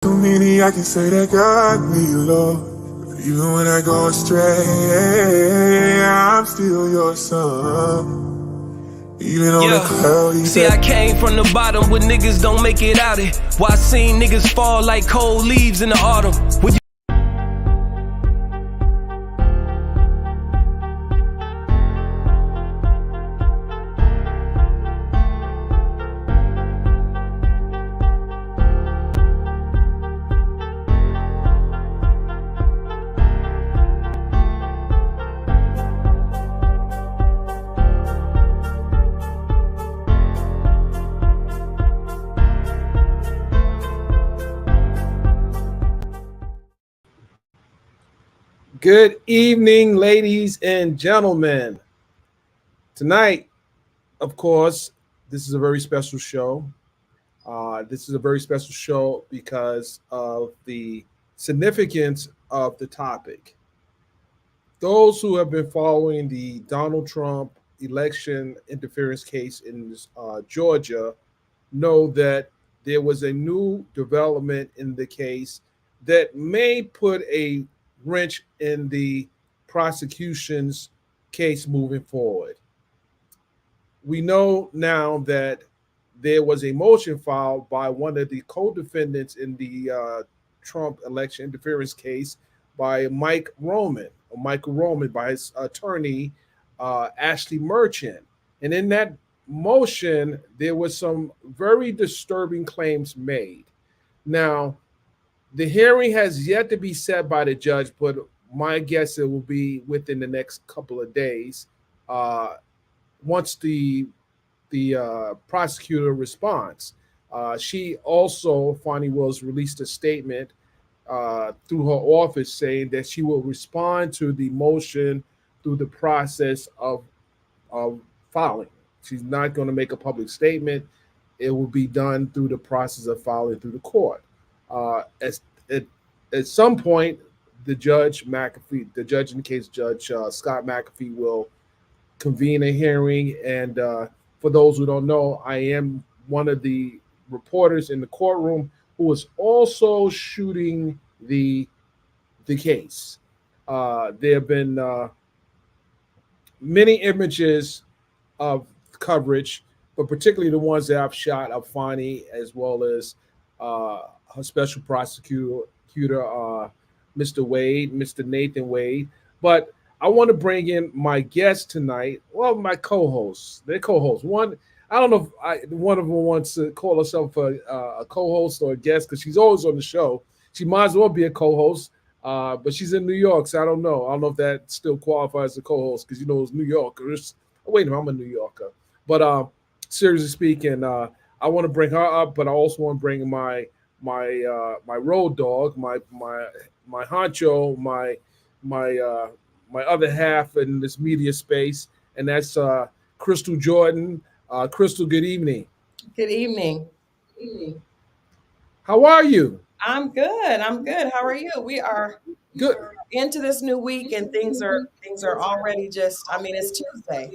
Too many I can say that got me low. Even when I go astray, I'm still your son. Even on the cloudy See, I came from the bottom where niggas don't make it out it. Why I seen niggas fall like cold leaves in the autumn. Would you Good evening, ladies and gentlemen. Tonight, of course, this is a very special show. This is a very special show because of the significance of the topic. Those who have been following the Donald Trump election interference case in Georgia know that there was a new development in the case that may put a wrench in the prosecution's case moving forward. We know now that there was a motion filed by one of the co-defendants in the Trump election interference case by Michael Roman, by his attorney, Ashley Merchant. And in that motion, there was some very disturbing claims made. Now, the hearing has yet to be set by the judge, but my guess it will be within the next couple of days. Once the prosecutor responds, she also, Fani Willis, released a statement through her office saying that she will respond to the motion through the process of filing. She's not going to make a public statement. It will be done through the process of filing through the court. At some point, the judge in the case, Judge Scott McAfee, will convene a hearing. And for those who don't know, I am one of the reporters in the courtroom who was also shooting the case. There have been many images of coverage, but particularly the ones that I've shot of Fani, as well as her special prosecutor, Mr. Wade, Mr. Nathan Wade. But I want to bring in my guest tonight. Well, my co-hosts. They're co-hosts. One, I don't know if one of them wants to call herself a co-host or a guest because she's always on the show. She might as well be a co-host, but she's in New York, so I don't know. I don't know if that still qualifies as a co-host because, it's New Yorkers. Oh, wait a minute, I'm a New Yorker. But seriously speaking, I want to bring her up, but I also want to bring my road dog, my honcho, my other half in this media space, and that's Crystal Jordan. Crystal, good evening. Good evening. How are you? I'm good. How are you? We are good into this new week, and things are already just. I mean, it's Tuesday.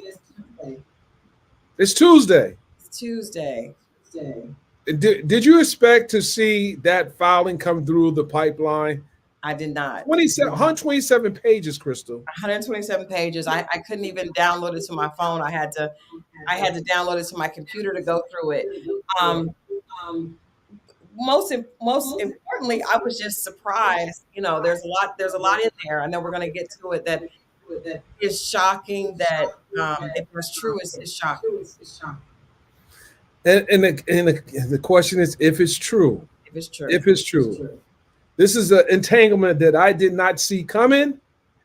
It's Tuesday. It's Tuesday. Did you expect to see that filing come through the pipeline? I did not. 127 pages, Crystal. 127 pages. I couldn't even download it to my phone. I had to download it to my computer to go through it. Most importantly, I was just surprised. There's a lot in there. I know we're going to get to it that is shocking. That if it's true, it's shocking. And the question is if it's true. If it's true. This is an entanglement that I did not see coming,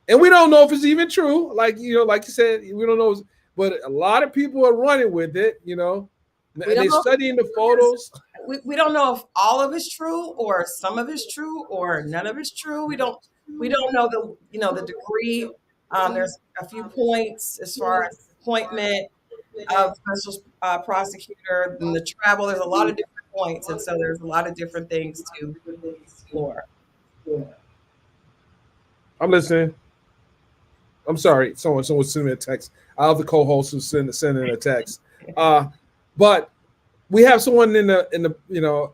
and we don't know if it's even true. Like you said, we don't know. But a lot of people are running with it. They're studying the photos. We don't know if all of it's true, or some of it's true, or none of it's true. We don't know the degree. There's a few points as far as appointment of special prosecutor and the travel. There's a lot of different points, and so there's a lot of different things to explore. I'm listening. I'm sorry. Someone sent me a text. I have the co-host who's sending a text. But we have someone in the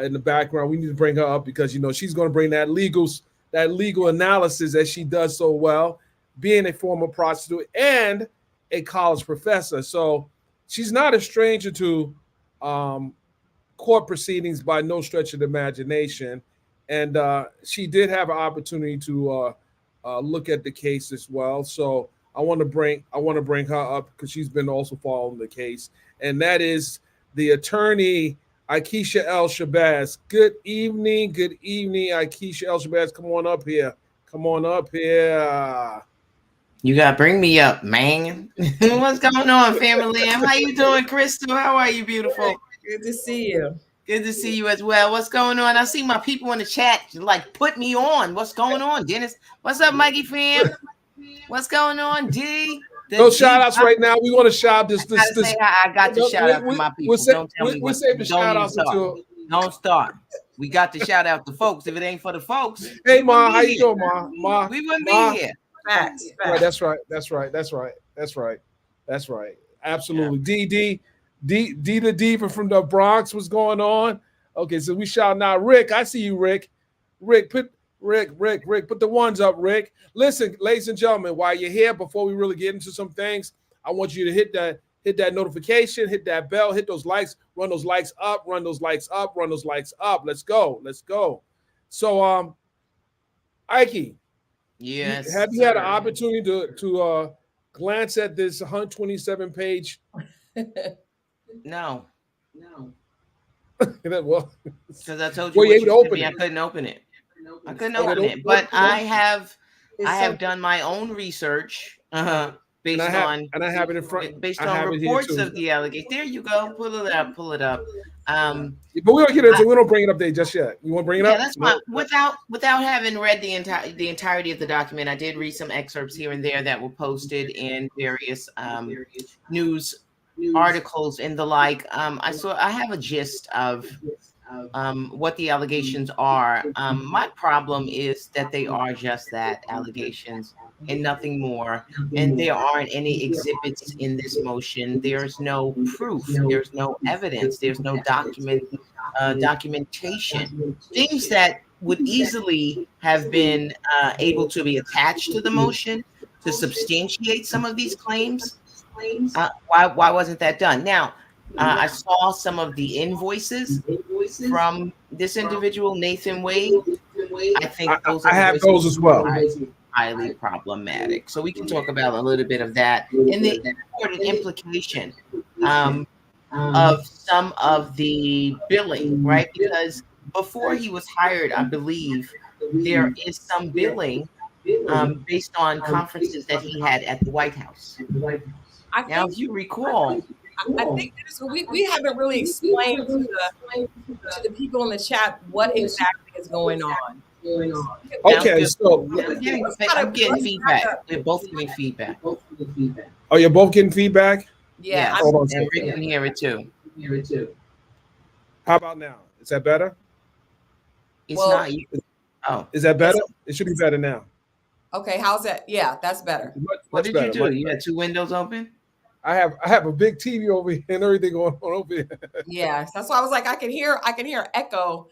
in the background. We need to bring her up because she's going to bring that legal analysis that she does so well, being a former prostitute and a college professor. So she's not a stranger to court proceedings by no stretch of the imagination. And she did have an opportunity to look at the case as well. So I want to bring her up because she's been also following the case, and that is the attorney Akeisha Al-Shabazz. Good evening, Akeisha Al-Shabazz. Come on up here. You gotta bring me up, man. What's going on, family? How you doing, Crystal? How are you, beautiful? Good to see you. Good to see you as well. What's going on? I see my people in the chat like put me on. What's going on, Dennis? What's up, Mikey fam? What's going on, D? No shout outs right now. We want to shout this. I got to shout out to my people. We'll save the shout outs until. Don't start. We got to shout out to folks. If it ain't for the folks. Hey, Ma, how you doing, Ma? We wouldn't be here. Facts. Right, that's right. Absolutely. Yeah. D the diva from the Bronx. What's going on? Okay, so we shouting out Rick. I see you, Rick. Rick, put the ones up, Rick. Listen, ladies and gentlemen, while you're here, before we really get into some things, I want you to hit that notification, hit that bell, hit those likes, run those likes up. Let's go. So, Ike. Yes. Have you had an opportunity to glance at this 127-page? No. Well, because I told you, I couldn't open it. But I have done my own research based on reports of the allegations. There you go. Pull it up. But we don't get into. We don't bring it up there just yet. You want to bring it up? That's fine. Without having read the entirety of the document, I did read some excerpts here and there that were posted in various news articles and the like. I have a gist of what the allegations are. My problem is that they are just that, allegations and nothing more. And there aren't any exhibits in this motion. There's no proof. There's no evidence. There's no documentation. Things that would easily have been able to be attached to the motion to substantiate some of these claims. Why wasn't that done? Now, I saw some of the invoices from this individual, Nathan Wade. I think I have those as well. Highly problematic. So we can talk about a little bit of that and the important implication of some of the billing, right? Because before he was hired, I believe there is some billing based on conferences that he had at the White House. Now, if you recall, I think we haven't really explained to the people in the chat what exactly is going on. Okay, so I'm getting feedback. We're both getting feedback. Oh, you're both getting feedback? Yeah. Hold on, and Rick can hear it too. How about now? Is that better? It's not. Oh, is that better? It should be better now. Okay, how's that? Yeah, that's better. What did you do? You had two windows open? I have a big TV over here and everything going on over here. Yeah, that's why I was like, I can hear echo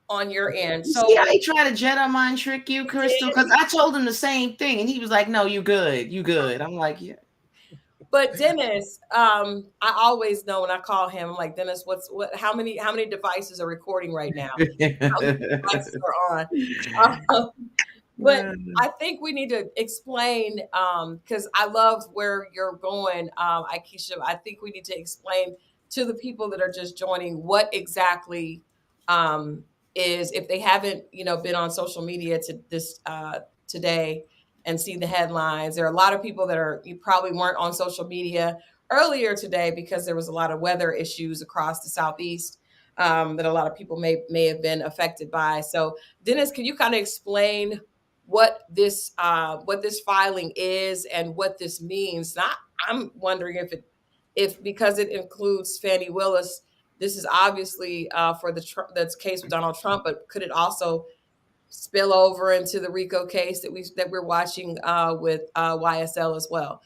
on your end. So see how he tried to Jedi mind trick you, Crystal? Because I told him the same thing, and he was like, "No, you good. I'm like, "Yeah." But Dennis, I always know when I call him, I'm like, Dennis, how many devices are recording right now? How many devices are on? But I think we need to explain, because I love where you're going, Akeisha. I think we need to explain to the people that are just joining what exactly is, if they haven't, been on social media today and seen the headlines. There are a lot of people you probably weren't on social media earlier today because there was a lot of weather issues across the Southeast that a lot of people may have been affected by. So, Dennis, can you kind of explain what this filing is and what this means? I'm wondering if because it includes Fani Willis, this is obviously for the case with Donald Trump, but could it also spill over into the RICO case that we're watching with YSL as well?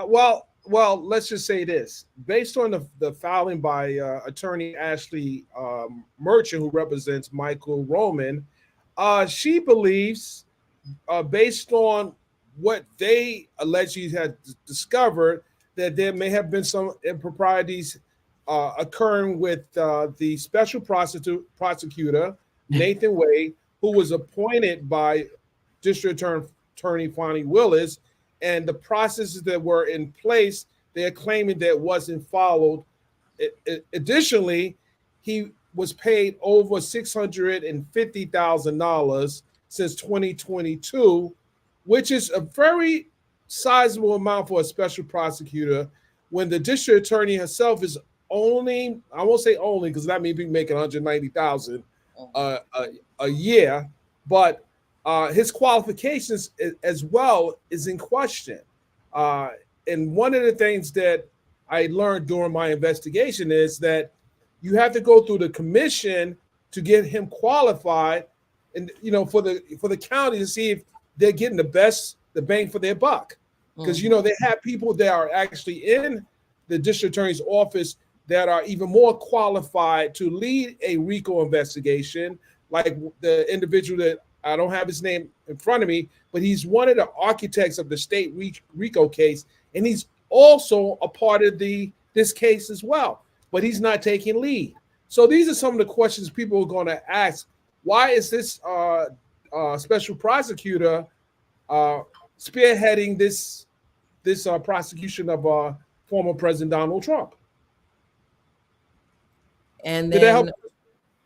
Well, well, let's just say this. Based on the filing by attorney Ashley Merchant, who represents Michael Roman, she believes, based on what they allegedly had discovered, that there may have been some improprieties occurring with the special prosecutor, Nathan Wade, who was appointed by District Attorney Fani Willis, and the processes that were in place, they're claiming that wasn't followed. Additionally, he was paid over $650,000 since 2022, which is a very sizable amount for a special prosecutor, when the district attorney herself is only, I won't say only, because that means be making $190,000 a year, but his qualifications as well is in question. And one of the things that I learned during my investigation is that you have to go through the commission to get him qualified, and for the county to see if they're getting the bang for their buck. Because they have people that are actually in the district attorney's office that are even more qualified to lead a RICO investigation, like the individual that I don't have his name in front of me, but he's one of the architects of the state RICO case, and he's also a part of this case as well, but he's not taking lead. So these are some of the questions people are going to ask. Why is this special prosecutor spearheading this prosecution of former President Donald Trump? And Did that help?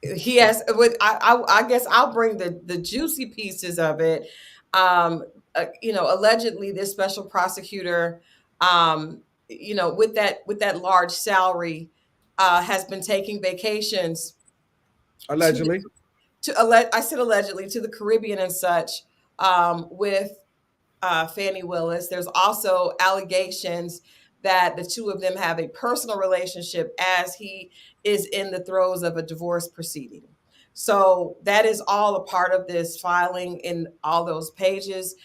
he has, I guess I'll bring the juicy pieces of it. Allegedly this special prosecutor, with that large salary, has been taking vacations. Allegedly. I said allegedly, to the Caribbean and such, with Fani Willis. There's also allegations that the two of them have a personal relationship as he is in the throes of a divorce proceeding. So that is all a part of this filing in all those pages.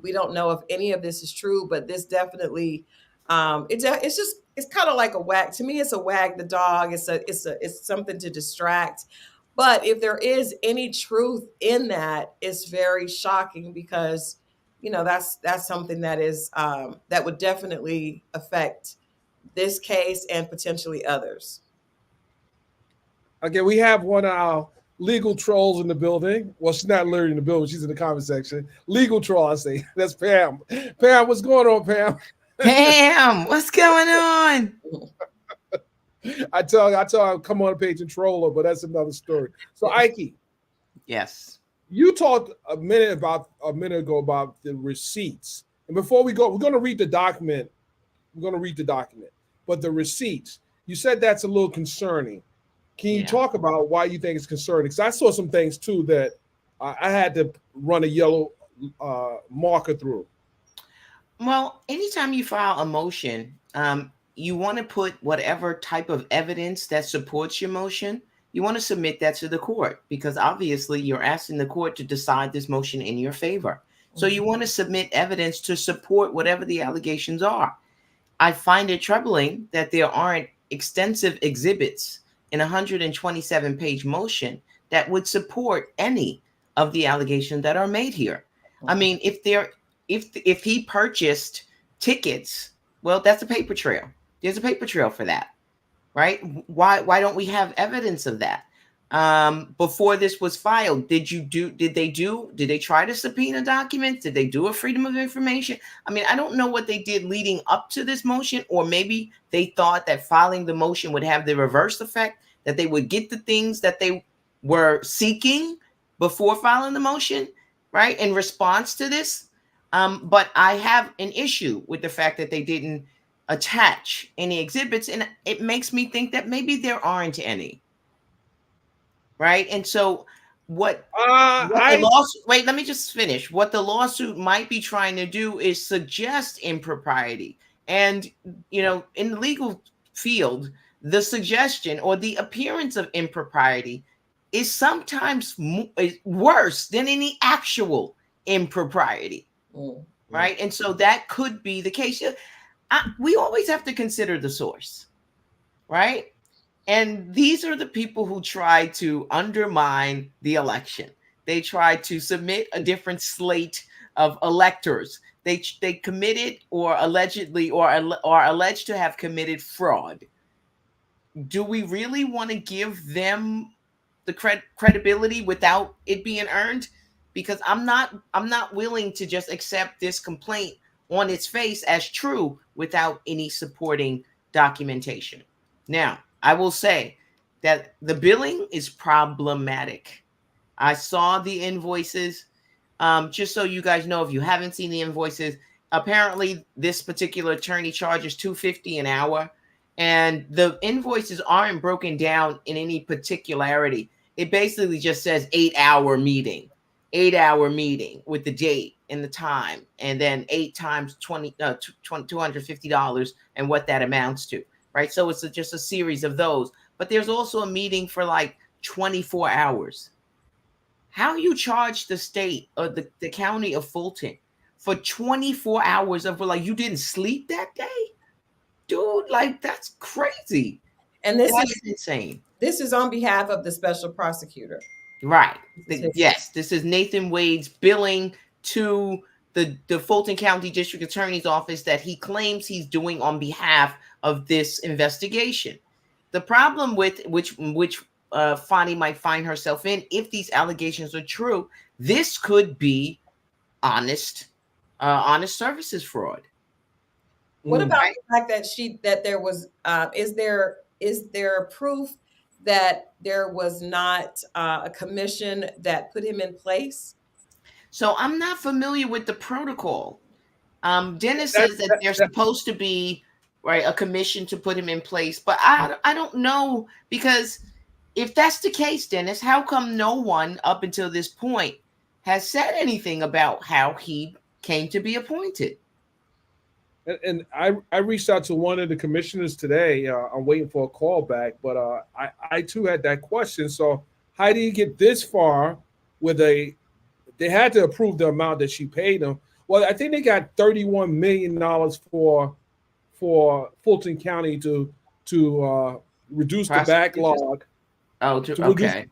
We don't know if any of this is true, but this definitely, it's kind of like a wag. To me, it's a wag the dog. It's something to distract. But if there is any truth in that, it's very shocking, because that's something that is that would definitely affect this case and potentially others. Okay, we have one of our legal trolls in the building. Well, she's not literally in the building; she's in the comment section. Legal troll, I say. That's Pam. Pam, what's going on, Pam? Pam, what's going on? I tell her come on the page and troll her, but that's another story. So, Ike. Yes. You talked a minute ago about the receipts. And before we go, we're going to read the document. But the receipts, you said that's a little concerning. Can you talk about why you think it's concerning? Because I saw some things too that I had to run a yellow marker through. Well, anytime you file a motion, you want to put whatever type of evidence that supports your motion. You want to submit that to the court, because obviously you're asking the court to decide this motion in your favor. So you want to submit evidence to support whatever the allegations are. I find it troubling that there aren't extensive exhibits in a 127-page motion that would support any of the allegations that are made here. I mean, if he purchased tickets, well, that's a paper trail. There's a paper trail for that. Right? Why don't we have evidence of that? Before this was filed, did they try to subpoena documents? Did they do a freedom of information? I mean, I don't know what they did leading up to this motion, or maybe they thought that filing the motion would have the reverse effect, that they would get the things that they were seeking before filing the motion, right? In response to this. But I have an issue with the fact that they didn't attach any exhibits, and it makes me think that maybe there aren't any, right? And so let me just finish. What the lawsuit might be trying to do is suggest impropriety, and in the legal field, the suggestion or the appearance of impropriety is sometimes worse than any actual impropriety, right? And so that could be the case. we always have to consider the source, right? And these are the people who try to undermine the election. They try to submit a different slate of electors. They committed or allegedly or are alleged to have committed fraud. Do we really want to give them the credibility without it being earned? Because I'm not willing to just accept this complaint on its face as true without any supporting documentation. Now, I will say that the billing is problematic. I saw the invoices. Just so you guys know, if you haven't seen the invoices, apparently this particular attorney charges $250 an hour, and the invoices aren't broken down in any particularity. It basically just says 8-hour meeting with the date and the time, and then 8 times $250 and what that amounts to, right? So it's just a series of those. But there's also a meeting for like 24 hours. How you charge the state or the county of Fulton for 24 hours of, like, you didn't sleep that day? Dude, like, that's crazy. And this that's is insane. This is on behalf of the special prosecutor. Right. Yes, this is Nathan Wade's billing to the Fulton County District Attorney's Office that he claims he's doing on behalf of this investigation. The problem with which Fani might find herself in, if these allegations are true, this could be honest services fraud. What about the fact that there was is there proof that there was not a commission that put him in place? So I'm not familiar with the protocol. Dennis says that there's supposed to be, right, a commission to put him in place, but I don't know, because if that's the case, Dennis, how come no one up until this point has said anything about how he came to be appointed? And I reached out to one of the commissioners today. I'm waiting for a call back, but I too had that question. So how do you get this far with they had to approve the amount that she paid them? Well, I think they got $31 million for Fulton County to reduce the backlog. Oh, okay.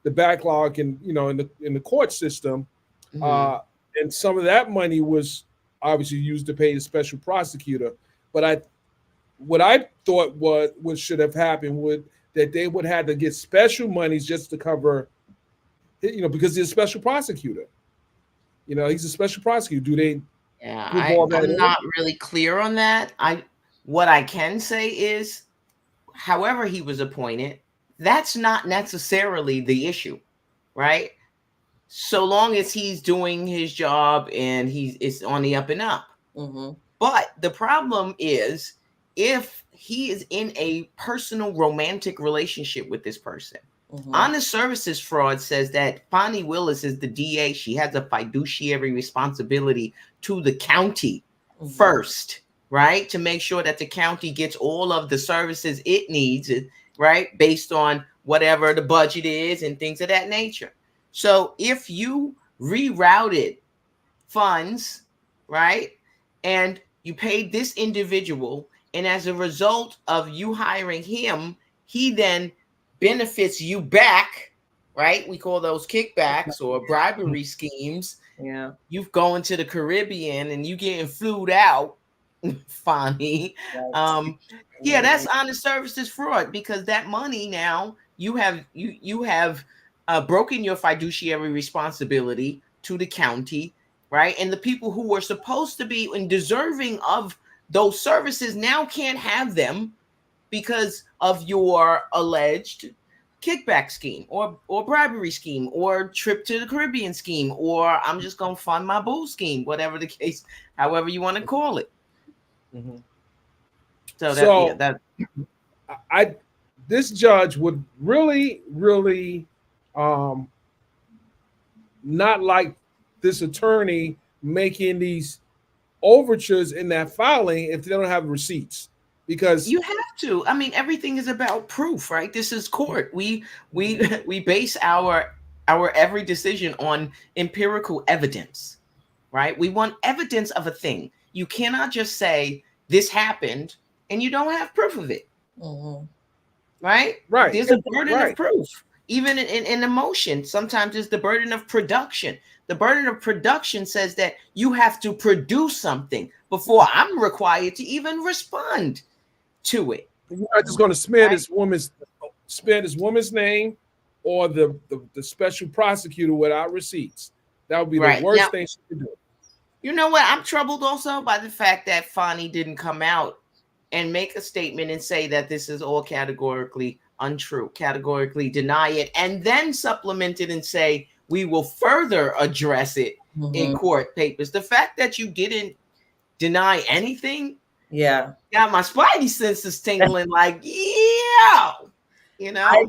The backlog in the court system, and some of that money was obviously used to pay the special prosecutor. But what I thought what should have happened would that they would have to get special monies just to cover, because he's a special prosecutor. He's a special prosecutor. Do they? Yeah, I'm not really clear on that. What I can say is, however he was appointed, that's not necessarily the issue, right? So long as he's doing his job and it's on the up and up. Mm-hmm. But the problem is if he is in a personal romantic relationship with this person. Mm-hmm. Honest services fraud says that Fani Willis is the DA. She has a fiduciary responsibility to the county first, right? To make sure that the county gets all of the services it needs, right? Based on whatever the budget is and things of that nature. So if you rerouted funds, right, and you paid this individual, and as a result of you hiring him, he then benefits you back, right? We call those kickbacks or bribery schemes. Yeah. You've going to the Caribbean and you getting flued out, Fani. Yeah, that's honest services fraud, because that money now you have broken your fiduciary responsibility to the county, right? And the people who were supposed to be and deserving of those services now can't have them because of your alleged kickback scheme or bribery scheme or trip to the Caribbean scheme, or I'm just going to fund my boo scheme, whatever the case, however you want to call it. Mm-hmm. This judge would really, really not like this attorney making these overtures in that filing if they don't have receipts, because you have to. I mean, everything is about proof, right? This is court. We base our every decision on empirical evidence, right? We want evidence of a thing. You cannot just say this happened, and you don't have proof of it. Mm-hmm. Right? Right. There's a burden of proof. Even in emotion, sometimes it's the burden of production. The burden of production says that you have to produce something before I'm required to even respond to it. You're not just going to smear this woman's name or the special prosecutor without receipts. That would be the worst thing she could do. You know what? I'm troubled also by the fact that Fani didn't come out and make a statement and say that this is all categorically untrue, categorically deny it, and then supplement it and say we will further address it in court papers. The fact that you didn't deny anything, got my spidey senses tingling. Like, yeah, you know. I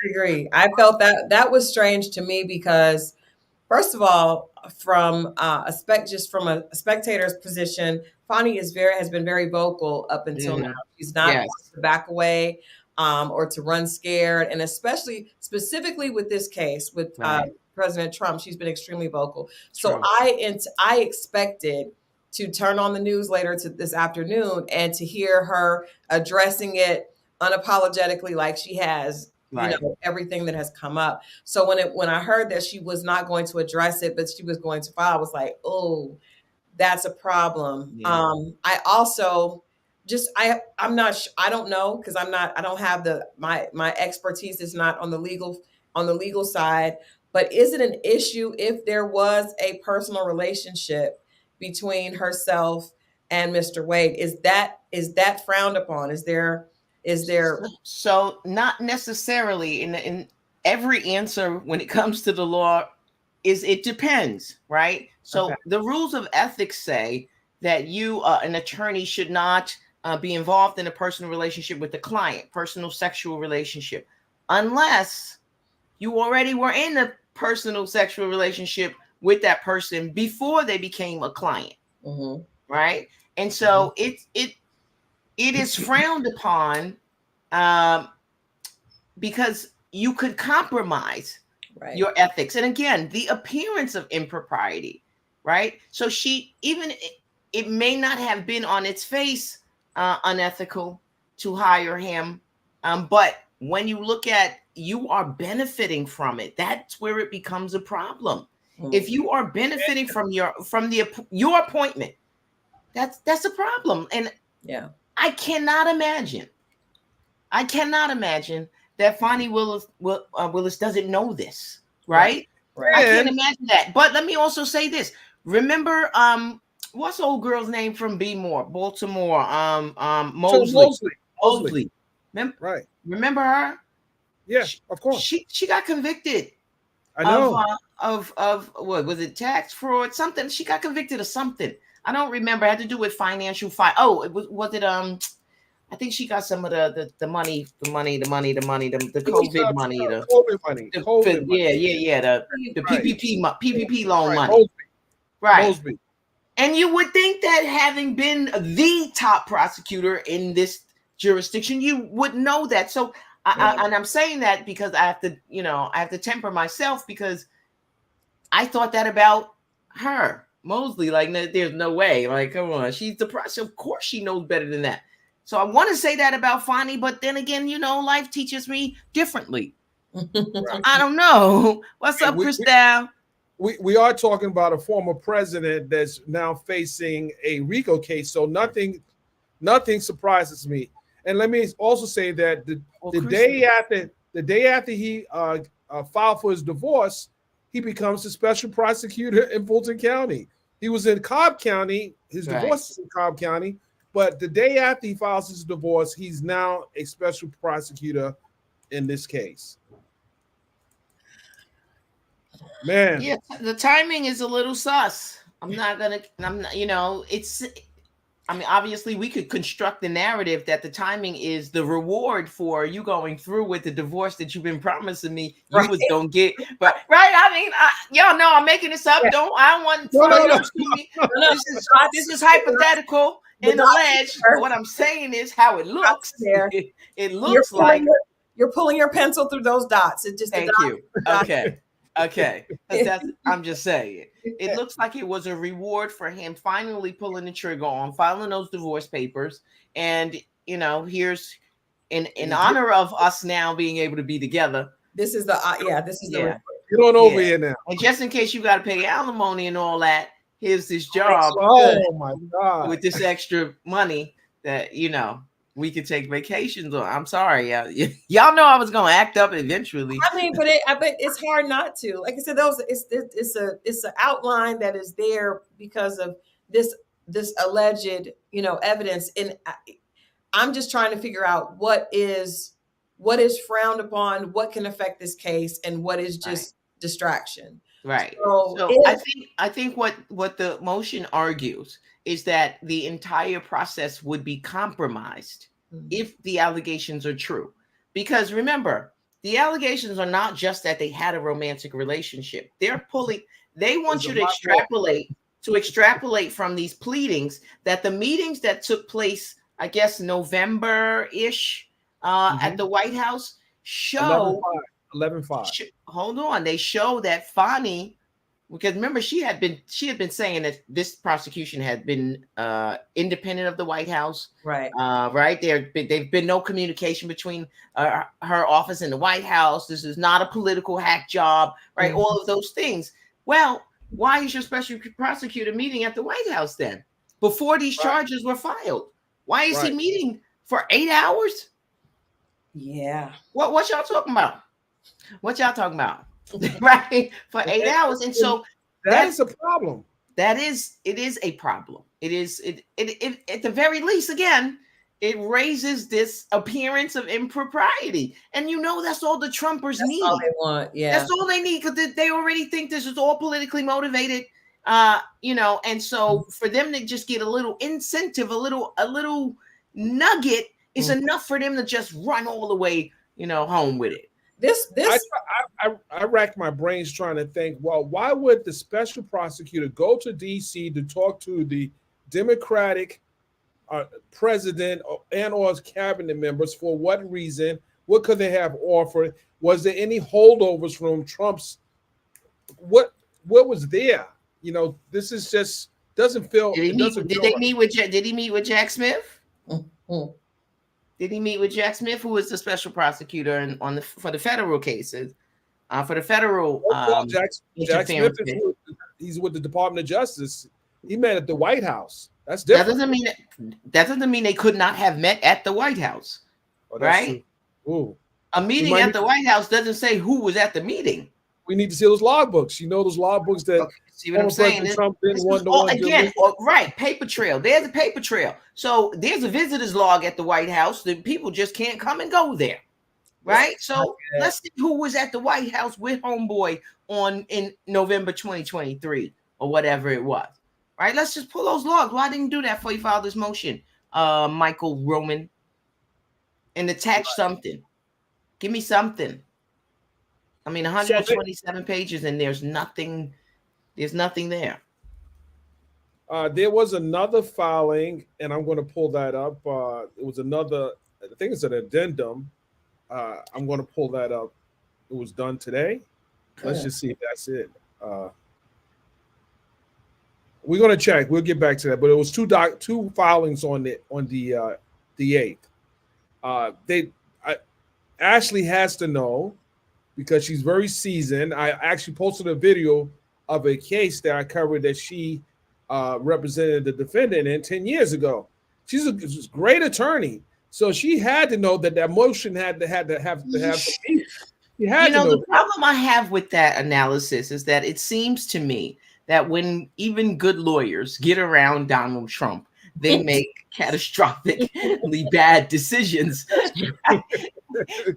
agree. I felt that was strange to me because, first of all, from a spectator's position, Fani has been very vocal up until now. She's not to back away or to run scared, and specifically with this case with President Trump, she's been extremely vocal. So I expected to turn on the news later this afternoon and to hear her addressing it unapologetically, like she has. You know, everything that has come up. So when I heard that she was not going to address it, but she was going to file, I was like, oh, that's a problem. Yeah. I also I'm not I don't know, because I don't have my expertise is not on the legal side. But is it an issue if there was a personal relationship between herself and Mr. Wade? Is that frowned upon? Is there so not necessarily in every answer when it comes to the law is it depends, right? So the rules of ethics say that you an attorney should not be involved in a personal relationship with the client, personal sexual relationship, unless you already were in a personal sexual relationship with that person before they became a client, right? And so it is frowned upon because you could compromise your ethics. And again, the appearance of impropriety, right? So it may not have been on its face unethical to hire him. But when you look at, you are benefiting from it, that's where it becomes a problem. If you are benefiting from your appointment, that's a problem. And I cannot imagine that Fani Willis doesn't know this, right? I can't imagine that. But let me also say this. Remember, what's the old girl's name from Baltimore? Mosley. Remember her? Yes, of course. She got convicted. I know. Of what was it? Tax fraud, something. She got convicted of something. I don't remember. It had to do with financial was it I think she got some of the money, the COVID money, the COVID money. The PPP loan money. Mosby. And you would think that having been the top prosecutor in this jurisdiction, you would know that. So and I'm saying that because I have to temper myself, because I thought that about her, Mosley. Like, there's no way. Like, come on, she's the prosecutor. Of course, she knows better than that. So I want to say that about Fani, but then again, life teaches me differently. I don't know. What's up, Christelle? We are talking about a former president that's now facing a RICO case, so nothing surprises me. And let me also say that the day after he filed for his divorce, he becomes a special prosecutor in Fulton County. He was in Cobb County. His divorce is in Cobb County. But the day after he files his divorce, he's now a special prosecutor in this case. Man. Yeah, the timing is a little sus. Obviously we could construct the narrative that the timing is the reward for you going through with the divorce that you've been promising me you was gonna get. But y'all know I'm making this up. No. This is hypothetical and alleged. What I'm saying is how it looks. It looks like you're pulling your pencil through those dots. It just thank you. Okay. Okay, I'm just saying. It looks like it was a reward for him finally pulling the trigger on filing those divorce papers, and here's in honor of us now being able to be together. This is the Get on over here now. And just in case you got to pay alimony and all that, here's this job. Oh my God! With this extra money that we could take vacations on. I'm sorry, y'all know I was gonna act up eventually. I mean, but it's hard not to. Like I said, it's an outline that is there because of this alleged evidence, and I'm just trying to figure out what is frowned upon, what can affect this case, and what is just distraction. Right. So I think what the motion argues is that the entire process would be compromised if the allegations are true. Because remember, the allegations are not just that they had a romantic relationship. They want you to extrapolate from these pleadings that the meetings that took place, I guess, November-ish at the White House show 11-5. Hold on. They show that Fani, because remember she had been saying that this prosecution had been independent of the White House, right? Right. There've been no communication between her office and the White House. This is not a political hack job, right? Mm-hmm. All of those things. Well, why is your special prosecutor meeting at the White House then before these charges were filed? Why is he meeting for 8 hours? Yeah. What y'all talking about? What y'all talking about? Right, for 8 hours. And so that's a problem. It is a problem. It at the very least, again, it raises this appearance of impropriety. And that's all the Trumpers need. That's all they want. Yeah. That's all they need, because they already think this is all politically motivated. And so for them to just get a little incentive, a little nugget is enough for them to just run all the way, home with it. I racked my brains trying to think, well, why would the special prosecutor go to D.C. to talk to the Democratic president and or his cabinet members? For what reason? What could they have offered? Was there any holdovers from Trump's? What was there? This is just doesn't feel. Did he meet with Jack Smith? Mm-hmm. Did he meet with Jack Smith, who was the special prosecutor for the federal cases? For the federal Jack Smith he's with the Department of Justice. He met at the White House. That's different. That doesn't mean they could not have met at the White House, right? Ooh. A meeting at the White House doesn't say who was at the meeting. We need to see those logbooks. Those logbooks that see what I'm saying? Trump didn't want again, right? Paper trail. There's a paper trail. So there's a visitor's log at the White House. The people just can't come and go there, right? So let's see who was at the White House with homeboy in November 2023 or whatever it was, right? Let's just pull those logs. Why didn't you do that before you filed this motion, Michael Roman? And attach something. Give me something. I mean, 127 pages, and there's nothing there. There was another filing, and I'm going to pull that up. It was another, I think it's an addendum. I'm going to pull that up. It was done today. Let's just see if that's it. We're going to check. We'll get back to that. But it was two filings on the 8th. Ashley has to know, because she's very seasoned. I actually posted a video of a case that I covered that she represented the defendant in 10 years ago. She's a great attorney, so she had to know that motion had to have some meat. The problem I have with that analysis is that it seems to me that when even good lawyers get around Donald Trump, they make catastrophically bad decisions.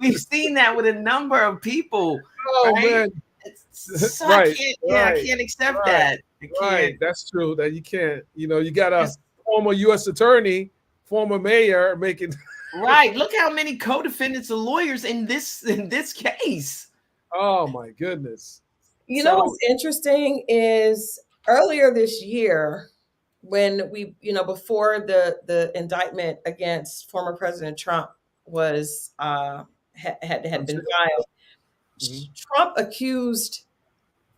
We've seen that with a number of people. Oh, right? Man. So I can't accept that. Right, that's true. That you can't. You got a former U.S. attorney, former mayor making. Right. Look how many co-defendants are lawyers in this case. Oh my goodness. What's interesting is earlier this year, when we, before the indictment against former President Trump was had been filed, Trump accused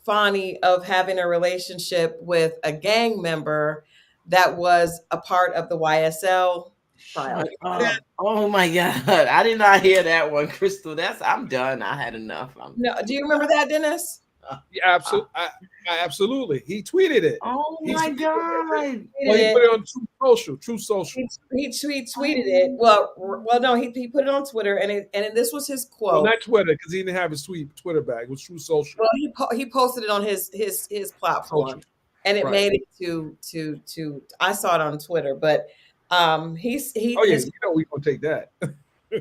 Fani of having a relationship with a gang member that was a part of the YSL trial. Oh my God. I did not hear that one, Crystal. I'm done. I had enough. No, do you remember that, Dennis? Yeah, absolutely. He tweeted it. Oh my God. Well, he put it on True Social. He tweeted it. Well, no, he put it on Twitter, and this was his quote. Well, not Twitter, because he didn't have his Twitter back. It was True Social. Well, he posted it on his platform, social. And it made it to. I saw it on Twitter, but he. Oh yeah, we're gonna take that.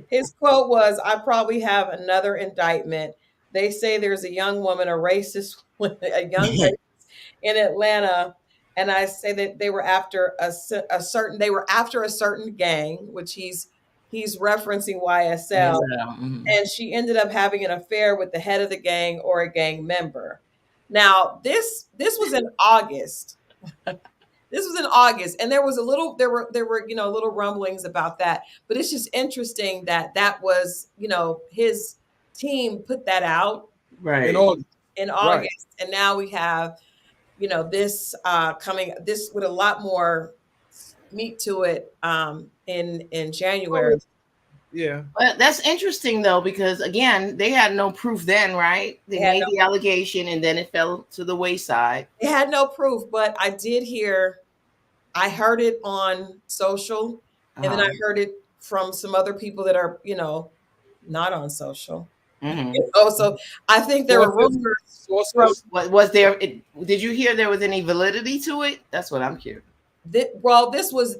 His quote was, "I probably have another indictment. They say there's a young woman, a racist, racist in Atlanta, and I say that they were after a certain gang, which he's referencing YSL, and she ended up having an affair with the head of the gang or a gang member." Now, this was in August. This was in August, and there were little rumblings about that, but it's just interesting that was, his team put that out right in August, and now we have, this this with a lot more meat to it in January. Yeah. Well, that's interesting though, because again, they had no proof then, right? They made the allegation and then it fell to the wayside. They had no proof, but I heard it on social, and then I heard it from some other people that are, not on social. So I think there were rumors. Was there? Did you hear there was any validity to it? That's what I'm curious. This was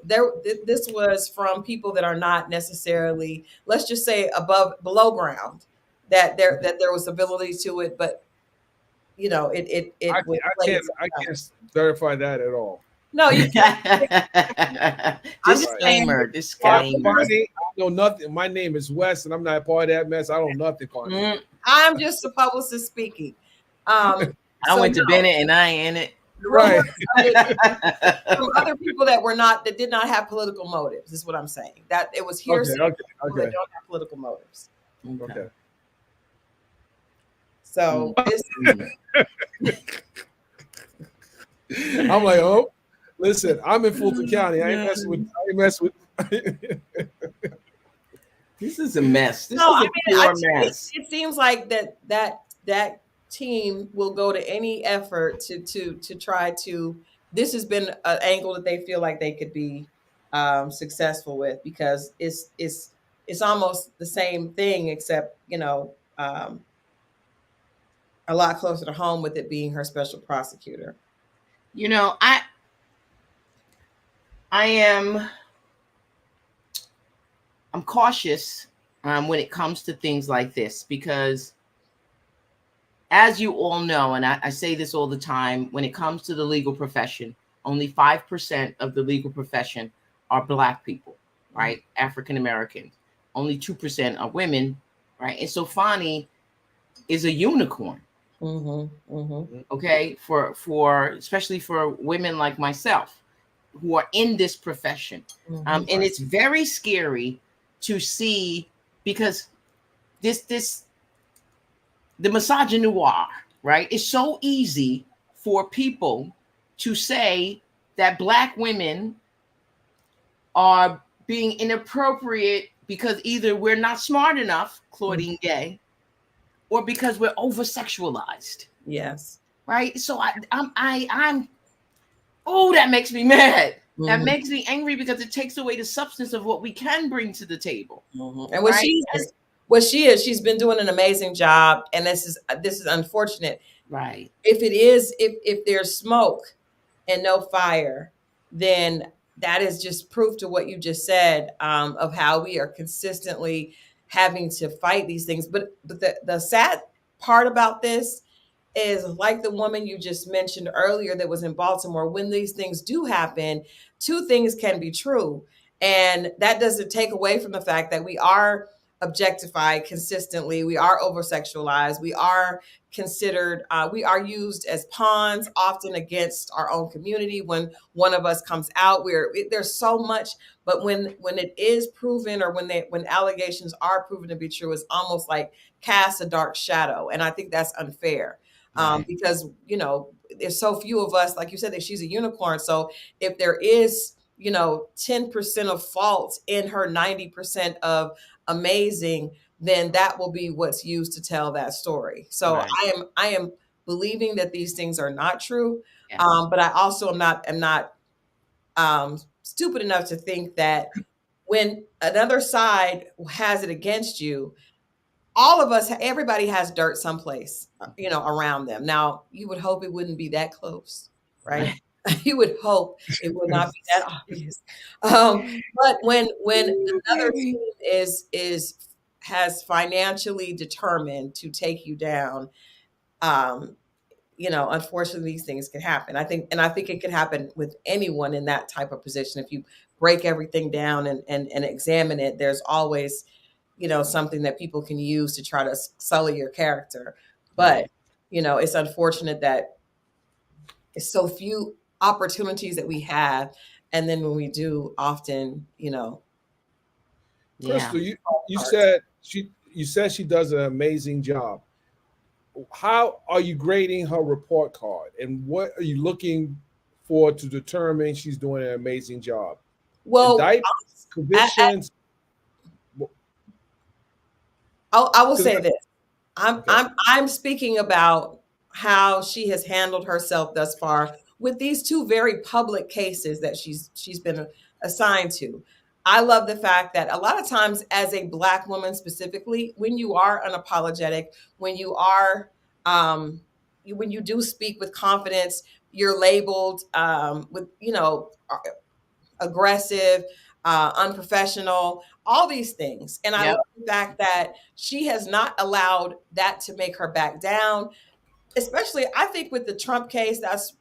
from people that are not necessarily, let's just say, below ground. That there was ability to it, but I can't verify that at all. No, you can't. Disclaimer. I know nothing. My name is Wes, and I'm not part of that mess. I don't know nothing. I'm just a publicist speaking. I went to Bennett, and I ain't in it. Right. From other people that did not have political motives, is what I'm saying. That it was hearsay. Okay. That don't have political motives. Okay. So I'm like, oh, listen, I'm in Fulton County. I ain't messing with. This is a mess. This is a pure mess. It seems like that team will go to any effort to try to. This has been an angle that they feel like they could be successful with, because it's almost the same thing, except a lot closer to home, with it being her special prosecutor. I'm cautious when it comes to things like this, because as you all know, and I say this all the time, when it comes to the legal profession, only 5% of the legal profession are Black people, right? African Americans. Only 2% are women, right? And so Fani is a unicorn. Okay, for especially for women like myself who are in this profession, and it's very scary to see, because the misogynoir, right? It's so easy for people to say that Black women are being inappropriate because either we're not smart enough, Claudine Gay, or because we're over sexualized. Yes. Right. So I'm that makes me mad. That makes me angry, because it takes away the substance of what we can bring to the table. And she's been doing an amazing job. And this is unfortunate. Right. If there's smoke and no fire, then that is just proof to what you just said, of how we are consistently having to fight these things. But the sad part about this is, like the woman you just mentioned earlier that was in Baltimore, when these things do happen, two things can be true. And that doesn't take away from the fact that we are objectified consistently. We are over-sexualized. We are considered, we are used as pawns, often against our own community. When one of us comes out, there's so much, but when it is proven, or when allegations are proven to be true, it's almost like cast a dark shadow. And I think that's unfair. because, there's so few of us, like you said, that she's a unicorn. So if there is, 10% of faults in her 90% of amazing, then that will be what's used to tell that story. So I am believing that these things are not true. Yeah. But I also am not stupid enough to think that when another side has it against you, all of us, everybody has dirt someplace, around them. Now, you would hope it wouldn't be that close, right? You would hope it would not be that obvious. But when another team has financially determined to take you down, unfortunately, these things can happen. I think it can happen with anyone in that type of position. If you break everything down and examine it, there's always, something that people can use to try to sully your character. But, it's unfortunate that it's so few opportunities that we have. And then when we do, often, Crystal, you said she does an amazing job. How are you grading her report card, and what are you looking for to determine she's doing an amazing job? Well, convictions. I will say this. I'm speaking about how she has handled herself thus far with these two very public cases that she's been assigned to. I love the fact that a lot of times, as a Black woman specifically, when you are unapologetic, when you are, when you do speak with confidence, you're labeled with, aggressive, unprofessional, all these things. And I love the fact that she has not allowed that to make her back down. Especially, I think with the Trump case, that's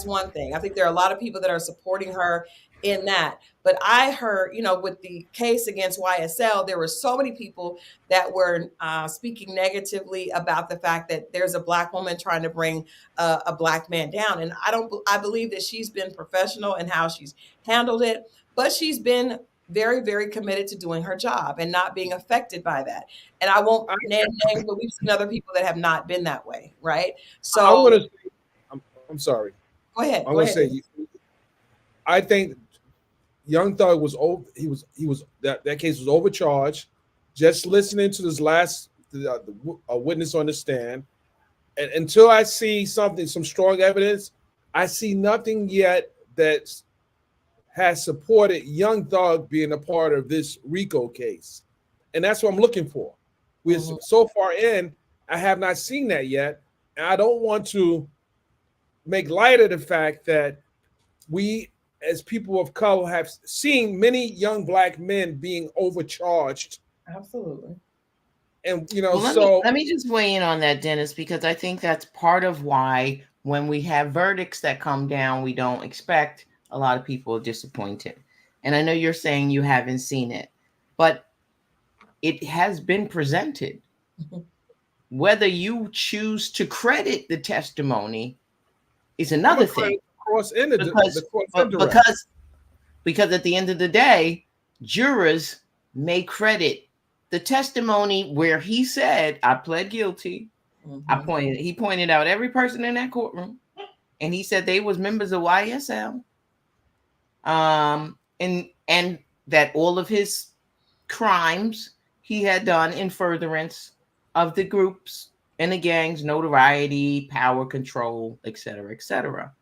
one thing. I think there are a lot of people that are supporting her in that. But I heard, with the case against YSL, there were so many people that were speaking negatively about the fact that there's a Black woman trying to bring a Black man down. And I believe that she's been professional in how she's handled it, but she's been very, very committed to doing her job and not being affected by that. And I won't name names, but we've seen other people that have not been that way, right? So I'm sorry. Go ahead. I'm going to say, I think Young Thug was over. He was that case was overcharged. Just listening to this last witness on the stand, and until I see some strong evidence, I see nothing yet that has supported Young Thug being a part of this RICO case, and that's what I'm looking for. We're so far in, I have not seen that yet, and I don't want to make light of the fact that we, as people of color, have seen many young Black men being overcharged. Absolutely. And, let me just weigh in on that, Dennis, because I think that's part of why when we have verdicts that come down, we don't expect, a lot of people are disappointed. And I know you're saying you haven't seen it, but it has been presented. Whether you choose to credit the testimony is another thing. Because at the end of the day, jurors may credit the testimony where he said, I pled guilty. He pointed out every person in that courtroom, and he said they was members of YSL. And that all of his crimes he had done in furtherance of the groups and the gangs, notoriety, power, control, etc., etc.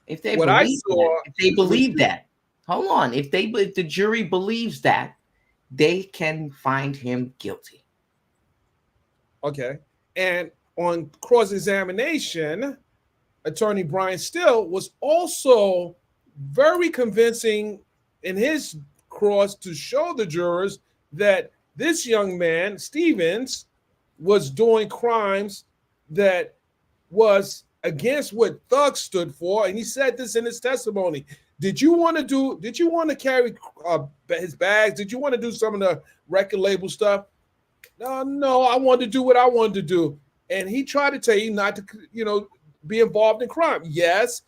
If they believe that, hold on. If the jury believes that, they can find him guilty. Okay. And on cross-examination, Attorney Brian Still was also very convincing in his cross to show the jurors that this young man, Stevens, was doing crimes that was against what Thug stood for. And he said this in his testimony. Did you want to carry his bags? Did you want to do some of the record label stuff? No, I wanted to do what I wanted to do. And he tried to tell you not to, be involved in crime. Yes,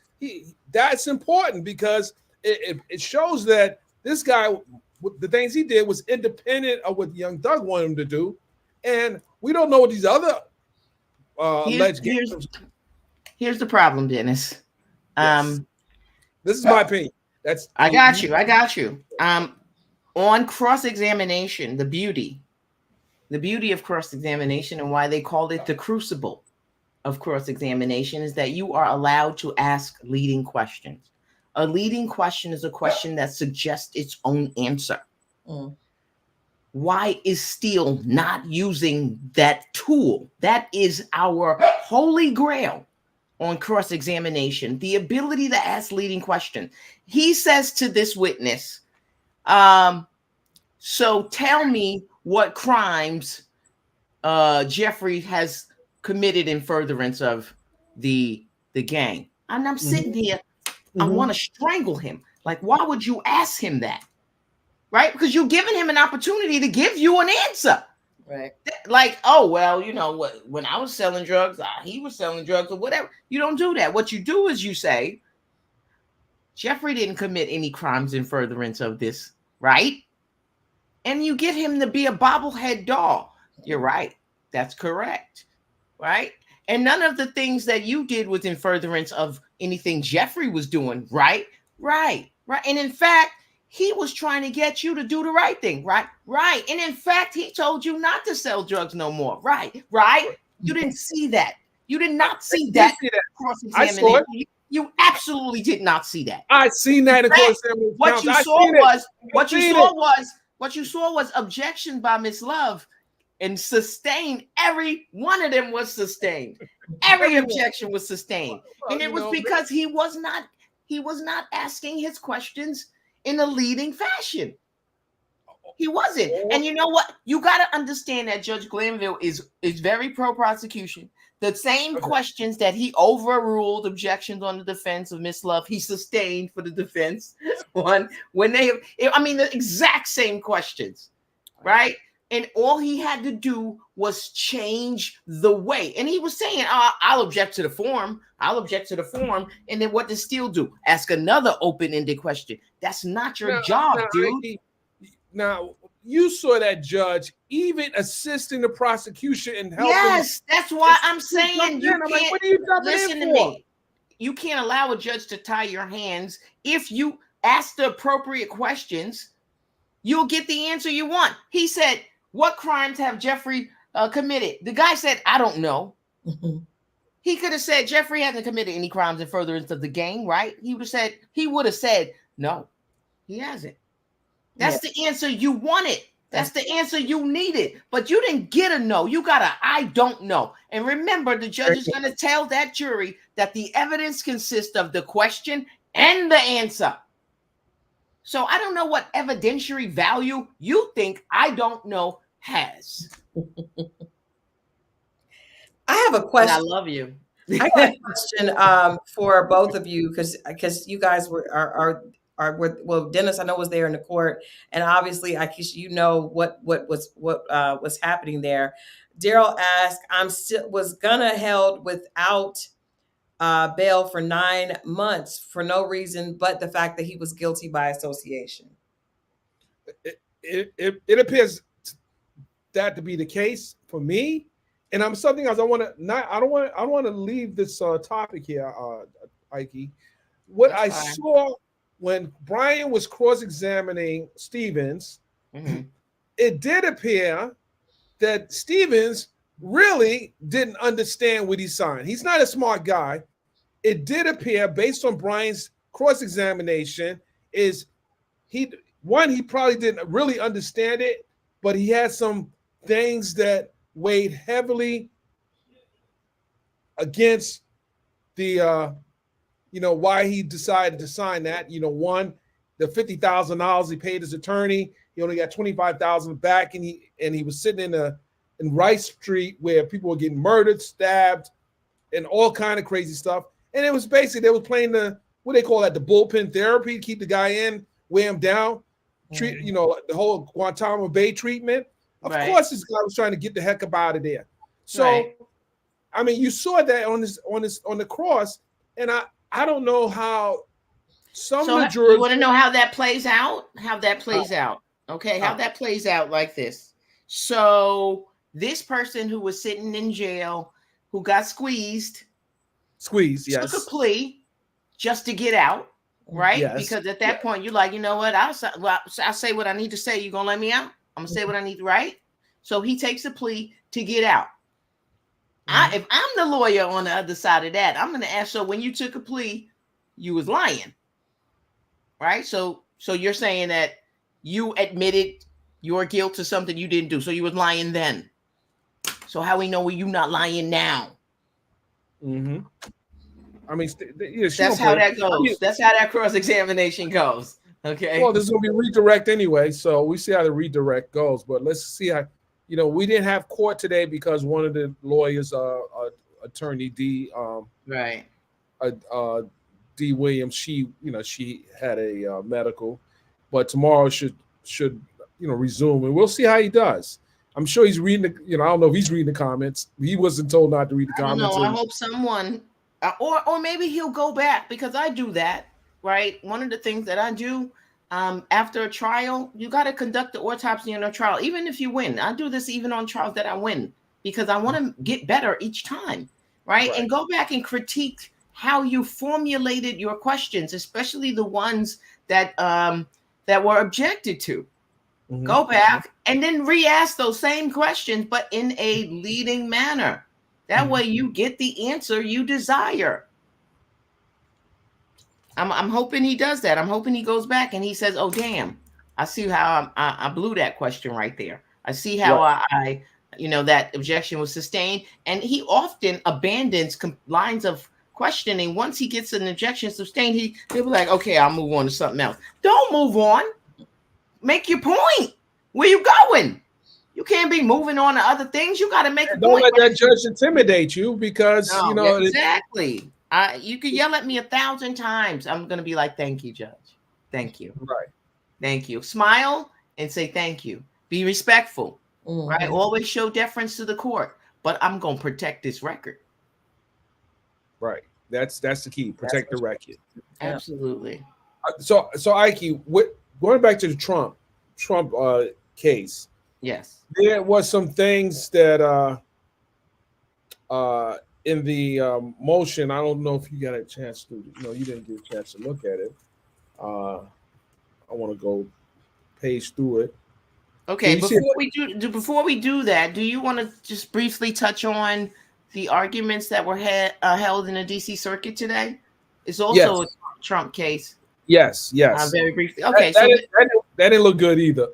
that's important because it shows that this guy, the things he did was independent of what Young Thug wanted him to do. And we don't know what these other alleged. Here's the problem, Dennis. Yes. This is my opinion. I got you. On cross-examination, the beauty of cross-examination and why they called it the crucible of cross-examination is that you are allowed to ask leading questions. A leading question is a question that suggests its own answer. Why is Steele not using that tool? That is our holy grail on cross-examination, the ability to ask leading questions. He says to this witness, so tell me what crimes Jeffrey has committed in furtherance of the gang. And I'm sitting here, I want to strangle him. Like, why would you ask him that? Right? Because you're giving him an opportunity to give you an answer. Right. Like, oh, well, you know what? When I was selling drugs, he was selling drugs or whatever. You don't do that. What you do is you say, Jeffrey didn't commit any crimes in furtherance of this, right? And you get him to be a bobblehead doll. You're right. That's correct. Right? And none of the things that you did was in furtherance of anything Jeffrey was doing, right? Right. And in fact, he was trying to get you to do the right thing, right? And in fact, he told you not to sell drugs no more, right? You didn't see that. You did not see that. Cross-examination. You absolutely did not see that. I seen that in cross-examination. What you saw was objection by Miss Love, and sustained. Every one of them was sustained. Every objection was sustained, and it was because he was not asking his questions in a leading fashion. He wasn't. And you know what? You got to understand that Judge Glanville is very pro-prosecution. The same questions that he overruled objections on the defense of Miss Love, he sustained for the defense the exact same questions, right? And all he had to do was change the way. And he was saying, I'll object to the form. And then what does Steele do? Ask another open-ended question. That's not your job, dude. Now, you saw that judge even assisting the prosecution and helping. Yes, that's why I'm saying you can't. What are you listen to me. You can't allow a judge to tie your hands. If you ask the appropriate questions, you'll get the answer you want. He said, what crimes have Jeffrey committed? The guy said, I don't know. He could have said, Jeffrey hasn't committed any crimes in furtherance of the gang, right? He would have said, no, he hasn't. That's the answer you wanted. That's the answer you needed. But you didn't get a no. You got a I don't know. And remember, the judge is going to tell that jury that the evidence consists of the question and the answer. So I don't know what evidentiary value you think I don't know has. I have a question. And I love you. I got a question for both of you because you guys are Dennis, I know, was there in the court, and obviously, Akeisha, you know what was happening there. Daryl asked, was gonna held without bail for 9 months for no reason but the fact that he was guilty by association. It appears that to be the case for me, and I'm something else. I don't want to leave this topic here, Ike. What I saw when Brian was cross-examining Stevens, it did appear that Stevens really didn't understand what he signed. He's not a smart guy. It did appear, based on Brian's cross-examination, he probably didn't really understand it, but he had some things that weighed heavily against the why he decided to sign that. One, the $50,000 he paid his attorney, he only got $25,000 back, and he was sitting in Rice Street where people were getting murdered, stabbed, and all kind of crazy stuff. And it was basically they were playing the bullpen therapy to keep the guy in, weigh him down, treat the whole Guantanamo Bay treatment. Of course, this guy was trying to get the heck up out of there. So, I mean, you saw that on the cross, and I don't know how some of the jurors. You want to know how that plays out? Okay, how that plays out like this. So this person who was sitting in jail who got squeezed, yes, took a plea just to get out, right? Yes. Because at that point, you're like, you know what? I'll say what I need to say. You gonna let me out? I'm gonna say what I need to write. So he takes a plea to get out. If I'm the lawyer on the other side of that, I'm gonna ask. So when you took a plea, you was lying, right? So you're saying that you admitted your guilt to something you didn't do. So you was lying then. So how we know you not lying now? Mm-hmm. I mean, that's how that goes. That's how that cross-examination goes. Okay. Well, this is gonna be redirect anyway, so we see how the redirect goes. But let's see how. We didn't have court today because one of the lawyers, attorney D, right, D Williams, she had a medical, but tomorrow should resume, and we'll see how he does. I'm sure he's reading I don't know if he's reading the comments. He wasn't told not to read the comments. I hope someone, or maybe he'll go back, because I do that, right? One of the things that I do, after a trial, you got to conduct the autopsy on a trial, even if you win. I do this even on trials that I win, because I want to get better each time, right? And go back and critique how you formulated your questions, especially the ones that were objected to. Mm-hmm. Go back and then re-ask those same questions, but in a leading manner. That way you get the answer you desire. I'm hoping he does that. I'm hoping he goes back and he says, oh, damn, I see how I blew that question right there. I see how I that objection was sustained. And he often abandons lines of questioning. Once he gets an objection sustained, he'll be like, okay, I'll move on to something else. Don't move on. Make your point. Where you going? You can't be moving on to other things. You got to make a point. Don't let that judge intimidate you, because exactly. You could yell at me 1,000 times. I'm gonna be like, thank you, Judge. Thank you. Right. Thank you. Smile and say thank you. Be respectful. Mm-hmm. Right. Always show deference to the court. But I'm gonna protect this record. Right. That's the key. Protect the record. Absolutely. So Ike, going back to the Trump case. Yes. There was some things that in the motion, I don't know if you got a chance to, you didn't get a chance to look at it. I want to go page through it. Okay, before we do that, do you want to just briefly touch on the arguments that were held in the DC Circuit today? It's also a Trump case. Yes. Very briefly. Okay, that didn't look good either.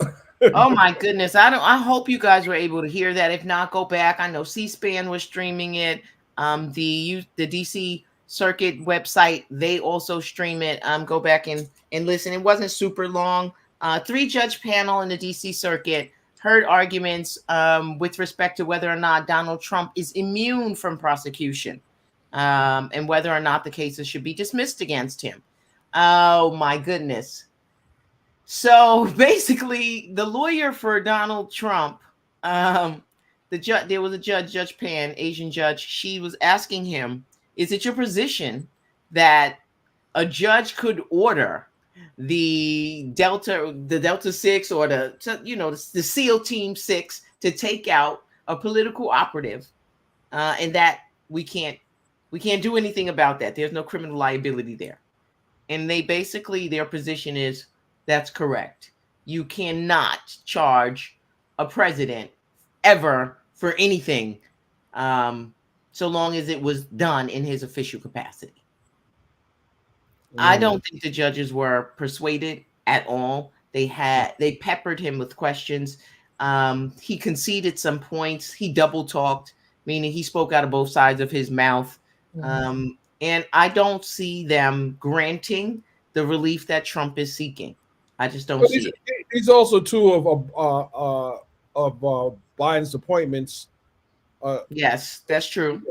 Oh my goodness! I hope you guys were able to hear that. If not, go back. I know C-SPAN was streaming it. The DC Circuit website, they also stream it. Go back and listen. It wasn't super long. 3-judge panel in the DC Circuit heard arguments with respect to whether or not Donald Trump is immune from prosecution, and whether or not the cases should be dismissed against him. Oh my goodness. So basically, the lawyer for Donald Trump, there was a judge, Judge Pan, Asian judge. She was asking him, is it your position that a judge could order the Delta 6 or the SEAL Team 6 to take out a political operative, and that we can't do anything about that? There's no criminal liability there. And their position is, that's correct. You cannot charge a president ever for anything, so long as it was done in his official capacity. I don't think the judges were persuaded at all. They peppered him with questions. He conceded some points. He double talked, meaning he spoke out of both sides of his mouth. And I don't see them granting the relief that Trump is seeking. I just don't see it. These also two of Biden's appointments. Yes, that's true.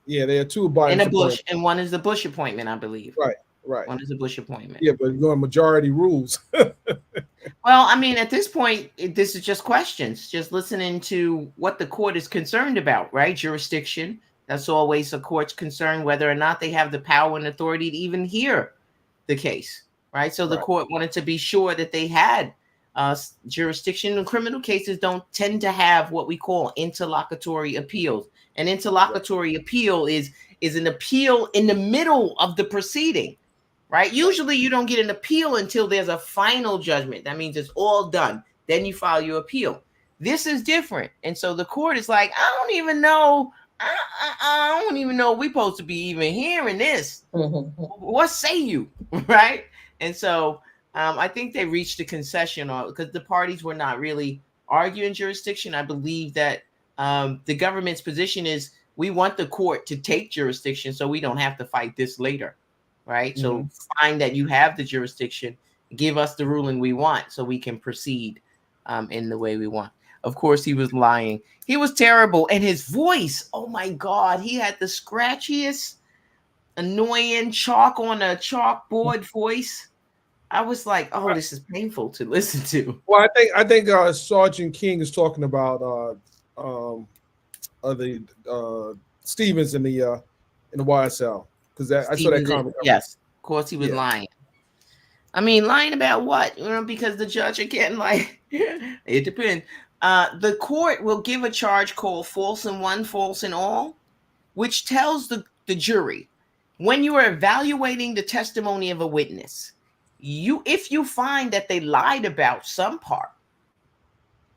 Yeah, there are two Biden's appointments. And one is the Bush appointment, I believe. Right. One is a Bush appointment. Yeah, but going majority rules. Well, I mean, at this point, this is just questions, just listening to what the court is concerned about, right? Jurisdiction. That's always a court's concern, whether or not they have the power and authority to even hear the case, right? So the court wanted to be sure that they had jurisdiction. And criminal cases don't tend to have what we call interlocutory appeals. An interlocutory appeal is an appeal in the middle of the proceeding, right? Usually you don't get an appeal until there's a final judgment. That means it's all done. Then you file your appeal. This is different. And so the court is like, I don't even know. I don't even know we're supposed to be even hearing this. What say you? Right? And so I think they reached a concession because the parties were not really arguing jurisdiction. I believe that the government's position is we want the court to take jurisdiction so we don't have to fight this later. Right? So find that you have the jurisdiction, give us the ruling we want so we can proceed in the way we want. Of course, he was lying. He was terrible. And his voice, oh my God, he had the scratchiest, annoying chalk on a chalkboard voice. I was like, oh, this is painful to listen to. Well, I think Sergeant King is talking about the Stevens in the YSL because I saw that comment. Yes, of course he was lying. I mean, lying about what? Because the judge again, like it depends. The court will give a charge called false in one, false in all, which tells the jury when you are evaluating the testimony of a witness, if you find that they lied about some part,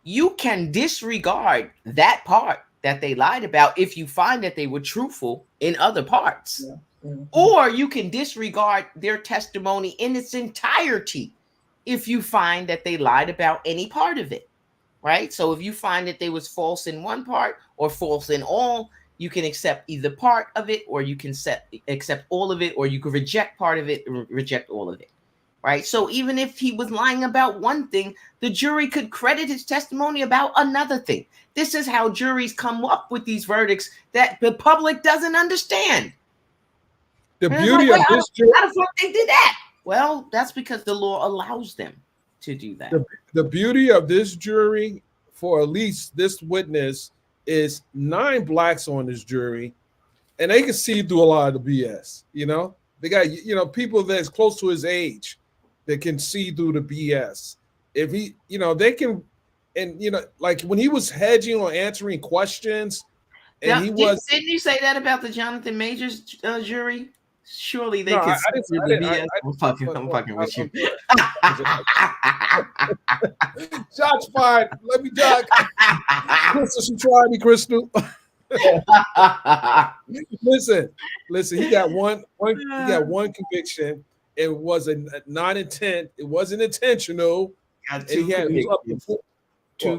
you can disregard that part that they lied about if you find that they were truthful in other parts. Or you can disregard their testimony in its entirety if you find that they lied about any part of it. Right? So if you find that they was false in one part or false in all, you can accept either part of it, or you can accept all of it, or you can reject part of it or reject all of it. Right? So even if he was lying about one thing, the jury could credit his testimony about another thing. This is how juries come up with these verdicts that the public doesn't understand. The beauty of this jury, how the fuck they did that? Well, that's because the law allows them to do that. The beauty of this jury, for at least this witness, is 9 blacks on this jury, and they can see through a lot of the BS. They got people that's close to his age that can see through the BS. If he, they can, and like when he was hedging or answering questions, and didn't you say that about the Jonathan Majors jury? Surely they can see through the BS. I'm fucking with you. Shots fired. Let me duck. Crystal, she tried me, Crystal. Listen. He got one conviction. It was not intent. It wasn't intentional. Got two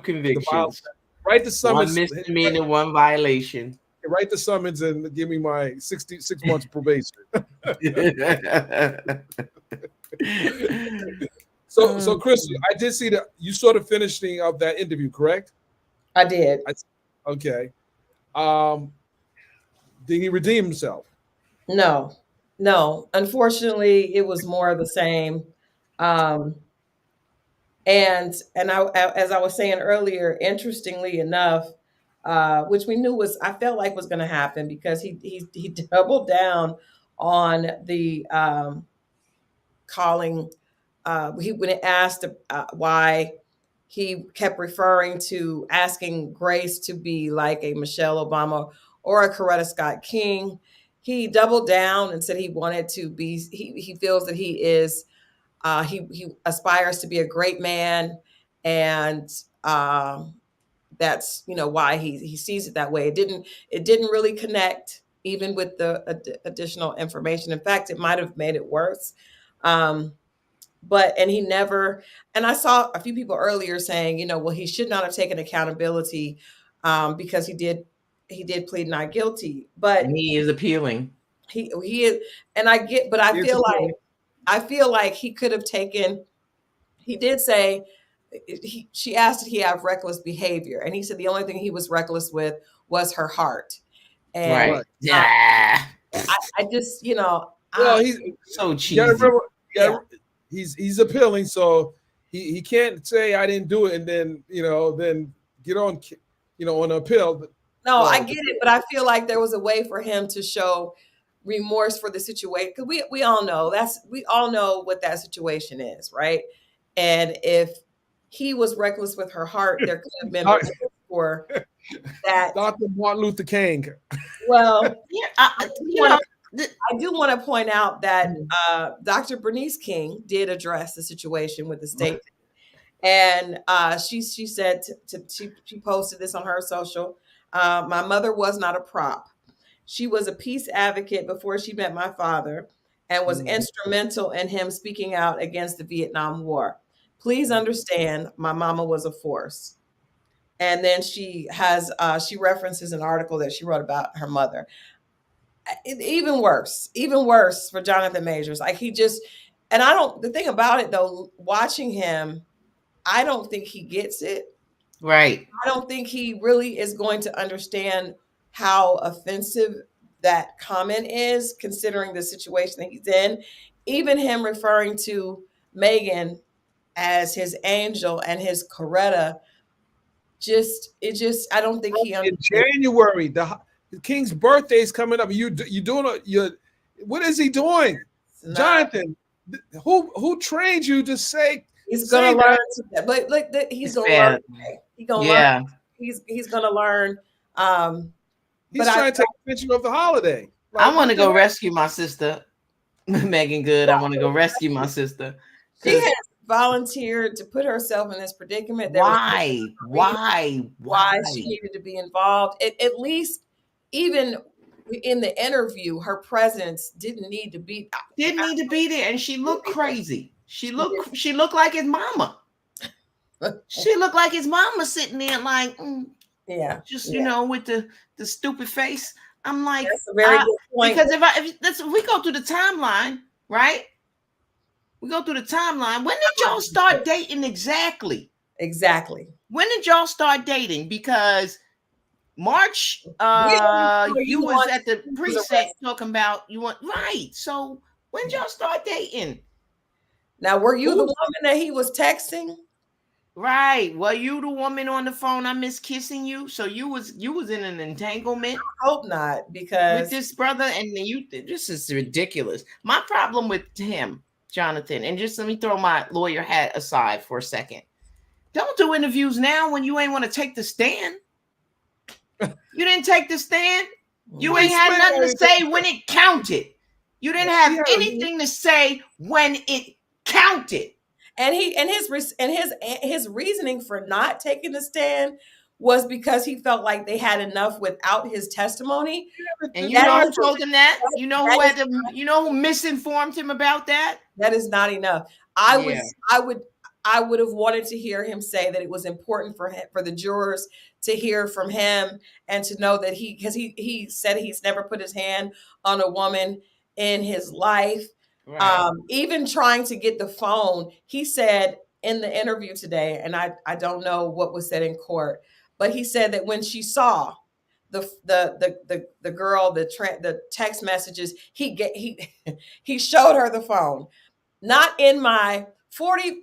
convictions. Write the summons. One misdemeanor, one violation. Write the summons and give me my 66 months probation. So Crystal, I did see that you sort of finishing up that interview, correct? I did. Okay. Did he redeem himself? No. Unfortunately, it was more of the same. And I, as I was saying earlier, interestingly enough, which we knew I felt like was going to happen because he doubled down on the calling. When it asked why he kept referring to asking Grace to be like a Michelle Obama or a Coretta Scott King, he doubled down and said he wanted to be. He feels that he is. He aspires to be a great man, and that's why he sees it that way. It didn't really connect even with the additional information. In fact, it might have made it worse. But he never. And I saw a few people earlier saying, well, he should not have taken accountability because he did plead not guilty. But he is appealing. He is, and I get, but I feel like he could have taken. He did say. She asked, did he have reckless behavior? And he said the only thing he was reckless with was her heart. And right. Yeah. I just, he's so cheesy. You gotta remember, he's appealing, so he can't say I didn't do it and then then get on on appeal. No, I get it, but I feel like there was a way for him to show remorse for the situation, because we all know we all know what that situation is, right? And if he was reckless with her heart. There could have been for that. Dr. Martin Luther King. Well, Yeah, I do want to point out that Dr. Bernice King did address the situation with the state. And she said, she posted this on her social. My mother was not a prop. She was a peace advocate before she met my father and was instrumental in him speaking out against the Vietnam War. Please understand, my mama was a force. And then she references an article that she wrote about her mother. Even worse for Jonathan Majors. Like the thing about it though, watching him, I don't think he gets it. Right. I don't think he really is going to understand how offensive that comment is, considering the situation that he's in. Even him referring to Megan as his angel and his Coretta, I don't think he understands. In January, the King's birthday is coming up. What is he doing? Jonathan, who trained you to say he's gonna learn that? But look, he's gonna learn. He's gonna learn. He's gonna learn. He's trying to take a picture of the holiday. Like, I want to go rescue my sister, Megan Good. I want to go rescue my sister. She has volunteered to put herself in this predicament. Why she needed to be involved? At least, even in the interview, her presence didn't need to be there, and she looked crazy. She looked like his mama. She looked like his mama sitting there like, with the stupid face. I'm like, that's a very good point. Because if we go through the timeline, right? We go through the timeline. When did y'all start dating exactly? Exactly. When did y'all start dating? Because March, you was at the precinct talking about right. So when did y'all start dating? Now, were you the woman that he was texting? Right. Were you the woman on the phone? I miss kissing you. So you was in an entanglement. I hope not, because with this brother, and this is ridiculous. My problem with him, Jonathan, and just let me throw my lawyer hat aside for a second. Don't do interviews now when you ain't want to take the stand. You didn't take the stand. You ain't had nothing to say when it counted. You didn't have anything to say when it counted. And his reasoning for not taking the stand was because he felt like they had enough without his testimony. And you know who told him that? You know who misinformed him about that? That is not enough. I would have wanted to hear him say that it was important for the jurors to hear from him and to know that he said he's never put his hand on a woman in his life. Right. Even trying to get the phone, he said in the interview today, and I don't know what was said in court, but he said that when she saw the girl, the text messages, he showed her the phone. Not in my 40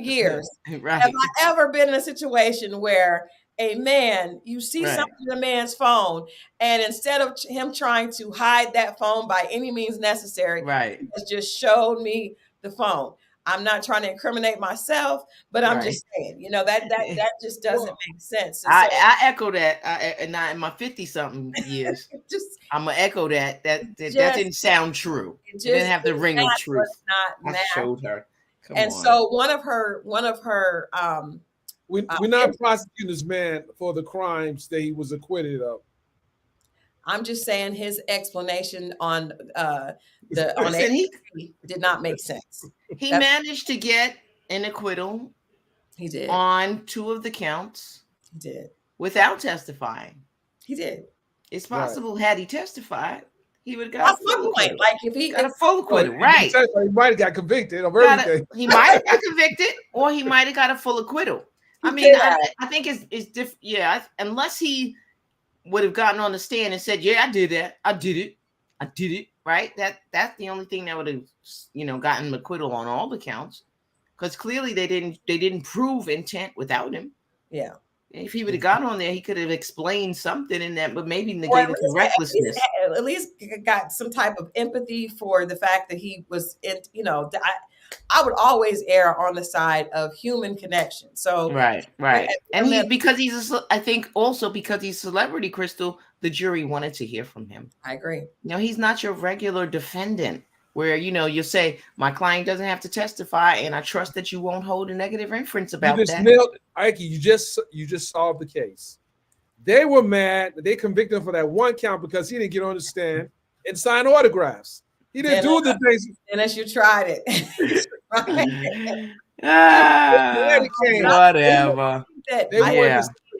years right. have I ever been in a situation where a man, you see something in a man's phone, and instead of him trying to hide that phone by any means necessary, he has just showed me the phone. I'm not trying to incriminate myself, but I'm just saying, that just doesn't make sense. So, I echo that. In my 50-something years, I'm gonna echo that. That didn't sound true. It didn't have the ring of truth. I showed her. So one of her we're not prosecuting this man for the crimes that he was acquitted of. I'm just saying his explanation on did not make sense. He managed to get an acquittal. He did on 2 of the counts. He did without testifying. He did. It's possible had he testified, he would have got a full acquittal. Like if he got a full acquittal, right? He might have got convicted of everything. He might have got convicted, or he might have got a full acquittal. I mean, I think it's different. Yeah, unless he would have gotten on the stand and said, "Yeah, I did that. I did it." Right? That's the only thing that would have, gotten him acquittal on all the counts, because clearly they didn't prove intent without him. Yeah. If he would have gotten on there, he could have explained something in that, but maybe negated the recklessness. At least got some type of empathy for the fact that he was, I would always err on the side of human connection. So right. And I think also because he's celebrity, Crystal, the jury wanted to hear from him. I agree. He's not your regular defendant where, you say my client doesn't have to testify and I trust that you won't hold a negative inference about you just that. Nailed, Ike, you just solved the case. They were mad that they convicted him for that one count because he didn't get on the stand and sign autographs. He didn't do the things. Unless you tried it. Whatever. They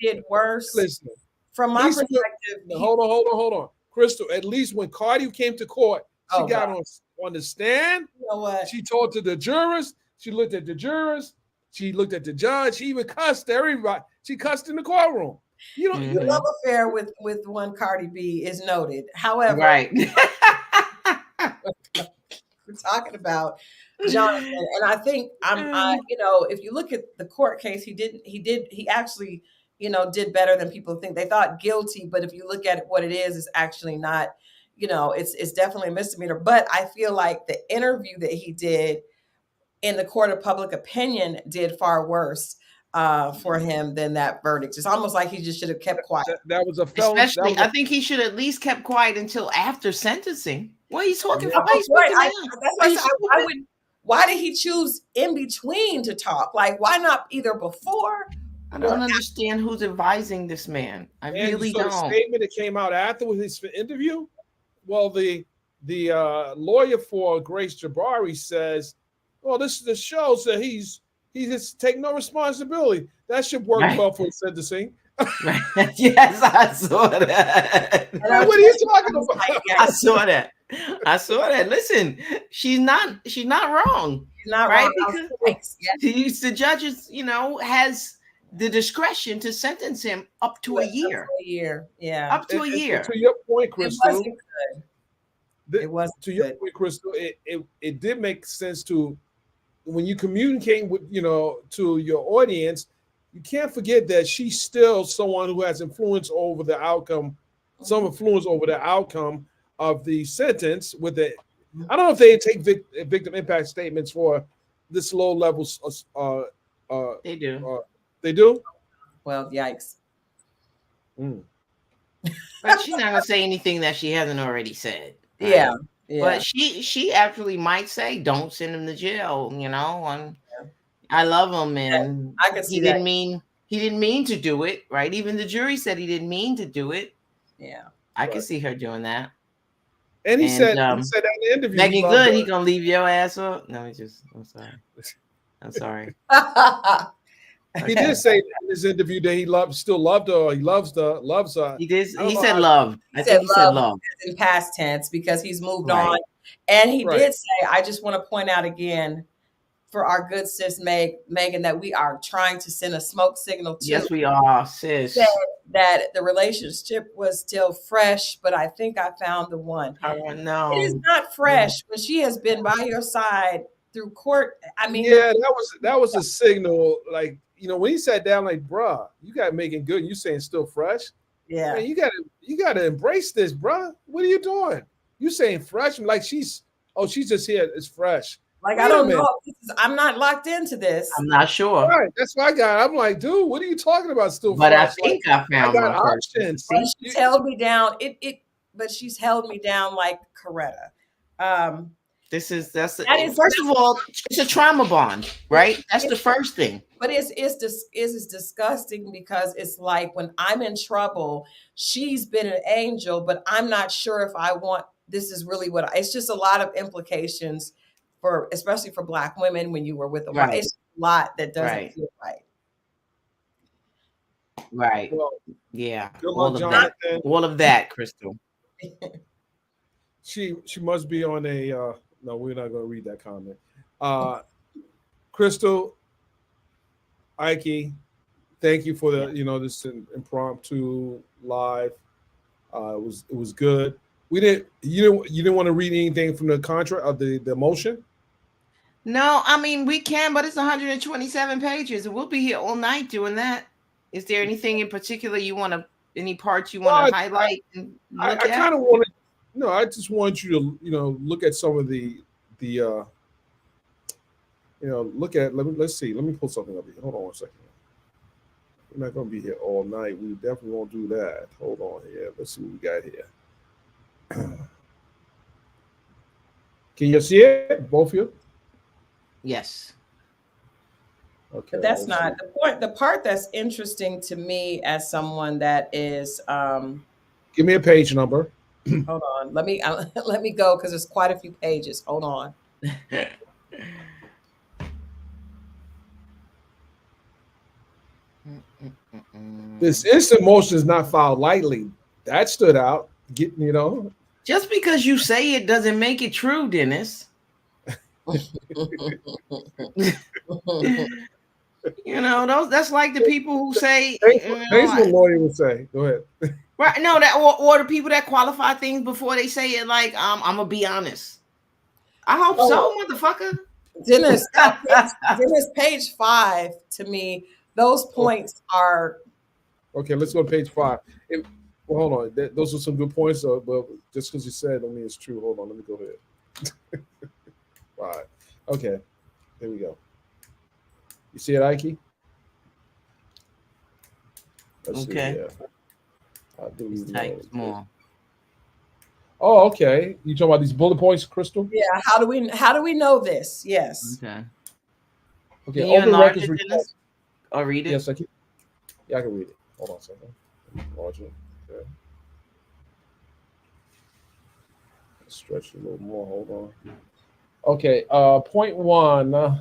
did worse. Listen, from my perspective. Hold on. Crystal, at least when Cardi came to court, she got on the stand. You know what? She talked to the jurors. She looked at the jurors. She looked at the judge. She even cussed everybody. She cussed in the courtroom. The love affair with one Cardi B is noted. However, right. We're talking about Jonathan, and I think if you look at the court case, he actually did better than people think. They thought guilty, but if you look at what it is, it's actually not. It's definitely a misdemeanor. But I feel like the interview that he did in the court of public opinion did far worse for him than that verdict. It's almost like he just should have kept quiet. That was a felony. Especially, I think he should at least kept quiet until after sentencing. What he's talking about? Why did he choose in between to talk? Like, why not either before? I don't understand who's advising this man. I really don't. The statement that came out after with his interview. Well, the lawyer for Grace Jabari says, "Well, this shows that he just take no responsibility. That should work well for sentencing." Yes, I saw that. What are you talking about? I saw that. Listen, she's not wrong. She's not right? wrong. Because the judges, has the discretion to sentence him up to a year. Up to a year, yeah. Up to a year. To your point, Crystal. It wasn't good. It wasn't to your point, Crystal. It did make sense to when you communicate with to your audience. You can't forget that she's still someone who has influence over the outcome, some influence over the outcome of the sentence. With it, I don't know if they take victim impact statements for this low level. They do. They do. Well, yikes. But she's not gonna say anything that she hasn't already said. Right? Yeah. But she actually might say, "Don't send him to jail." I love him, and I could see he didn't mean to do it, right? Even the jury said he didn't mean to do it. Yeah, I can see her doing that. And he said in the interview, Megan Good, he gonna leave your ass up. No, I'm sorry. He did say in his interview that he still loved her. Or he loves her. He did. He said love. I think he said love in past tense because he's moved on. And he did say, I just want to point out again for our good sis Megan that we are trying to send a smoke signal to. Yes, we are, sis. That the relationship was still fresh, but I think I found the one. No, it is not fresh when she has been by your side through court. I mean, that was a signal. Like when he sat down, like, bruh, you got Megan Good. You saying still fresh? Yeah, man, you gotta embrace this, bruh. What are you doing? You saying fresh? Like she's just here. It's fresh. Like, I don't know. I'm not locked into this. I'm not sure. Right. That's what I got. I'm like, dude, what are you talking about? Still but fresh? I think I found I got options. She's held me down. But she's held me down like Coretta. First of all, it's a trauma bond, right? That's the first thing. But it's disgusting because it's like when I'm in trouble, she's been an angel, but I'm not sure if I want. This is really it's just a lot of implications. Especially for Black women, when you were with a wife, it's a lot that doesn't feel right. Right. Well, yeah. All of that, Crystal. She must be on a. No, we're not going to read that comment. Crystal, Ike, thank you for the this impromptu live. It was good. You didn't want to read anything from the contract of the motion. No, I mean we can, but it's 127 pages, and we'll be here all night doing that. Is there anything in particular any parts you want to highlight? I kind of want to. No, I just want you to look at some of the look at. Let's see. Let me pull something up here. Hold on 1 second. We're not gonna be here all night. We definitely won't do that. Hold on here. Let's see what we got here. Can you see it, both of you? Yes. Okay. But that's not the point. The part that's interesting to me as someone that is Give me a page number. hold on. Let me go because there's quite a few pages. Hold on. This instant motion is not filed lightly. That stood out. Just because you say it doesn't make it true, Dennis. That's like the people who say. That's what lawyer would say. Go ahead. Right? No, or the people that qualify things before they say it. Like, I'm gonna be honest. I hope so, motherfucker. Dennis, page 5 to me. Those points are okay. Let's go to page 5. Hold on. Those are some good points, but just because you said, don't mean it's true. Hold on. Let me go ahead. 5. Okay. There we go. You see it, Ike? Okay. These types more. Oh, okay. You talking about these bullet points, Crystal? Yeah. How do we know this? Yes. Okay. Okay. Can you Open enlarge records it, or read it? Yes, I can. Yeah, I can read it. Hold on a second. Enlarge it. Okay. Stretch it a little more. Hold on. Okay. Point 1.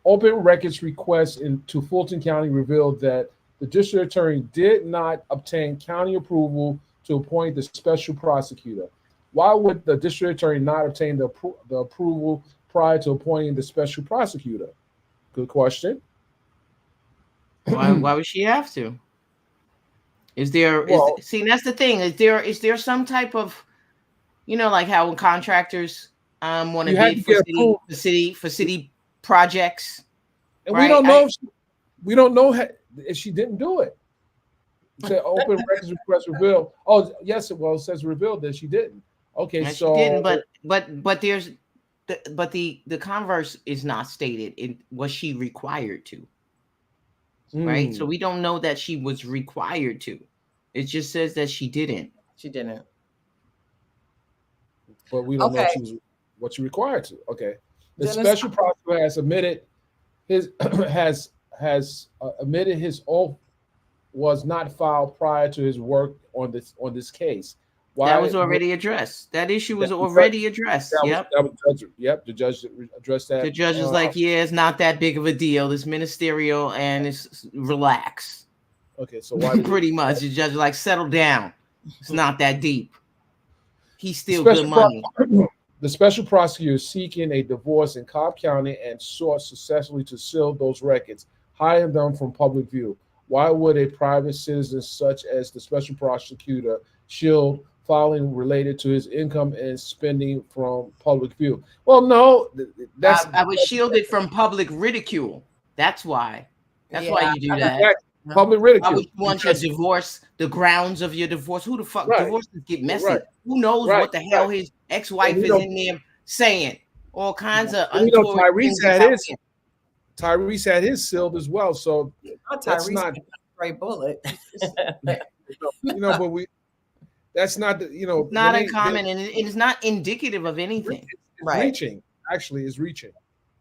Open records request into Fulton County revealed that the district attorney did not obtain county approval to appoint the special prosecutor. Why would the district attorney not obtain the approval prior to appointing the special prosecutor? Good question. Why would she have to? See, that's the thing. Is there some type of, like how when contractors want to bid for city projects, and right? we don't know if she didn't do it. The open records request revealed. Oh, yes, it says revealed that she didn't. Okay, and so she didn't, but there's the converse is not stated. Was she required to? Right, so we don't know that she was required to. It just says that she didn't. She didn't. But we don't know what she required to. Okay, the special prosecutor has admitted his admitted his oath was not filed prior to his work on this case. Why? That was already addressed. That issue was already addressed. Yep. The judge addressed that. The judge is like, yeah, it's not that big of a deal. It's ministerial and it's relax. Okay, so why? Pretty much, the judge is like, settle down. It's not that deep. He's still good money. The special prosecutor is seeking a divorce in Cobb County and sought successfully to seal those records, hiding them from public view. Why would a private citizen such as the special prosecutor shield filing related to his income and spending from public view? Well, no, I would shield it from public ridicule. That's why. That's why you do that. Public ridicule. I would want your divorce, the grounds of your divorce. Who the fuck divorces get messy? Right. Who knows what the hell his ex-wife is in there saying? All kinds of Tyrese had his sealed as well. So that's not stray bullet. But that's not not uncommon, and it is not indicative of anything. Reaching is reaching.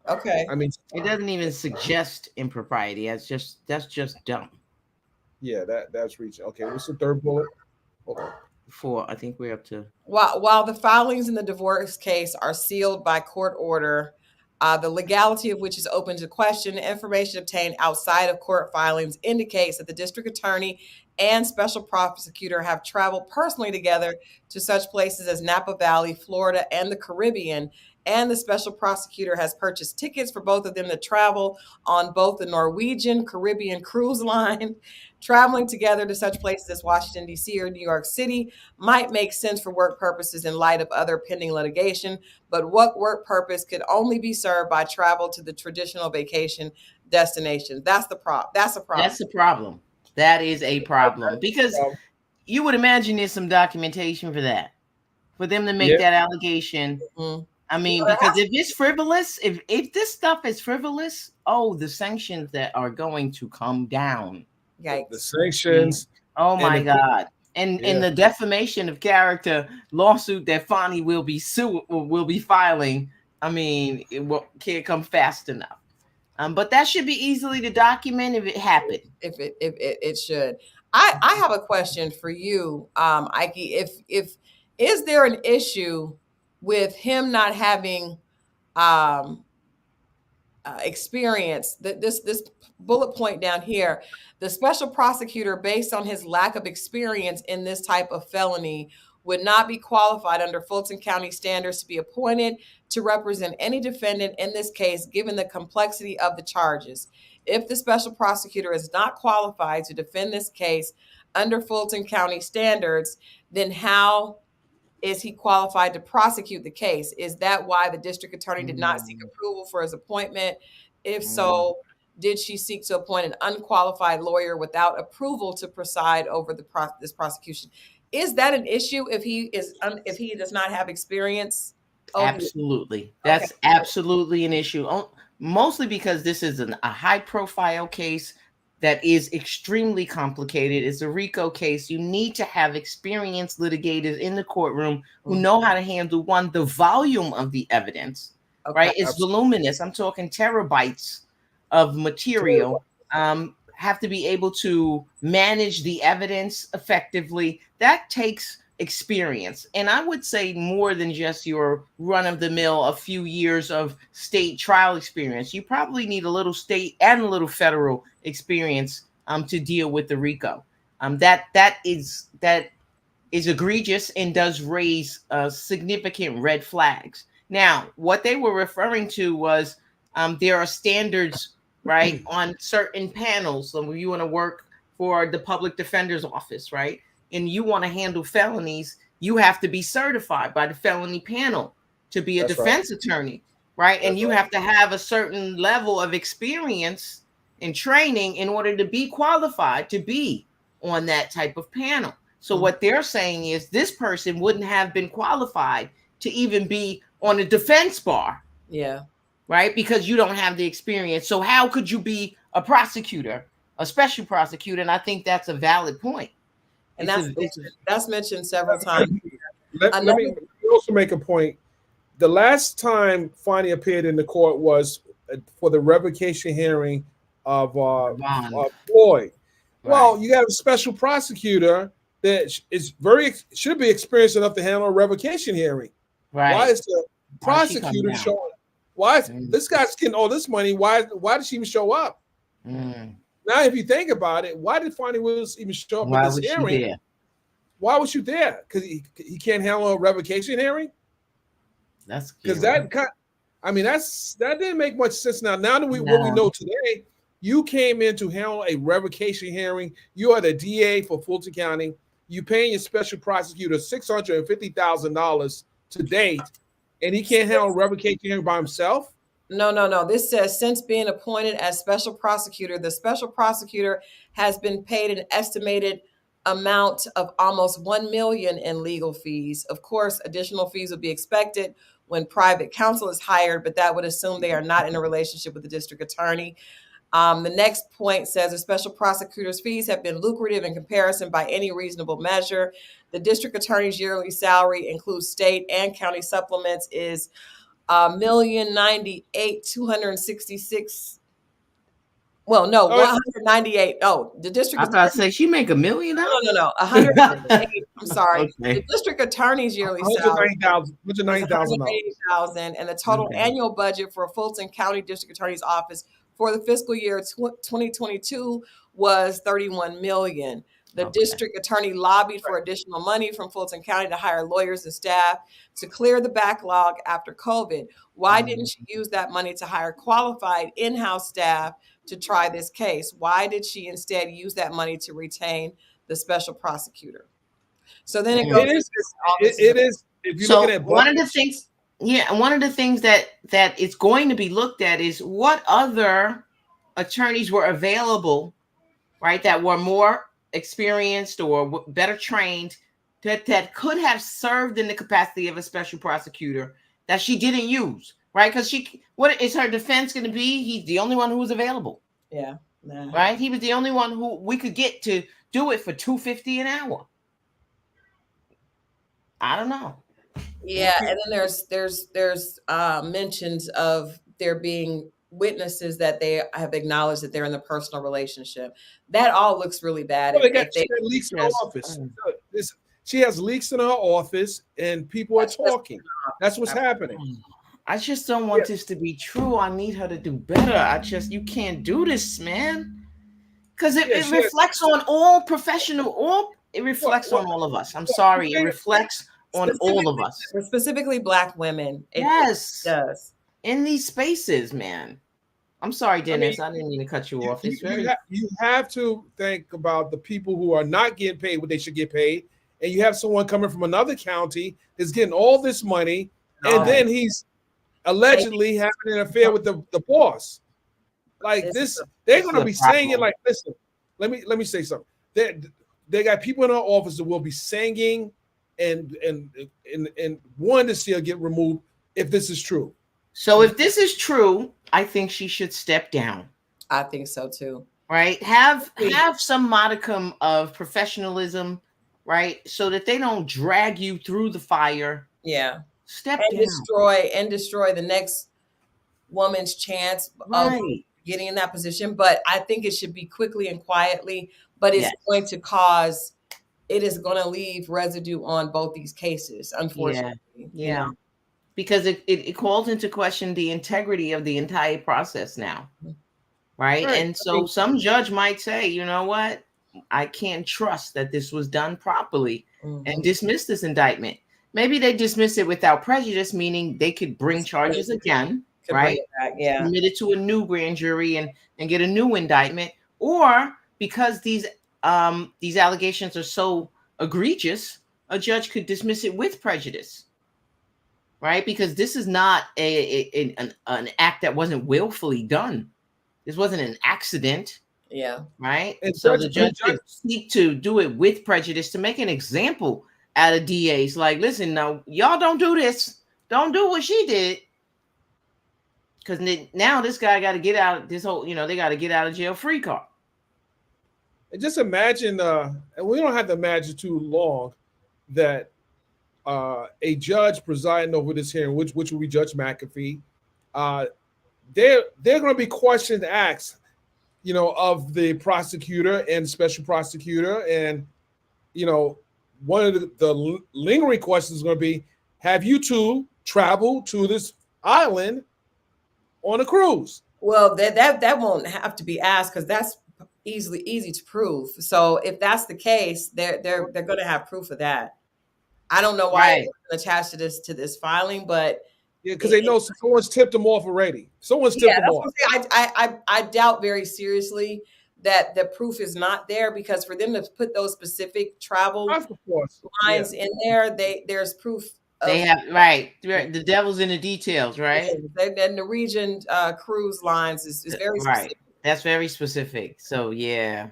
Okay. I mean, it doesn't even suggest impropriety. That's just dumb. Yeah, that's reaching. Okay, what's the third bullet? Hold on. 4. I think we're up to. While the filings in the divorce case are sealed by court order, the legality of which is open to question, information obtained outside of court filings indicates that the district attorney and special prosecutor have traveled personally together to such places as Napa Valley, Florida, and the Caribbean. And the special prosecutor has purchased tickets for both of them to travel on both the Norwegian Caribbean cruise line. Traveling together to such places as Washington, D.C. or New York City might make sense for work purposes in light of other pending litigation, but what work purpose could only be served by travel to the traditional vacation destinations? That's the problem. That's a problem. That's a problem. That is a problem, because you would imagine there's some documentation for that, for them to make that allegation. I mean, because if it's frivolous, if this stuff is frivolous, the sanctions that are going to come down. The sanctions. Oh my God. And the defamation of character lawsuit that Fani will be filing. I mean, can't come fast enough. But that should be easily to document if it happened. If it should. I have a question for you, Ike. If is there an issue with him not having experience? This bullet point down here, the special prosecutor, based on his lack of experience in this type of felony, would not be qualified under Fulton County standards to be appointed to represent any defendant in this case, given the complexity of the charges. If the special prosecutor is not qualified to defend this case under Fulton County standards, then how is he qualified to prosecute the case? Is that why the district attorney did not seek approval for his appointment? If so, did she seek to appoint an unqualified lawyer without approval to preside over this prosecution? Is that an issue if he does not have experience? Absolutely. That's absolutely an issue. Mostly because this is a high profile case that is extremely complicated. It's a RICO case. You need to have experienced litigators in the courtroom who know how to handle the volume of the evidence, right? It's voluminous. I'm talking terabytes of material. Have to be able to manage the evidence effectively. That takes experience. And I would say more than just your run-of-the-mill, a few years of state trial experience. You probably need a little state and a little federal experience to deal with the RICO. That is egregious and does raise significant red flags. Now, what they were referring to was there are standards, right, on certain panels. So you want to work for the public defender's office, right? And you want to handle felonies, you have to be certified by the felony panel to be a defense attorney, right? And you have to have a certain level of experience and training in order to be qualified to be on that type of panel. So what they're saying is this person wouldn't have been qualified to even be on a defense bar. Yeah. Right? Because you don't have the experience. So how could you be a prosecutor, a special prosecutor? And I think that's a valid point. And that's mentioned several times. Let me also make a point. The last time Fani appeared in the court was for the revocation hearing of Floyd. Right. Well, you have a special prosecutor that should be experienced enough to handle a revocation hearing. Right. Why is the prosecutor showing? Why is this guy's getting all this money? Why did she even show up? Now, if you think about it, why did Fani Willis even show up at this hearing? Why was you there? Because he can't handle a revocation hearing? That's because that didn't make much sense. Now that what we know today, you came in to handle a revocation hearing. You are the DA for Fulton County. You paying your special prosecutor $650,000 to date, and he can't handle a revocation hearing by himself? No. This says, since being appointed as special prosecutor, the special prosecutor has been paid an estimated amount of almost $1 million in legal fees. Of course, additional fees would be expected when private counsel is hired, but that would assume they are not in a relationship with the district attorney. The next point says the special prosecutor's fees have been lucrative in comparison by any reasonable measure. The district attorney's yearly salary includes state and county supplements is $1,098,266. Well, no, 198. Oh, the district. I thought I say she make $1 million. No. 108. I'm sorry. Okay. The district attorney's yearly salary $190,000, and the total annual budget for Fulton County District Attorney's Office for the fiscal year 2022 was $31 million. The district attorney lobbied for additional money from Fulton County to hire lawyers and staff to clear the backlog after COVID. Why didn't she use that money to hire qualified in-house staff to try this case? Why did she instead use that money to retain the special prosecutor? So then it goes. It is. If you're looking at one of the things that is going to be looked at is what other attorneys were available, right? That were more experienced or better trained that could have served in the capacity of a special prosecutor that she didn't use, right? Because what is her defense going to be? He's the only one who was available. Yeah. Nah. Right? He was the only one who we could get to do it for $250 an hour. I don't know. Yeah, and then there's mentions of there being witnesses that they have acknowledged that they're in the personal relationship. That all looks really bad. Well, she got leaks in her office. She has leaks in her office, and people are talking. That's what's happening. I just don't want this to be true. I need her to do better. You can't do this, man. Because it reflects on all professional, it reflects on all of us. I'm sorry. It reflects on all of us. Specifically Black women. It does. In these spaces, man. I'm sorry, Dennis. I didn't mean to cut you off. You have to think about the people who are not getting paid what they should get paid. And you have someone coming from another county that's getting all this money. And then he's allegedly having an affair with the boss. Like this, they're going to be saying it like, listen, let me say something. They got people in our office that will be singing and one to still get removed if this is true. So if this is true, I think she should step down. I think so too. Right? Have some modicum of professionalism, right? So that they don't drag you through the fire. Yeah. Step down. Destroy the next woman's chance of getting in that position. But I think it should be quickly and quietly, but it's going to cause, it is going to leave residue on both these cases, unfortunately. Yeah. You know? Because it calls into question the integrity of the entire process now. Right. And so some judge might say, you know what? I can't trust that this was done properly and dismiss this indictment. Maybe they dismiss it without prejudice, meaning they could bring charges again, right? Submit it to a new grand jury and get a new indictment. Or because these allegations are so egregious, a judge could dismiss it with prejudice. Right, because this is not an act that wasn't willfully done. This wasn't an accident. Yeah. Right. And so the judge could seek to do it with prejudice to make an example out of DAs. Like, listen, no, y'all don't do this. Don't do what she did. Because now this guy got to get out. This whole, they got to get out of jail free card. And just imagine, and we don't have to imagine too long that. A judge presiding over this hearing, which will be Judge McAfee, they're going to be questions asked, of the prosecutor and special prosecutor, and one of the lingering questions is going to be: have you two traveled to this island on a cruise? Well, that won't have to be asked because that's easy to prove. So if that's the case, they're going to have proof of that. I don't know why it's attached to this filing, but because they know someone's tipped them off already. Someone's tipped them off. I doubt very seriously that the proof is not there, because for them to put those specific travel lines in there, there's proof. They have the devil's in the details, right? And the Norwegian cruise lines is very specific. That's very specific. So yeah.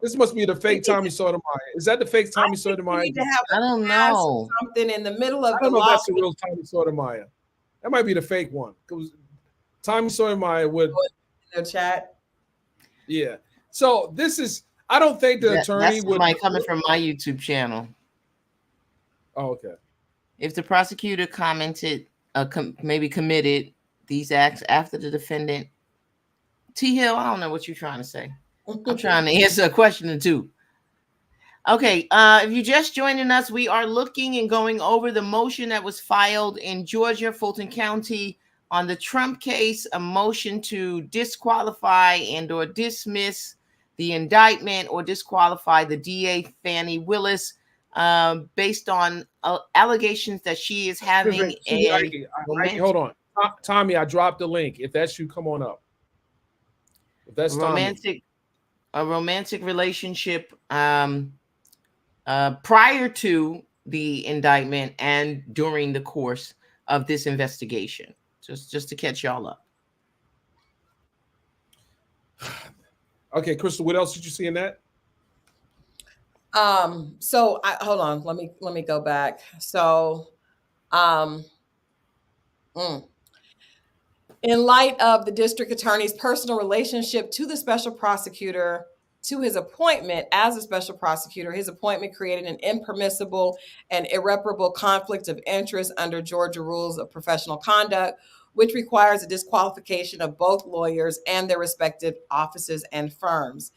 This must be the fake Tommy Sotomayor. Is that the fake Tommy Sotomayor? I don't know. Something in the middle of I don't know if that's the real Tommy Sotomayor. That might be the fake one. Because Tommy Sotomayor would in the chat. Yeah. So this is. I don't think the attorney would. That's coming from my YouTube channel. Oh, okay. If the prosecutor commented, maybe committed these acts after the defendant. T. Hill, I don't know what you're trying to say. I'm trying to answer a question or two. Okay, if you're just joining us, we are looking and going over the motion that was filed in Georgia, Fulton County, on the Trump case, a motion to disqualify and or dismiss the indictment or disqualify the DA, Fani Willis, based on allegations that she is having hold on. Tommy, I dropped the link. If that's you, come on up. If that's a romantic relationship prior to the indictment and during the course of this investigation. Just to catch y'all up. Okay, Crystal, what else did you see in that? So hold on. Let me go back. So, mm, in light of the district attorney's personal relationship to the special prosecutor, to his appointment as a special prosecutor, his appointment created an impermissible and irreparable conflict of interest under Georgia rules of professional conduct, which requires a disqualification of both lawyers and their respective offices and firms.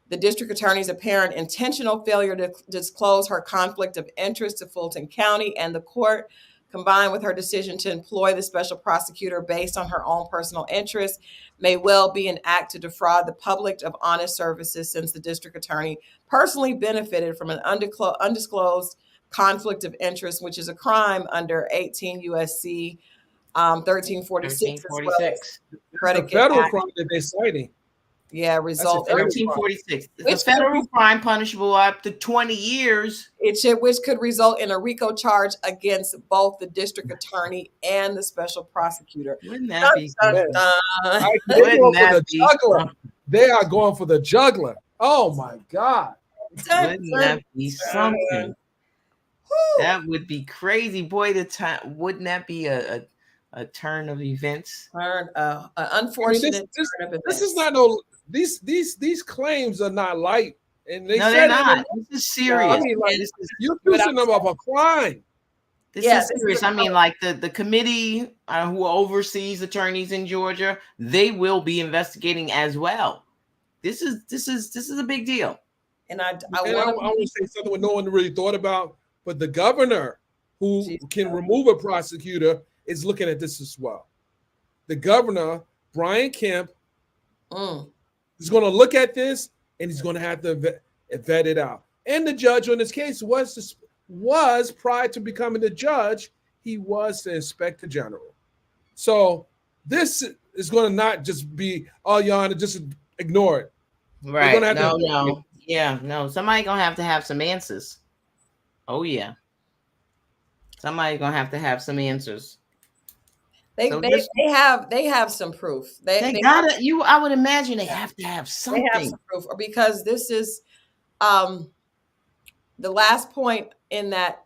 The district attorney's apparent intentional failure to disclose her conflict of interest to Fulton County and the court, combined with her decision to employ the special prosecutor based on her own personal interests, may well be an act to defraud the public of honest services, since the district attorney personally benefited from an undisclosed conflict of interest, which is a crime under 18 USC 1346. 1346. The federal crime that they're citing. Yeah, result 1346. It's a federal crime punishable up to 20 years. Which could result in a RICO charge against both the district attorney and the special prosecutor. Wouldn't that be They are going for the juggler. Oh my God. Wouldn't that be something? That would be crazy. Boy, wouldn't that be a turn of events? An unfortunate turn of events. This is not no. These claims are not light, and they're not. This is serious. I mean, like, you're accusing them of a crime. This is serious. I mean, like the committee who oversees attorneys in Georgia, they will be investigating as well. This is a big deal. And I want to say something no one really thought about, but the governor who can remove a prosecutor is looking at this as well. The governor, Brian Kemp, is going to look at this, and he's going to have to vet it out. And the judge on this case was prior to becoming the judge, he was the inspector general. So this is going to not just be, oh, Your Honor, just ignore it. Right. No. Somebody's going to have some answers. Oh, yeah. Somebody's going to have some answers. They have some proof. They gotta. I would imagine they have to have something. They have some proof, because this is the last point in that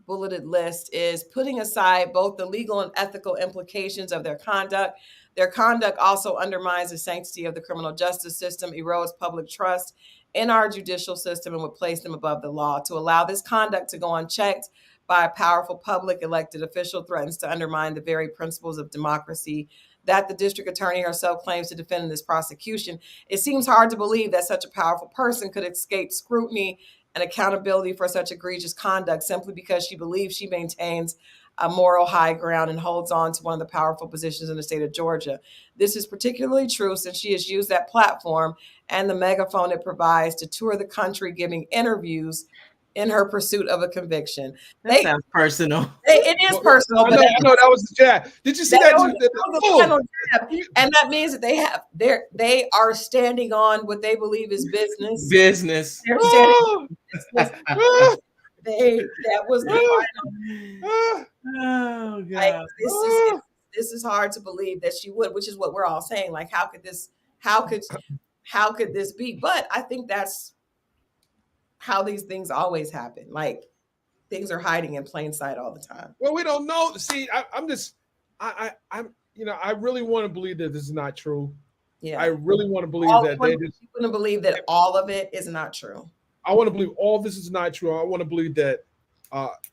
bulleted list is putting aside both the legal and ethical implications of their conduct. Their conduct also undermines the sanctity of the criminal justice system, erodes public trust in our judicial system, and would place them above the law. To allow this conduct to go unchecked by a powerful public elected official threatens to undermine the very principles of democracy that the district attorney herself claims to defend in this prosecution. It seems hard to believe that such a powerful person could escape scrutiny and accountability for such egregious conduct simply because she believes she maintains a moral high ground and holds on to one of the powerful positions in the state of Georgia. This is particularly true since she has used that platform and the megaphone it provides to tour the country giving interviews in her pursuit of a conviction. That sounds personal. It is personal. I know that was the jab. Did you see that? And that means that they are standing on what they believe is business. They're standing that was the final. Oh God. This is hard to believe that she would, which is what we're all saying. Like, how could this be? But I think that's how these things always happen. Like, things are hiding in plain sight all the time. Well, we don't know. See, I'm I really want to believe that this is not true. Yeah, I really want to believe that they just. You want to believe that all of it is not true. I want to believe all this is not true. I want to believe that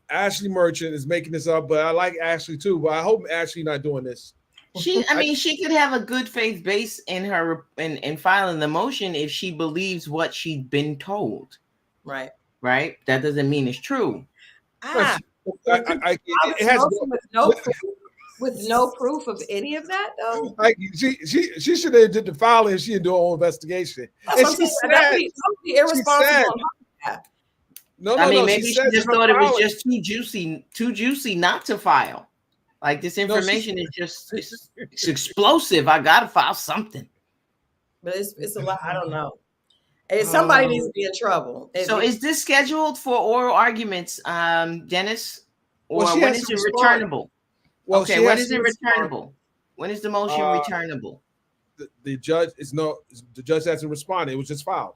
Ashley Merchant is making this up, but I like Ashley too. But I hope Ashley not doing this. She could have a good faith base in her in filing the motion if she believes what she'd been told. Right. That doesn't mean it's true. With no proof of any of that, though. She should have did the filing. She did her own investigation. And she said, irresponsible. Maybe she just thought it was just too juicy not to file. Like, this information is just it's explosive. I gotta file something. But it's a lot. I don't know. Somebody needs to be in trouble. Is this scheduled for oral arguments, Dennis? Or when is it returnable? Well, okay, when is it returnable? When is the motion returnable? The judge hasn't responded. It was just filed.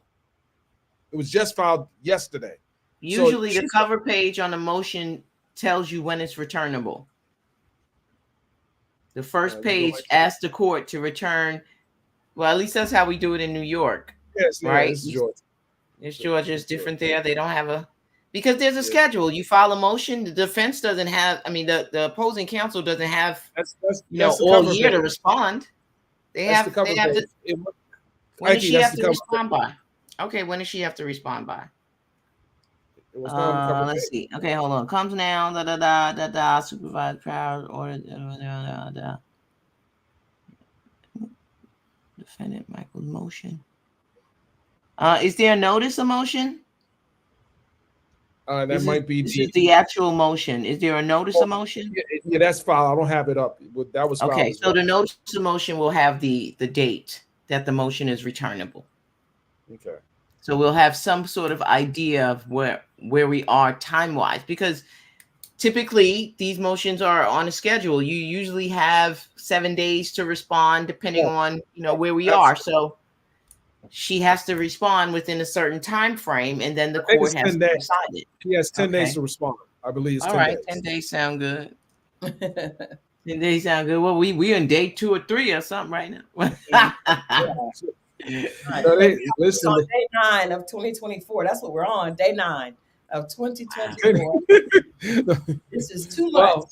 It was just filed yesterday. Usually the cover page on the motion tells you when it's returnable. The first page asks the court to return. Well, at least that's how we do it in New York. Yes, right? It's Georgia. It's Georgia. It's different there. They don't have because there's a schedule. You file a motion. The defense doesn't have, the opposing counsel doesn't have, all year to respond. When does she have to respond by? Okay, when does she have to respond by? Let's see. Okay, hold on. Comes now, supervised power order, defendant Michael's motion. Is there a notice of motion? That might be the actual motion. Is there a notice of motion? Yeah, that's filed. I don't have it up. That was filed. Okay, so the notice of motion will have the date that the motion is returnable. Okay. So we'll have some sort of idea of where we are time-wise, because typically these motions are on a schedule. You usually have 7 days to respond, depending on where we are. So she has to respond within a certain time frame, and then the court has to decide it. She has 10 days to respond. I believe it's 10 days. All right, days. 10 days sound good. 10 days sound good. Well, we in day 2 or 3 or something right now. Listen, on day 9 of 2024. That's what we're on. Day 9 of 2024. This is too much.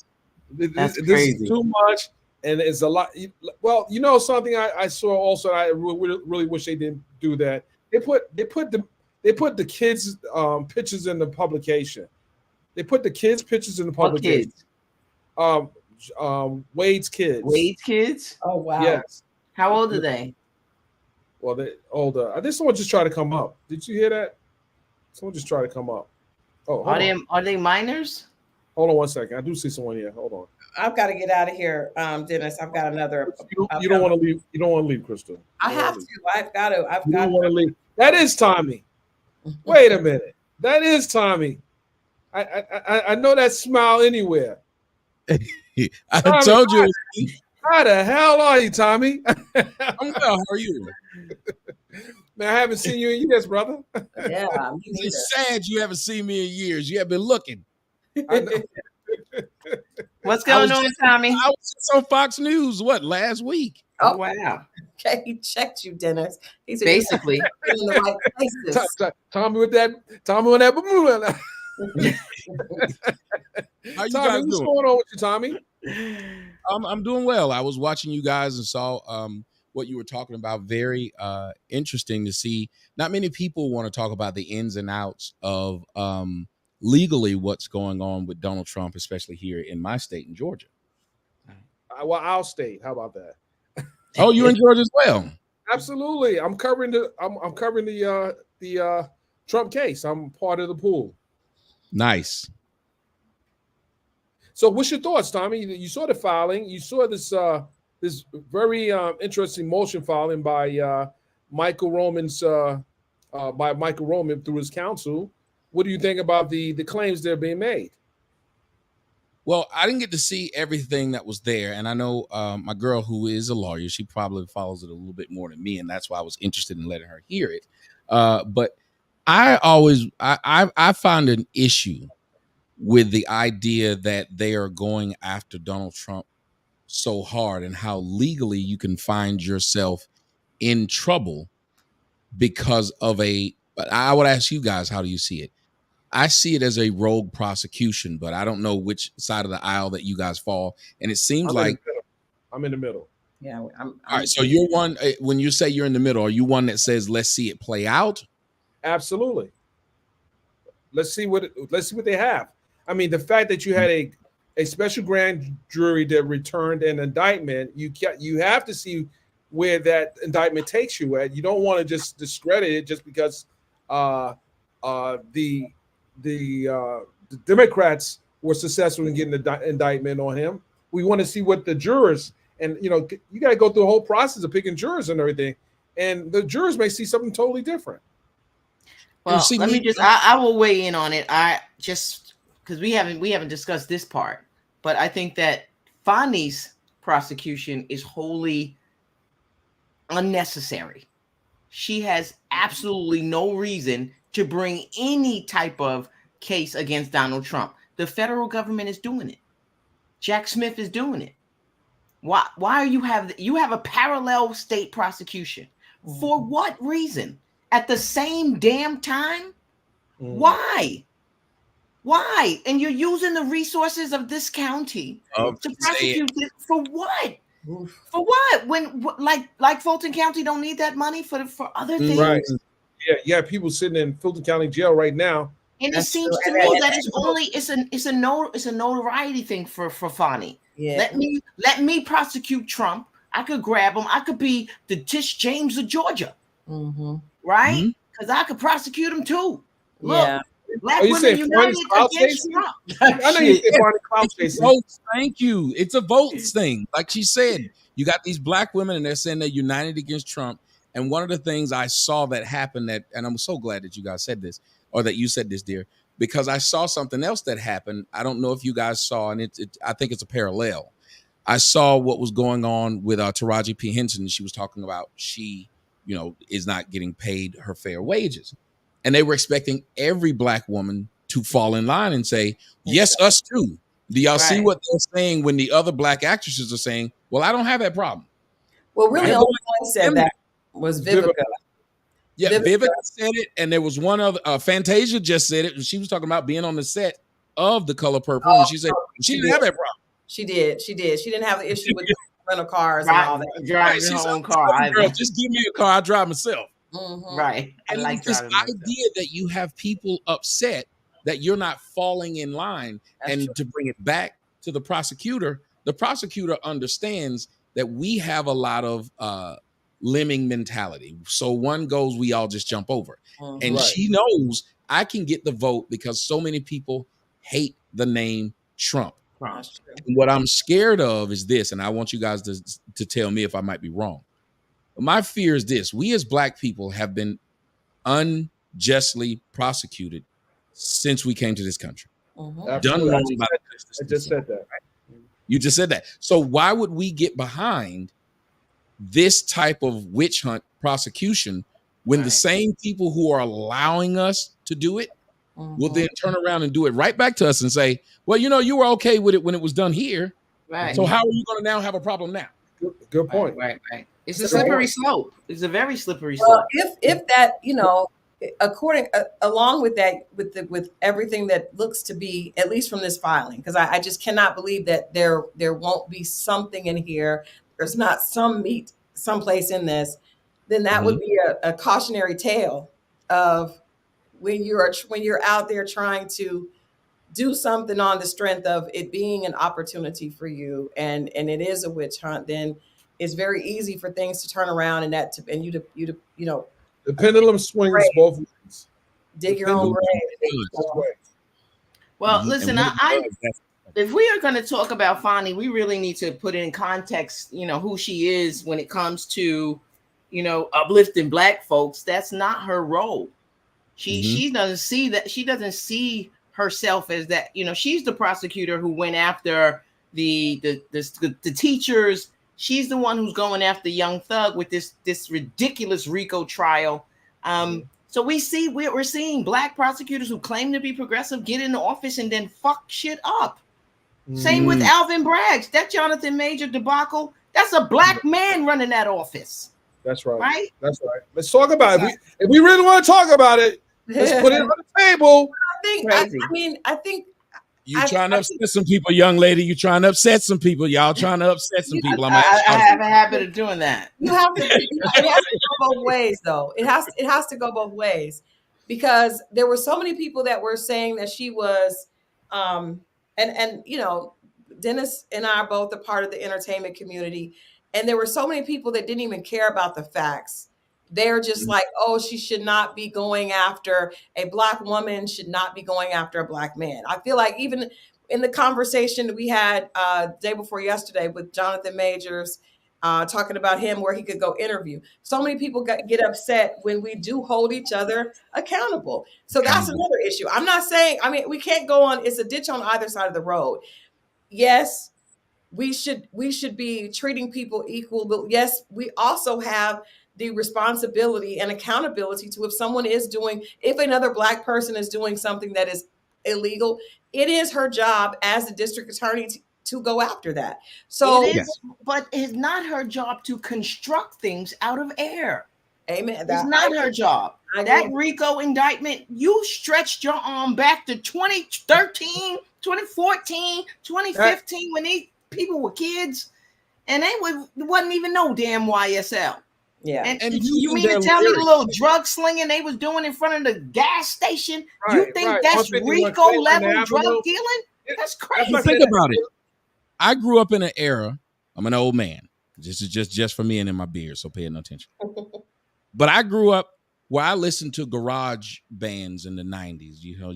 This is too much, and it's a lot. Well, something I saw also. I really wish they didn't do that. They put the kids' pictures in the publication. They put the kids' pictures in the publication. Wade's kids. Wade's kids. Oh wow. Yes. How old are they? Well, they're older. I think someone just tried to come up. Did you hear that? Someone just tried to come up. Oh, are they minors? Hold on one second. I do see someone here. Hold on. I've got to get out of here, Dennis. I've got another. You don't want to leave. You don't want to leave, Crystal. I have to. I've got to. You don't want to leave. That is Tommy. Wait a minute. That is Tommy. I know that smile anywhere. I told you. How the hell are you, Tommy? I'm well. How are you? Man, I haven't seen you in years, brother. Yeah, it's sad you haven't seen me in years. You have been looking. I know. What's going on, Tommy? I was just on Fox News, last week? Oh, wow. Okay, he checked you, Dennis. He's basically in the right places. Tommy with that. How you guys Tommy, what's going on with you, Tommy? I'm doing well. I was watching you guys and saw what you were talking about. Very interesting to see. Not many people want to talk about the ins and outs of legally what's going on with Donald Trump, especially here in my state in Georgia. Well, our state. How about that? Oh, you're in Georgia as well. Absolutely. I'm covering the Trump case. I'm part of the pool. Nice. So, what's your thoughts, Tommy? You saw the filing. You saw this this very interesting motion filing by Michael Roman through his counsel. What do you think about the claims that are being made? Well, I didn't get to see everything that was there, and I know my girl, who is a lawyer, she probably follows it a little bit more than me, and that's why I was interested in letting her hear it. But I find an issue with the idea that they are going after Donald Trump so hard, and how legally you can find yourself in trouble because of but I would ask you guys, how do you see it? I see it as a rogue prosecution, but I don't know which side of the aisle that you guys fall. And it seems I'm in the middle. Yeah. All right. So you're one, when you say you're in the middle, are you one that says, let's see it play out? Absolutely. Let's see what they have. I mean, the fact that you had a special grand jury that returned an indictment, you have to see where that indictment takes you at. You don't want to just discredit it just because the Democrats were successful in getting the indictment on him. We want to see what the jurors, and you got to go through the whole process of picking jurors and everything, and the jurors may see something totally different. Well, I will weigh in on it. I just, because we haven't discussed this part, but I think that Fani's prosecution is wholly unnecessary. She has absolutely no reason to bring any type of case against Donald Trump. The federal government is doing it. Jack Smith is doing it. Why are you have a parallel state prosecution? For what reason? At the same damn time? Why? And you're using the resources of this county to prosecute it for what? For what? When like Fulton County don't need that money for other things. Right. Yeah. People sitting in Fulton County jail right now. And it seems to me that it's a notoriety thing for Fani. Yeah. Let me prosecute Trump. I could grab him. I could be the Tish James of Georgia, right? Because I could prosecute him too. Look, Black women united against Trump. I know you said Barney Cloud Station. Thank you. It's a votes thing. Like she said, you got these Black women and they're saying they're united against Trump. And one of the things I saw that happened and I'm so glad that you guys said this, or that you said this, dear, because I saw something else that happened. I don't know if you guys saw, and I think it's a parallel. I saw what was going on with Taraji P. Henson. She was talking about she, is not getting paid her fair wages. And they were expecting every Black woman to fall in line and say, yes, us too. Do y'all see what they're saying when the other Black actresses are saying, well, I don't have that problem? Well, really, the only one said that was Vivica. Yeah, Vivica said it, and there was one other. Fantasia just said it, and she was talking about being on the set of The Color Purple, and she said she didn't have that problem. She did. She didn't have the issue with rental cars and all that. Driving her own car. Girl, just give me a car, I drive myself. Right. And like this idea that you have people upset that you're not falling in line. That's true. To bring it back to the prosecutor understands that we have a lot of lemming mentality. So one goes, we all just jump over. And she knows I can get the vote because so many people hate the name Trump. And what I'm scared of is this, and I want you guys to tell me if I might be wrong. My fear is this: we as Black people have been unjustly prosecuted since we came to this country. Done wrong by the justice. I just said that. You just said that. So why would we get behind this type of witch hunt prosecution when the same people who are allowing us to do it will then turn around and do it right back to us and say, well, you were okay with it when it was done here. Right. So how are you going to now have a problem now? Good point. Right. It's a slippery slope. It's a very slippery slope. If that, along with that, with everything that looks to be, at least from this filing, because I just cannot believe that there won't be something in here. There's not some meat someplace in this. Then that would be a cautionary tale of when you're out there trying to do something on the strength of it being an opportunity for you, and it is a witch hunt. Then it's very easy for things to turn around and you to the pendulum swings both ways. Dig your own grave. Well, listen, if we are going to talk about Fani, we really need to put in context, who she is when it comes to, uplifting Black folks. That's not her role. She doesn't see that. She doesn't see herself as that. She's the prosecutor who went after the teachers. She's the one who's going after Young Thug with this ridiculous RICO trial. So we're seeing Black prosecutors who claim to be progressive get in the office and then fuck shit up. Same with Alvin Bragg. That Jonathan Major debacle, that's a Black man running that office. That's right. Right? That's right. Let's talk about it. If we really want to talk about it, let's put it on the table. I think you trying to upset some people, young lady. You trying to upset some people. Y'all trying to upset some people. I have a habit of doing that. You have to. It has to go both ways, though. It has to go both ways, because there were so many people that were saying that she was, and Dennis and I are both a part of the entertainment community, and there were so many people that didn't even care about the facts. They're just like, oh, she should not be going after a Black woman, should not be going after a Black man. I feel like even in the conversation that we had day before yesterday with Jonathan Majors, talking about him where he could go interview. So many people get upset when we do hold each other accountable. So that's another issue. I'm not saying, we can't go on. It's a ditch on either side of the road. Yes, we should be treating people equal, but yes, we also have the responsibility and accountability to if another Black person is doing something that is illegal, it is her job as the district attorney to go after that. So it is, but it's not her job to construct things out of air. Amen. It's not her job. That RICO indictment, you stretched your arm back to 2013, 2014, 2015 when these people were kids and wasn't even no damn YSL. Yeah. And you mean to tell me the little drug slinging they was doing in front of the gas station? You think that's RICO level drug dealing? That's crazy. Think about it. I grew up in an era. I'm an old man. This is just for me and in my beard, so pay no attention. But I grew up where I listened to garage bands in the 90s. You know,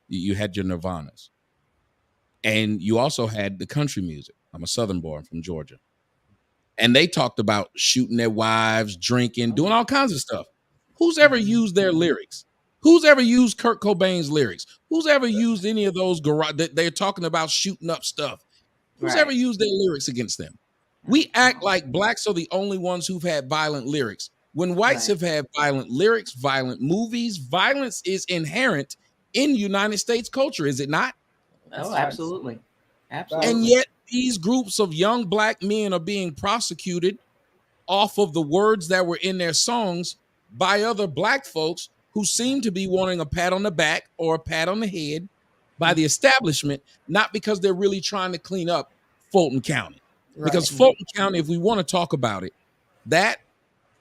you had your Nirvanas. And you also had the country music. I'm a Southern boy from Georgia. And they talked about shooting their wives, drinking, doing all kinds of stuff. Who's ever used their lyrics? Who's ever used Kurt Cobain's lyrics? Who's ever used any of those they're talking about shooting up stuff? Who's ever used their lyrics against them? We act like Blacks are the only ones who've had violent lyrics. When whites have had violent lyrics, violent movies, violence is inherent in United States culture, is it not? Oh, absolutely. Absolutely. And yet these groups of young Black men are being prosecuted off of the words that were in their songs by other Black folks who seem to be wanting a pat on the back or a pat on the head by the establishment, not because they're really trying to clean up Fulton County. Because Fulton County, if we want to talk about it, that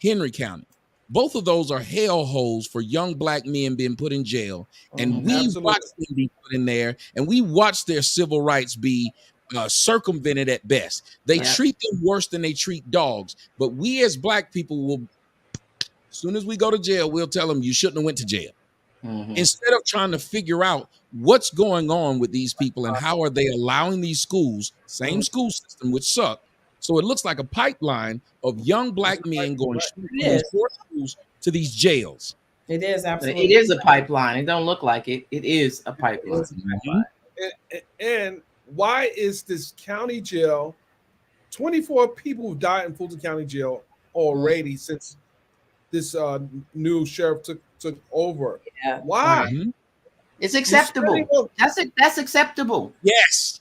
Henry County, both of those are hellholes for young Black men being put in jail. And we watched them be put in there, and we watched their civil rights be circumvented at best. They treat them worse than they treat dogs. But we as Black people will, as soon as we go to jail, we'll tell them you shouldn't have went to jail. Instead of trying to figure out what's going on with these people and how are they allowing these schools, same school system, which suck. So it looks like a pipeline of young Black men going from these poor schools to these jails. It is absolutely. It is a pipeline. It don't look like it. It is a pipeline. And why is this county jail? 24 people who died in Fulton County Jail already since this new sheriff took over. Yeah. Why? It's acceptable. That's acceptable. Yes.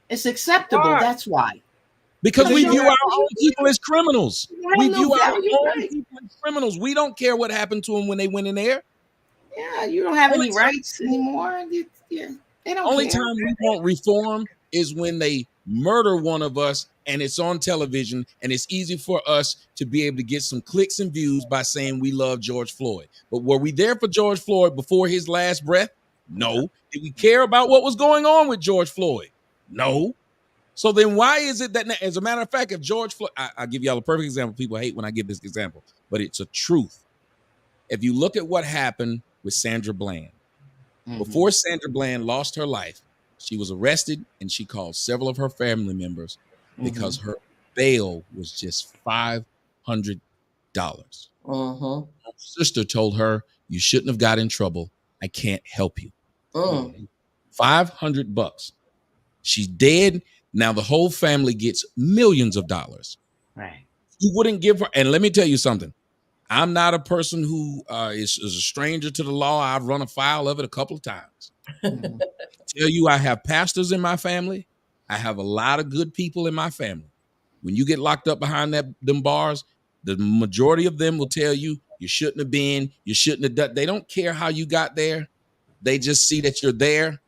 It's acceptable. Why? That's why. Because we view our own people as criminals. We view our own right. people as criminals. We don't care what happened to them when they went in there. Yeah, you don't have any rights anymore. Yeah, they don't. Only care. time we won't reform is when they murder one of us and it's on television and it's easy for us to be able to get some clicks and views by saying we love George Floyd. But were we there for George Floyd before his last breath? No. Did we care about what was going on with George Floyd? No. So then why is it that, as a matter of fact, if George Floyd, I'll give y'all a perfect example. People hate when I give this example, but it's a truth. If you look at what happened with Sandra Bland, before Sandra Bland lost her life, she was arrested and she called several of her family members because her bail was just $500. Her sister told her, you shouldn't have got in trouble. I can't help you. $500. She's dead. Now the whole family gets millions of dollars. Right. You wouldn't give her. And let me tell you something. I'm not a person who is a stranger to the law. I've run afoul of it a couple of times. Tell you, I have pastors in my family. I have a lot of good people in my family. When you get locked up behind them bars, the majority of them will tell you, you shouldn't have been, you shouldn't have done. They don't care how you got there. They just see that you're there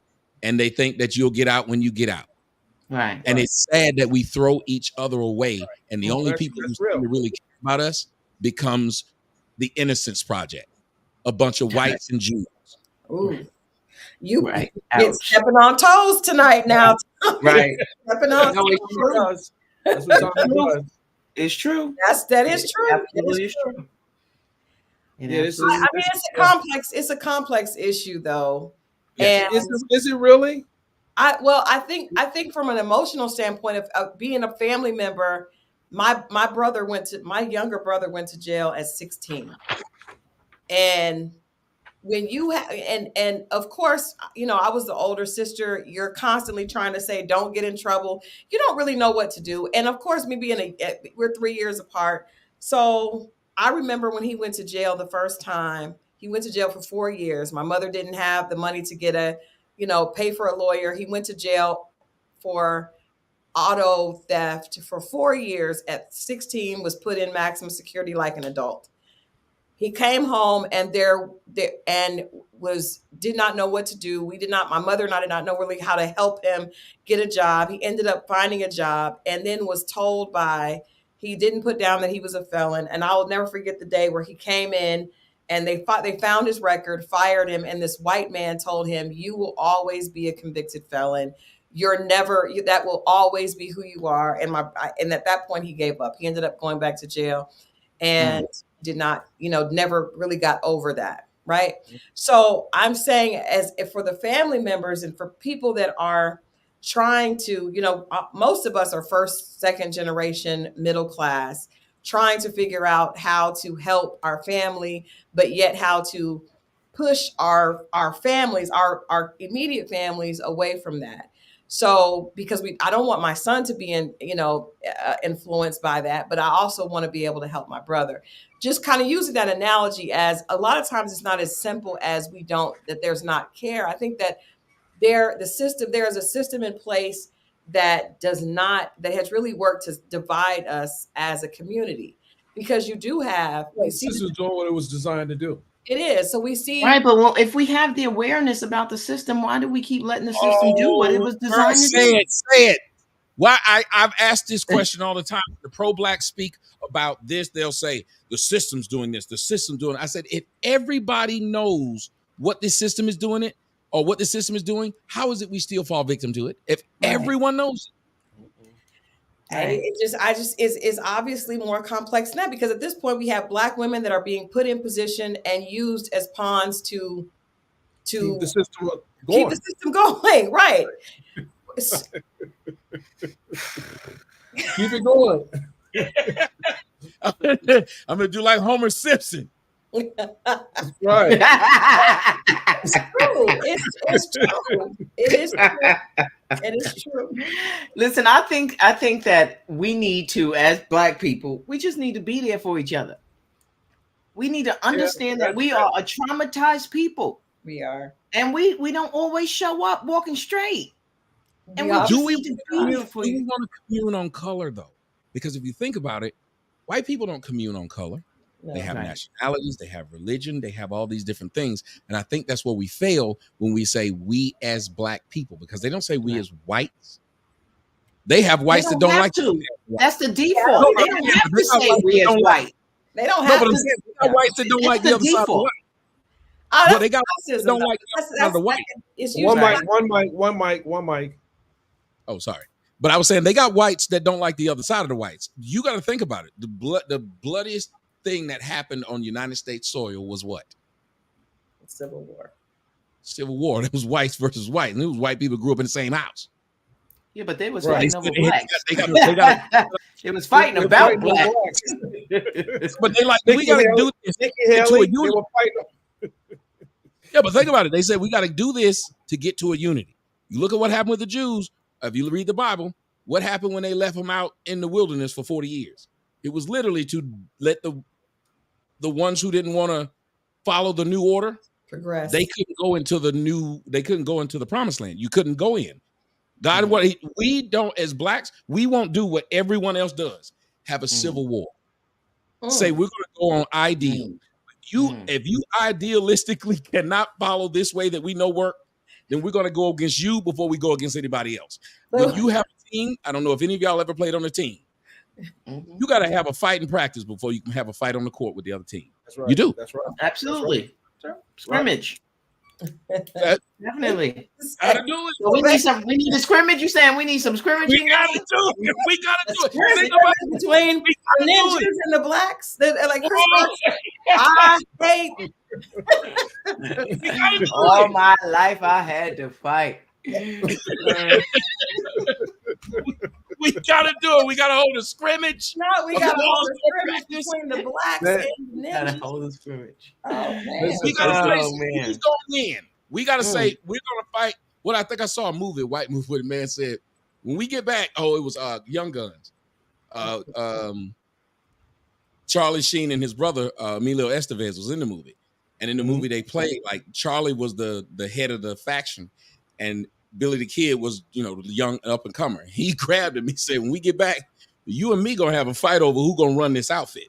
and they think that you'll get out when you get out. Right. And it's sad that we throw each other away. And the only people who really care about us becomes the Innocence Project, a bunch of whites and Jews. Ooh. You get stepping on toes tonight now. Right. Stepping on toes. That's what time was. It's true. That is true. Absolutely is true. I mean, it's a complex issue though. Yes. Is it really? I think from an emotional standpoint of being a family member, my younger brother went to jail at 16. And when you and of course, you know, I was the older sister. You're constantly trying to say, don't get in trouble. You don't really know what to do. And of course, me being we're 3 years apart. So I remember when he went to jail the first time, he went to jail for 4 years. My mother didn't have the money to get pay for a lawyer. He went to jail for auto theft for 4 years. At 16, was put in maximum security like an adult. He came home and did not know what to do. My mother and I did not know really how to help him get a job. He ended up finding a job and then was told he didn't put down that he was a felon. And I will never forget the day where he came in and they found his record, fired him. And this white man told him, "You will always be a convicted felon. That will always be who you are." And at that point he gave up. He ended up going back to jail and did not, never really got over that. Right. So I'm saying, for the family members and for people that are trying to, most of us are first, second generation middle class, trying to figure out how to help our family, but yet how to push our families, our immediate families away from that. So, because I don't want my son to be influenced by that, but I also want to be able to help my brother. Just kind of using that analogy, as a lot of times it's not as simple as that there's not care. I think that there is a system in place that has really worked to divide us as a community, because you do have. This is doing what it was designed to do. It is. So we see. Right, but if we have the awareness about the system, why do we keep letting the system do what it was designed to do? Say it. Why I've asked this question all the time. The pro-blacks speak about this. They'll say the system's doing this, the system doing it. I said, if everybody knows what this system is doing it, or what the system is doing, how is it we still fall victim to it? If everyone knows it. It's obviously more complex than that, because at this point we have Black women that are being put in position and used as pawns to keep the system going. Keep the system going, right? Keep it going. I'm gonna do like Homer Simpson. Right. It's true. It's true. It is true. It is true. Listen, I think that we need to, as Black people, we just need to be there for each other. We need to understand that we are a traumatized people. We are. And we don't always show up walking straight. And do we want to commune on color, though? Because if you think about it, white people don't commune on color. No, they have nationalities, they have religion, they have all these different things. And I think that's where we fail when we say we as Black people, because they don't say we as whites. They have whites that don't like to. That's the default. They don't have to say we as white. They don't have to. They got whites that don't like the other side of the white. Well, they got whites that don't like the other side of the white. One mic. Oh, sorry. But I was saying they got whites that don't like the other side of the whites. You got to think about it. The bloodiest thing that happened on United States soil was what? Civil War. Civil War. It was whites versus white, and it was white people grew up in the same house. Yeah, but they was fighting over blacks. It was fighting about blacks. But they we got to do this to get to a unity. Yeah, but think about it. They said we got to do this to get to a unity. You look at what happened with the Jews. If you read the Bible, what happened when they left them out in the wilderness for 40 years? It was literally to let the ones who didn't want to follow the new order progress. They couldn't go into the promised land. You couldn't go in. God, we don't, as Blacks, we won't do what everyone else does. Have a civil war. Say we're going to go on ideal. If you idealistically cannot follow this way that we know work, then we're going to go against you before we go against anybody else. When you have a team, I don't know if any of y'all ever played on a team. You got to have a fight in practice before you can have a fight on the court with the other team. That's right. You do. That's right. Absolutely. That's right. Scrimmage. Definitely. Gotta do it. So we need a scrimmage. You saying we need some scrimmage? We gotta do it. We gotta do it. Think about it between the ninjas and the blacks. Like I hate. All my life I had to fight. We gotta do it. We gotta hold a scrimmage. No, we gotta hold a scrimmage between the blacks and the ninjas. Gotta hold a scrimmage. Oh man. We gotta say who's gonna win. We gotta say we're gonna fight. What I think I saw a movie, a white movie, where the man said, when we get back, it was Young Guns. Charlie Sheen and his brother Emilio Estevez was in the movie, and in the movie they played like Charlie was the head of the faction, and Billy the Kid was the young up and comer. He grabbed him. He said, "When we get back, you and me gonna have a fight over who gonna run this outfit.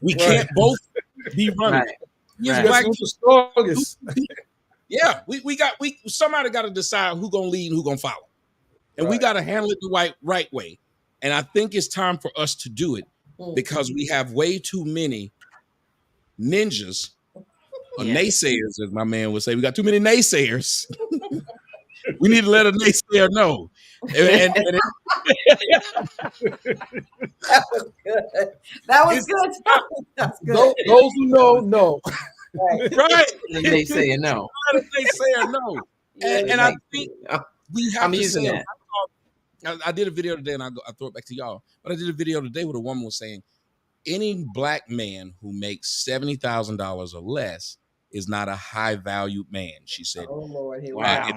We can't both be running." Black who's the strongest. Yeah, we somebody got to decide who gonna lead and who gonna follow, and we got to handle it the right way. And I think it's time for us to do it because we have way too many ninjas or naysayers, as my man would say. We got too many naysayers. We need to let a naysayer know. And That was good. That's good. Those who know. Right. They say no. They say no. And I think we have to using say that. I did a video today, and I throw it back to y'all. But I did a video today where a woman was saying, any black man who makes $70,000 or less is not a high valued man. She said, "Oh Lord, wow.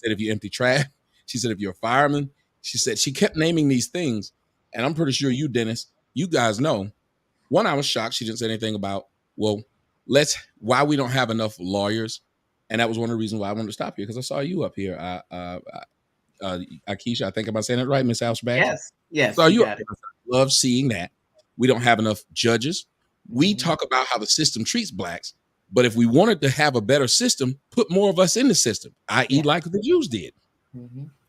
If you empty trash," she said, "if you're a fireman," she said, she kept naming these things, and I'm pretty sure you, Dennis, you guys know. One, I was shocked she didn't say anything about why we don't have enough lawyers, and that was one of the reasons why I wanted to stop you because I saw you up here, Akeisha. I think I'm saying it right, Miss Al-Shabazz. Yes. So I love seeing that. We don't have enough judges. We talk about how the system treats blacks, but if we wanted to have a better system, put more of us in the system, i.e., like the Jews did.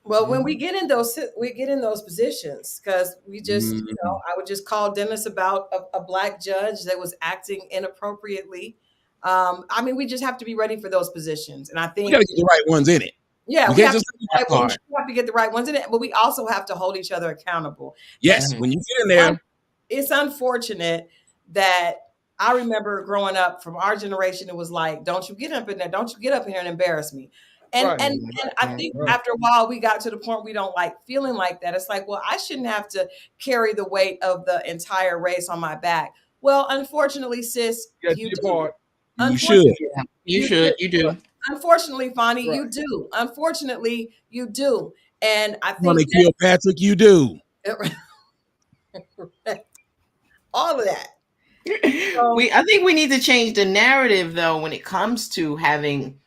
Well, when we get in those positions, because we just, I would just call Dennis about a black judge that was acting inappropriately. I mean, we just have to be ready for those positions, and I think we got to get the right ones in it. Yeah, we have to get the right ones in it, but we also have to hold each other accountable. Yes, when you get in there, it's unfortunate that I remember growing up from our generation. It was like, "Don't you get up in there? Don't you get up here and embarrass me?" And I think after a while we got to the point we don't like feeling like that. It's like, well, I shouldn't have to carry the weight of the entire race on my back. Well, unfortunately, sis, you do. You should. You do. Unfortunately, Fani, you do. Unfortunately, you do. And I think Patrick, you do. All of that. I think we need to change the narrative, though, when it comes to having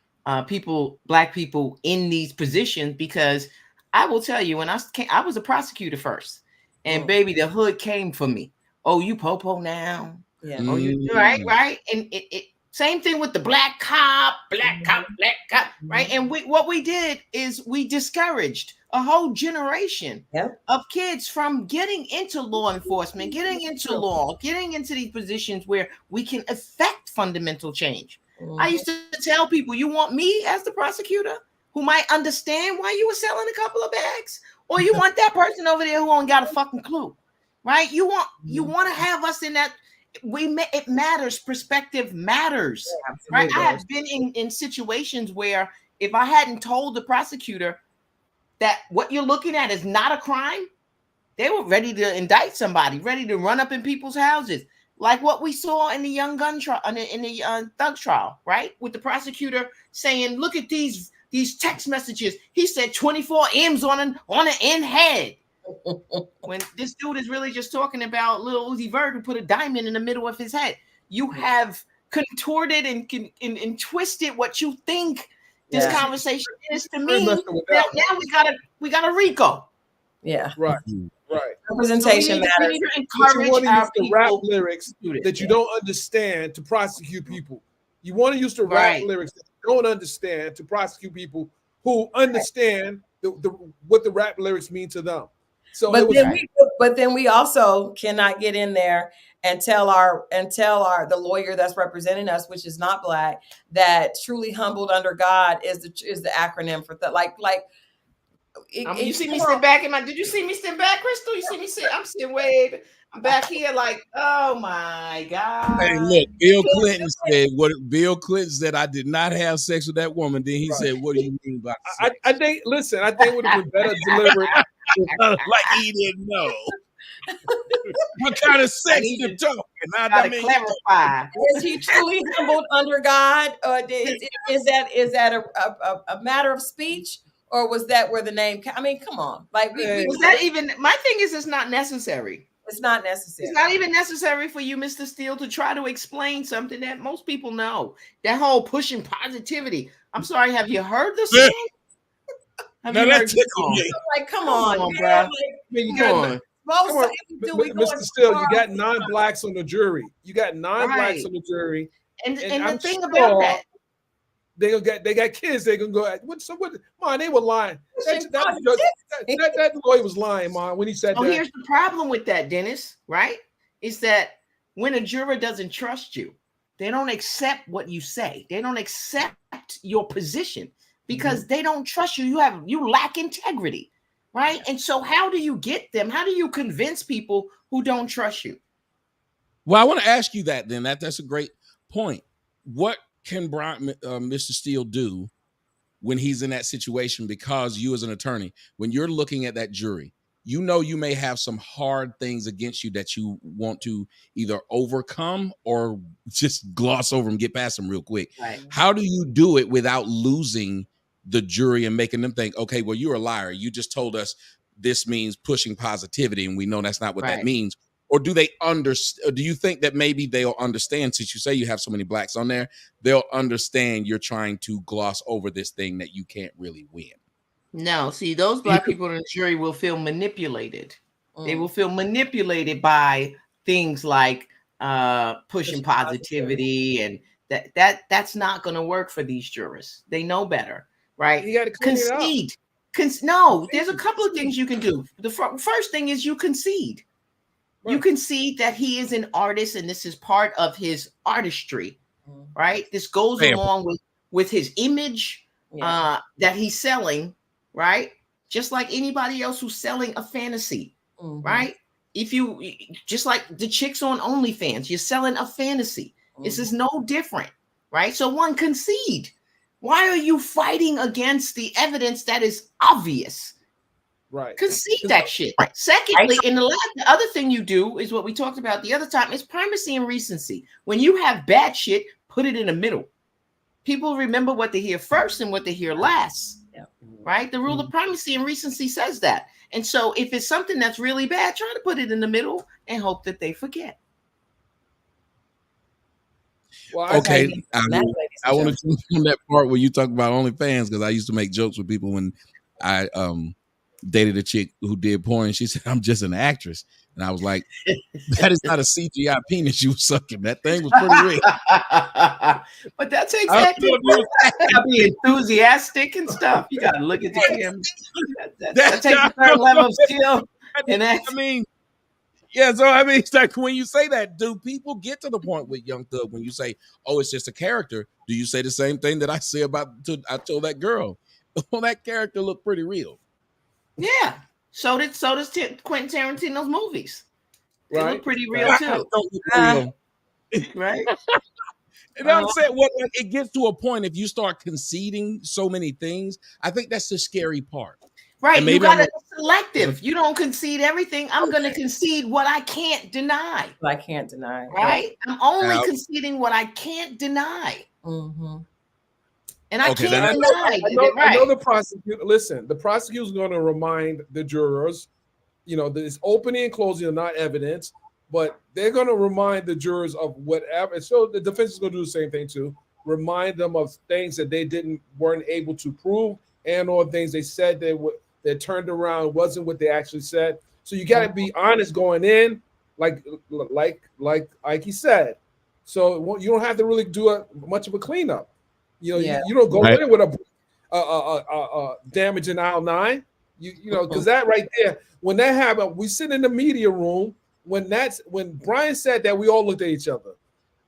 black people in these positions, because I will tell you, when I was a prosecutor first, and baby, the hood came for me. Oh, you popo now? Yeah. Oh, you right? And it same thing with the black cop, right? And what we did is we discouraged a whole generation of kids from getting into law enforcement, getting into law, getting into these positions where we can affect fundamental change. I used to tell people, you want me as the prosecutor who might understand why you were selling a couple of bags, or you want that person over there who ain't got a fucking clue, right? You want to have us in that. It matters. Perspective matters, right? I have been in situations where if I hadn't told the prosecutor that what you're looking at is not a crime, they were ready to indict somebody, ready to run up in people's houses, like what we saw in the Young Gun trial, in the Thug trial, right? With the prosecutor saying, "Look at these text messages. He said 24 M's on an end head." When this dude is really just talking about Lil Uzi Vert who put a diamond in the middle of his head. You have contorted and twisted what you think this conversation is to me. Now we got a RICO. Yeah. Right. Representation matters. We need to encourage our people rap lyrics that you don't understand to prosecute people. You want to use the rap lyrics that you don't understand to prosecute people who understand what the rap lyrics mean to them. So, but then we also cannot get in there and tell the lawyer that's representing us, which is not black, that truly humbled under God is the acronym for that. You see me sit back did you see me sit back, Crystal? You see me sit? I'm sitting I'm back here like, oh my God. Hey, look, Bill Clinton said, I did not have sex with that woman. Then he said, what do you mean by sex? I think it would have been better delivered. Like he didn't know. What kind of sex you talking? Gotta clarify. Is he truly humbled under God? Or is that a matter of speech? Or was that where the name came? I mean, come on. Was that even, my thing is it's not necessary. It's not necessary. It's not even necessary for you, Mr. Steele, to try to explain something that most people know. That whole pushing positivity. I'm sorry, have you heard the song? Have you heard the song? Like, come on, bro. like, Mr. Steele, you got 9 blacks on the jury. You got 9 blacks on the jury. And the thing about that, they got kids. They gonna go. What? Man, they were lying. That lawyer was lying, man, when he said that. Here's the problem with that, Dennis. Right? Is that when a juror doesn't trust you, they don't accept what you say. They don't accept your position because they don't trust you. You lack integrity, right? And so, how do you get them? How do you convince people who don't trust you? Well, I want to ask you that. Then that's a great point. What can Mr. Steele do when he's in that situation? Because you as an attorney, when you're looking at that jury, you know you may have some hard things against you that you want to either overcome or just gloss over and get past them real quick. Right. How do you do it without losing the jury and making them think, okay, well, you're a liar. You just told us this means pushing positivity, and we know that's not what that means. Or do they understand? Do you think that maybe they'll understand, since you say you have so many blacks on there, they'll understand you're trying to gloss over this thing that you can't really win? No, see, those black people in the jury will feel manipulated. They will feel manipulated by things like pushing positivity, and that's not going to work for these jurors. They know better, right? You got to concede. No, there's a couple of things you can do. The first thing is you concede. Right. You concede that he is an artist and this is part of his artistry, right? This goes along with his image that he's selling, right? Just like anybody else who's selling a fantasy, right? If you, just like the chicks on OnlyFans, you're selling a fantasy. This is no different, right? So one, concede. Why are you fighting against the evidence that is obvious? Right. Concede that shit. Secondly, the other thing you do is what we talked about the other time is primacy and recency. When you have bad shit, put it in the middle. People remember what they hear first and what they hear last. Yeah. Right? The rule of primacy and recency says that. And so if it's something that's really bad, try to put it in the middle and hope that they forget. Well, okay. I want to jump on that part where you talk about OnlyFans, because I used to make jokes with people when I dated a chick who did porn. She said, I'm just an actress. And I was like, that is not a CGI penis you were sucking. That thing was pretty real. But that's exactly what you gotta be enthusiastic and stuff. You gotta look at the camera. That takes a certain level of skill. And I mean, yeah, so I mean, it's like when you say that, do people get to the point with Young Thug when you say, oh, it's just a character? Do you say the same thing that I say I told that girl? Well, that character looked pretty real. Yeah. So does Quentin Tarantino's movies. They look pretty real too. Right? And I'm saying, what it gets to a point if you start conceding so many things. I think that's the scary part. Right. You gotta be selective. You don't concede everything. I'm gonna concede what I can't deny. What I can't deny. Right? I'm only conceding what I can't deny. And I can't deny. I know the prosecutor. Listen, the prosecutor's going to remind the jurors, this opening and closing are not evidence, but they're going to remind the jurors of whatever. So the defense is going to do the same thing too. Remind them of things that they weren't able to prove, and or things they said they turned around wasn't what they actually said. So you got to be honest going in, like he said. So you don't have to really do much of a cleanup. You don't go in with a damaging aisle 9. Because that right there, when that happened, we sit in the media room. When Brian said that, we all looked at each other.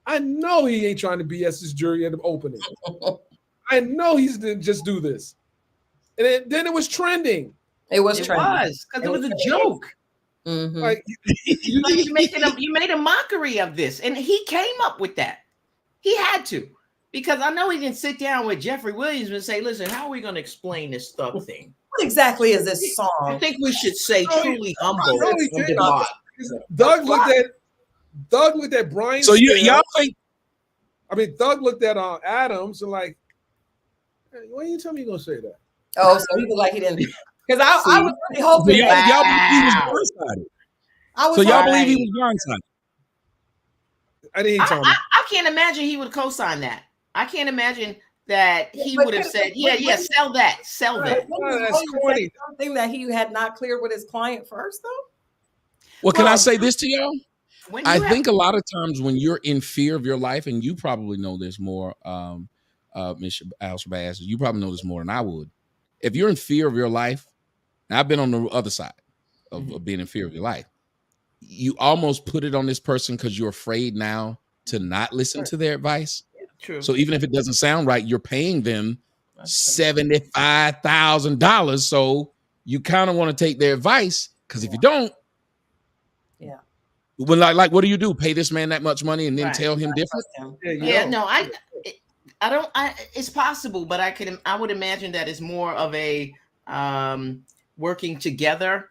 I know he ain't trying to BS this jury at the opening. I know he didn't just do this. And then it was trending. It was trending because it was a joke. Like you made a mockery of this, and he came up with that. He had to. Because I know he didn't sit down with Jeffrey Williams and say, listen, how are we going to explain this Thug thing? What exactly is this song? I think we should say truly humble. Thug looked at Brian. So y'all think? I mean, Thug looked at Adams and like, hey, why you tell me you're going to say that? Oh, so he was like he didn't. Because I was really hoping. Y'all he was blindsided. So y'all believe he was blindsided? I didn't tell me. I can't imagine he would co-sign that. I can't imagine that he would have said, yeah, sell that. That's corny. Something that he had not cleared with his client first, though. Well, can I say this to y'all? I think a lot of times when you're in fear of your life, and you probably know this more, Ms. Al-Shabazz, you probably know this more than I would. If you're in fear of your life, and I've been on the other side of being in fear of your life, you almost put it on this person because you're afraid now to not listen to their advice. Yeah, true. So even if it doesn't sound right, you're paying them $75,000. So you kind of want to take their advice, because if you don't, well, like, what do you do? Pay this man that much money and then tell him different? It's possible, but I would imagine that it's more of a working together,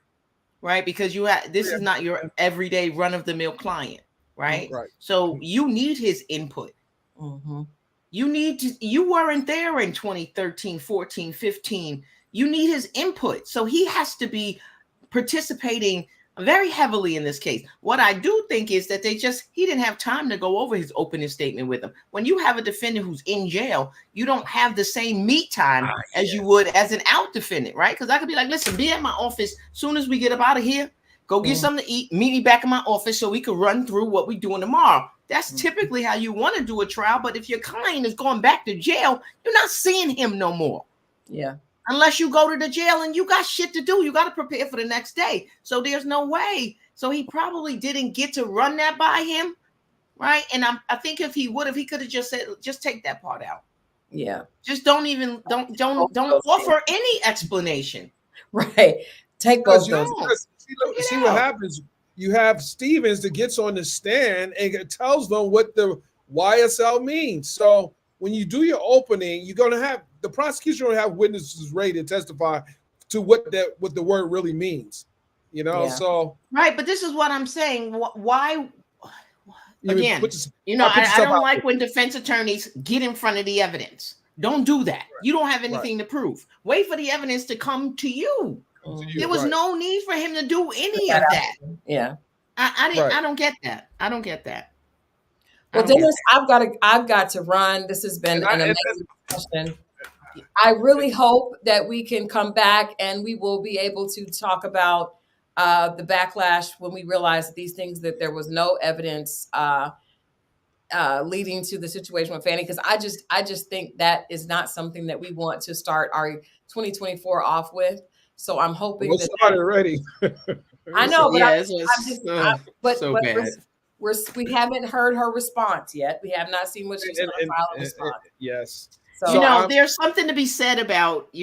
right? Because this is not your everyday run of the mill client, right? So you need his input. Mm-hmm. You weren't there in 2013, 14, 15. You need his input. So he has to be participating very heavily in this case. What I do think is that he didn't have time to go over his opening statement with him. When you have a defendant who's in jail, you don't have the same meet time as you would as an out defendant, right? Because I could be like, listen, be at my office soon as we get up out of here. Go get something to eat. Meet me back in my office so we can run through what we're doing tomorrow. That's typically how you want to do a trial. But if your client is going back to jail, you're not seeing him no more. Yeah. Unless you go to the jail and you got shit to do. You got to prepare for the next day. So there's no way. So he probably didn't get to run that by him, right? And I think if he would have, he could have just said, just take that part out. Yeah. Just don't offer any explanation. Right. Take both those. See what happens. You have Stevens that gets on the stand and tells them what the YSL means. So when you do your opening, you're going to have the prosecution will have witnesses ready to testify to what the word really means, So right, but this is what I'm saying. Why? Again, I don't like when defense attorneys get in front of the evidence. Don't do that. You don't have anything to prove. Wait for the evidence to come to you. There was no need for him to do any of that. Yeah, I don't get that. I don't get that. Well, Dennis, I've got to run. This has been an amazing discussion. I really hope that we can come back and we will be able to talk about the backlash when we realize these things, that there was no evidence leading to the situation with Fani, because I just think that is not something that we want to start our 2024 off with. So I'm hoping that started already. I know, but bad. We haven't heard her response yet. We have not seen what she's going to file a response. Yes. So there's something to be said about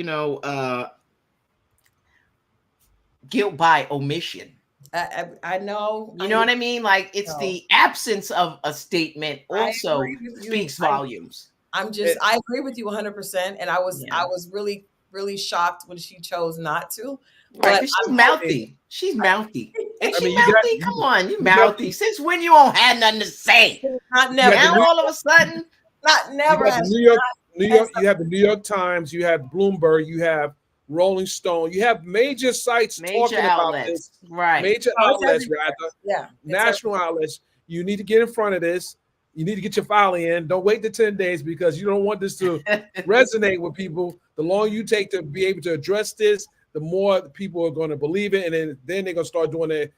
guilt by omission. I know. You know what I mean? Like the absence of a statement also speaks volumes. I agree with you 100%. And I was really, really shocked when she chose not to. Right, she's mouthy. She's mouthy. And mouthy? Come on, you mouthy. Since when you don't have nothing to say? Not never. Now all of a sudden, not never. New York. You have the New York Times. You have Bloomberg. You have Rolling Stone. You have major sites talking about this. Right. Major outlets, rather. Yeah. National outlets. You need to get in front of this. You need to get your filing in. Don't wait the 10 days, because you don't want this to resonate with people. The longer you take to be able to address this, the more people are going to believe it, and then they're going to start doing an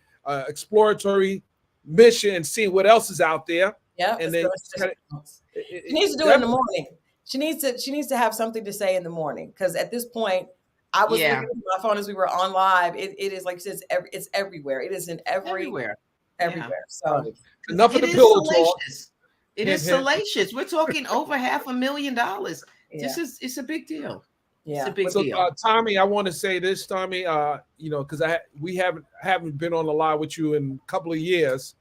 exploratory mission and seeing what else is out there. Yeah, and then she needs to do it in the morning. She needs to have something to say in the morning, because at this point, I was looking at my phone as we were on live. It is like it's everywhere. It is in everywhere. So enough of the pillow talk. It is salacious. We're talking over $500,000. Yeah. It's a big deal. Yeah, it's a big deal. Tommy, I want to say this, Tommy. Because we haven't been on the live with you in a couple of years,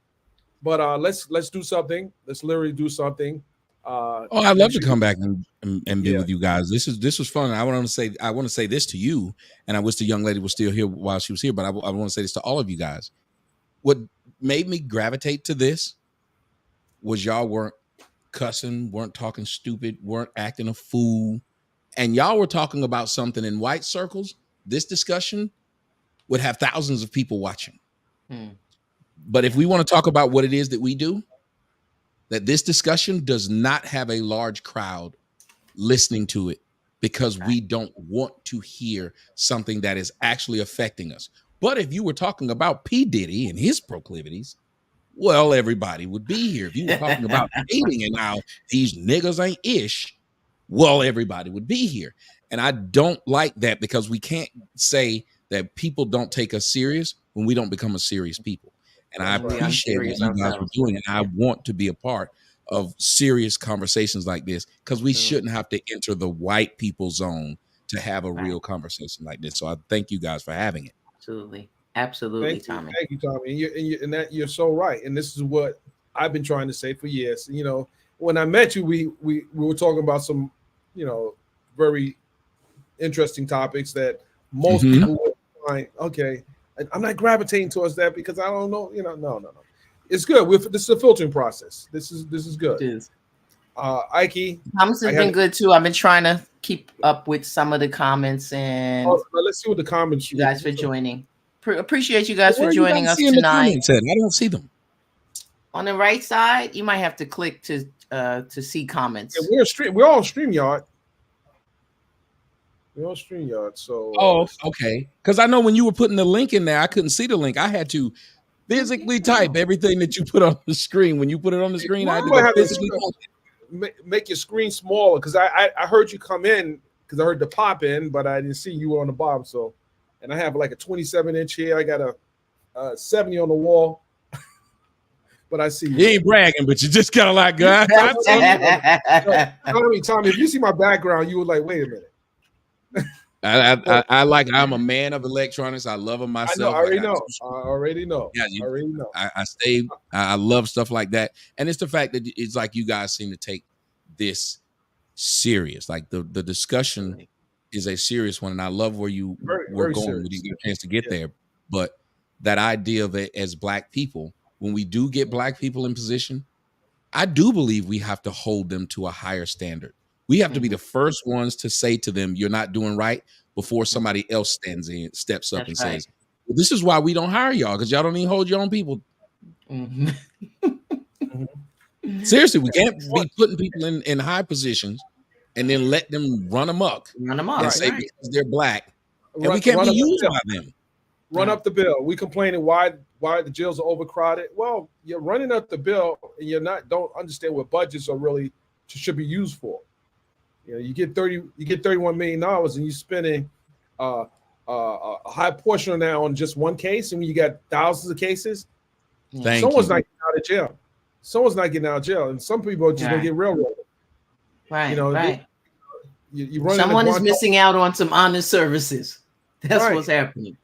but let's do something. Let's literally do something. I'd love to come back and be with you guys. This was fun. I want to say this to you, and I wish the young lady was still here while she was here. But I want to say this to all of you guys. What made me gravitate to this was y'all weren't cussing, weren't talking stupid, weren't acting a fool. And y'all were talking about something in white circles. This discussion would have thousands of people watching. But if we want to talk about what it is that we do, that this discussion does not have a large crowd listening to it because we don't want to hear something that is actually affecting us. But if you were talking about P. Diddy and his proclivities, well, everybody would be here. If you were talking about dating and how these niggas ain't ish, well, everybody would be here. And I don't like that because we can't say that people don't take us serious when we don't become a serious people. And I appreciate what you guys are doing. And I want to be a part of serious conversations like this because we shouldn't have to enter the white people zone to have a real conversation like this. So I thank you guys for having it. Absolutely, Tommy. Thank you, Tommy. And you're so right. And this is what I've been trying to say for years. You know, when I met you, we were talking about some, you know, very interesting topics that most people would find okay. I'm not gravitating towards that because I don't know. You know, no. It's good. This is a filtering process. This is good. It is. Ike, comments has been good too. I've been trying to keep up with some of the comments and let's see what the comments. You guys for joining. Appreciate you guys for joining us tonight. I don't see them. On the right side, you might have to click to see comments. Yeah, we're on StreamYard. We're on StreamYard. So okay. Because I know when you were putting the link in there, I couldn't see the link. I had to physically type everything that you put on the screen. When you put it on the screen, I had to physically make your screen smaller because I heard you come in because I heard the pop in, but I didn't see you on the bottom. So, and I have like a 27-inch here. I got a 70 on the wall. But I see you. You ain't bragging, but you just kind of like, God. Tommy, if you see my background, you would like, wait a minute. I'm a man of electronics. I love them myself. I already know. Yeah, I love stuff like that. And it's the fact that it's like you guys seem to take this serious. Like the discussion is a serious one. And I love where you were going. Serious. We didn't get a chance to get there. But that idea of it as Black people, when we do get Black people in position, I do believe we have to hold them to a higher standard. We have to be the first ones to say to them, you're not doing right, before somebody else steps up and says, well, this is why we don't hire y'all, because y'all don't even hold your own people. Seriously, we can't be putting people in high positions and then let them run amok. And say because they're Black. And we can't be used by them. Run up the bill. We complaining why the jails are overcrowded. Well, you're running up the bill and don't understand what budgets are really should be used for. You know, you get $31 million and you're spending a high portion of that on just one case, and when you got thousands of cases, someone's not getting out of jail. Someone's not getting out of jail, and some people are just gonna get railroaded. Right. You know, you someone is missing out on some honest services. That's what's happening.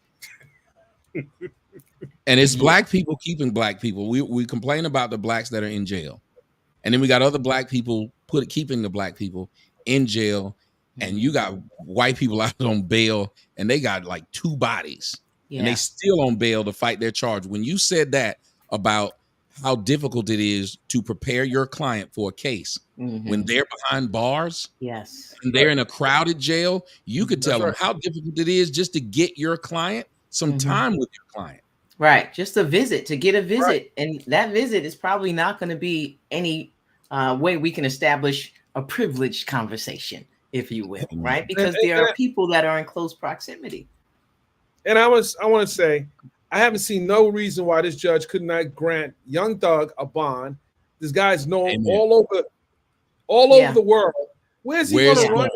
And it's Black people keeping Black people. We complain about the Blacks that are in jail, and then we got other Black people keeping the Black people in jail, and you got white people out on bail, and they got like 2 bodies, and they still on bail to fight their charge. When you said that about how difficult it is to prepare your client for a case when they're behind bars, and they're in a crowded jail, you could tell them how difficult it is just to get your client some time with your client. Right, just a visit, to get a visit, and that visit is probably not going to be any way we can establish a privileged conversation, if you will, right? Because there are people that are in close proximity. And I want to say, I haven't seen no reason why this judge could not grant Young Thug a bond. This guy's known all over the world. Where's he going to run?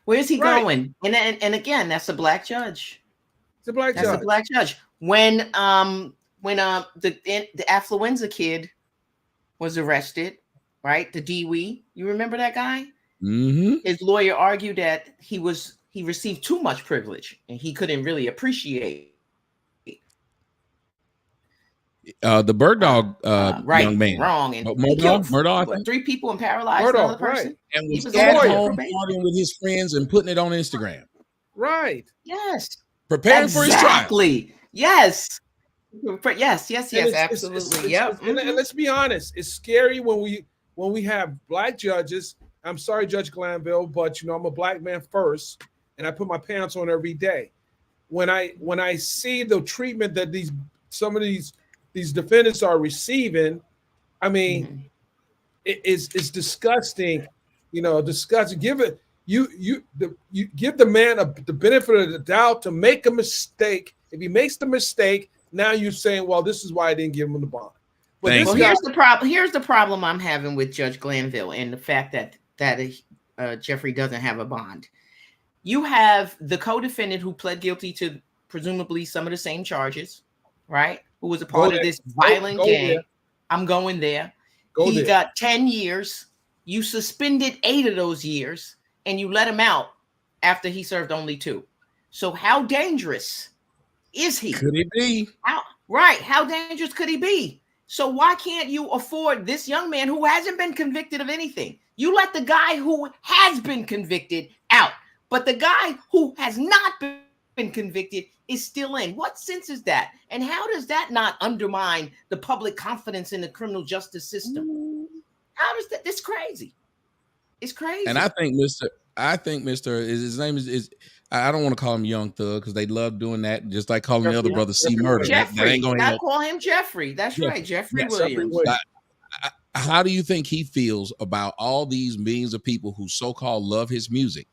Where's he going? And again, that's a Black judge. It's a Black judge. That's a Black judge. When the affluenza kid was arrested, right? The DWE, you remember that guy? His lawyer argued that he received too much privilege and he couldn't really appreciate the Bird Dog young man. Wrong. And Murdaugh, 3 people and paralyzed another person. And was at home partying with his friends and putting it on Instagram. Right. Yes. Preparing for his trial. Yes. Yes, absolutely. And let's be honest, it's scary when we have Black judges. I'm sorry, Judge Glanville, but I'm a Black man first, and I put my pants on every day. When I see the treatment that some of these these defendants are receiving, I mean, it's disgusting. Disgusting. You give the man the benefit of the doubt to make a mistake. If he makes the mistake, now you're saying, well, this is why I didn't give him the bond. But here's the problem. Here's the problem I'm having with Judge Glanville and the fact that Jeffrey doesn't have a bond. You have the co-defendant who pled guilty to presumably some of the same charges, right? Who was a part of this violent gang. There. I'm going there. He got 10 years. You suspended 8 of those years, and you let him out after he served only 2. So how dangerous is he? Could he be? How dangerous could he be? So why can't you afford this young man who hasn't been convicted of anything? You let the guy who has been convicted out, but the guy who has not been convicted is still in. What sense is that? And how does that not undermine the public confidence in the criminal justice system? How does that? It's crazy. It's crazy. And I think Mr. His name is I don't want to call him Young Thug because they love doing that, just like calling the other brother C Murder. Jeffrey. That ain't gonna help. Call him Jeffrey. That's right, Jeffrey Williams. How do you think he feels about all these millions of people who so-called love his music?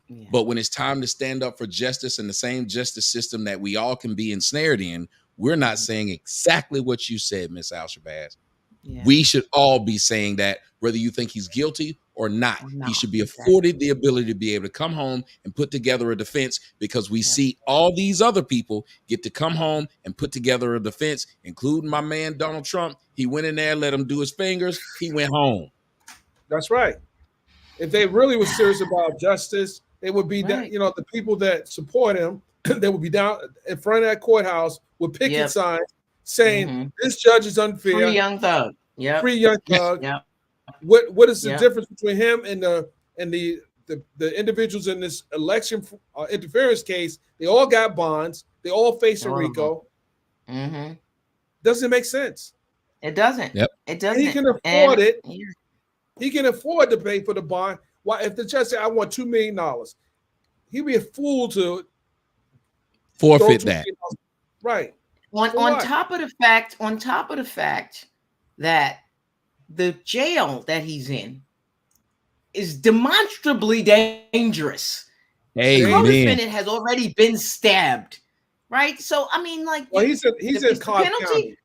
Yeah. But when it's time to stand up for justice and the same justice system that we all can be ensnared in, we're not saying exactly what you said, Miss Al-Shabazz. Yeah. We should all be saying that, whether you think he's guilty or not. He should be afforded the ability to be able to come home and put together a defense, because we see all these other people get to come home and put together a defense, including my man Donald Trump. He went in there, let him do his fingers. He went home. That's right. If they really were serious about justice, they would be down, the people that support him, they would be down in front of that courthouse with picket signs saying this judge is unfair. Free Young Thug. Yeah. Free Young Thug. Yeah. What is the difference between him and the individuals in this election interference case? They all got bonds. They all facing RICO. Doesn't make sense. It doesn't. Yep. It doesn't. He can afford it. He can afford to pay for the bond. Why, if the judge said, I want $2 million, he'd be a fool to forfeit that. Right. On top of the fact that the jail that he's in is demonstrably dangerous. Hey, the co-defendant has already been stabbed, right? So I mean, like, well, he's in Cobb County.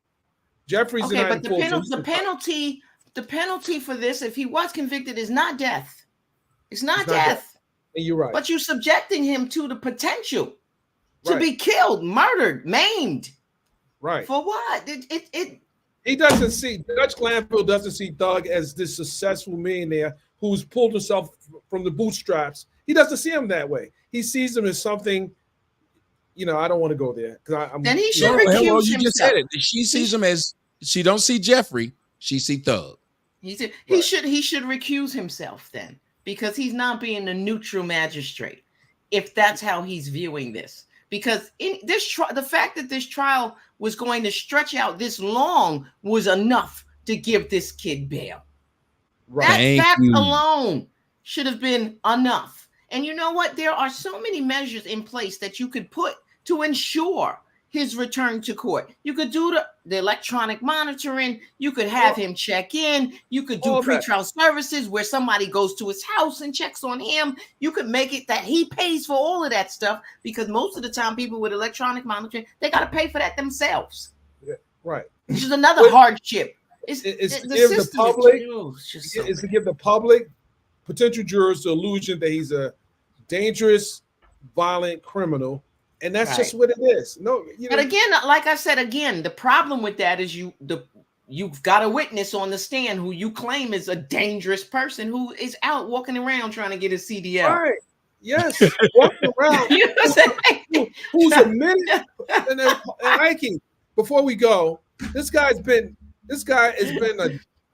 Jeffrey's in but the penalty for this, if he was convicted, is not death. It's not death. And you're right. But you're subjecting him to the potential to be killed, murdered, maimed. Right. For what? He doesn't see, Judge Glanville doesn't see Thug as this successful millionaire who's pulled himself from the bootstraps. He doesn't see him that way. He sees him as something, I don't want to go there. Then he should recuse himself. You just said it. She sees him as, she don't see Jeffrey, she see Thug. He should recuse himself then, because he's not being a neutral magistrate, if that's how he's viewing this. Because in this the fact that this trial was going to stretch out this long was enough to give this kid bail. Right. That fact alone should have been enough. And you know what? There are so many measures in place that you could put to ensure his return to court. You could do the electronic monitoring. You could have him check in. You could do pretrial services where somebody goes to his house and checks on him. You could make it that he pays for all of that stuff, because most of the time people with electronic monitoring, they got to pay for that themselves. Yeah, right. Which is another hardship. It's to give the public, potential jurors, the illusion that he's a dangerous, violent criminal. And that's just what it is. No, but again, like I said, the problem with that is you've got a witness on the stand who you claim is a dangerous person who is out walking around trying to get his CDL. Right. Yes. Walking around. Who's a minute and hiking. Before we go, this guy has been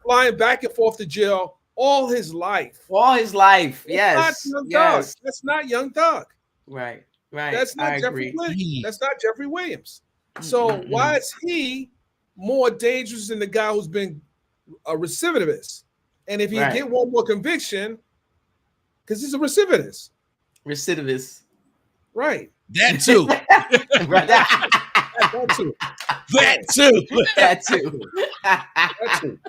flying back and forth to jail all his life. All his life. Yes. That's not Young Thug. Right. Right. That's not Jeffrey Williams. That's not Jeffrey Williams. So why is he more dangerous than the guy who's been a recidivist? And if he get one more conviction, because he's a recidivist. Recidivist. Right. That too. too. That too. That too. That too.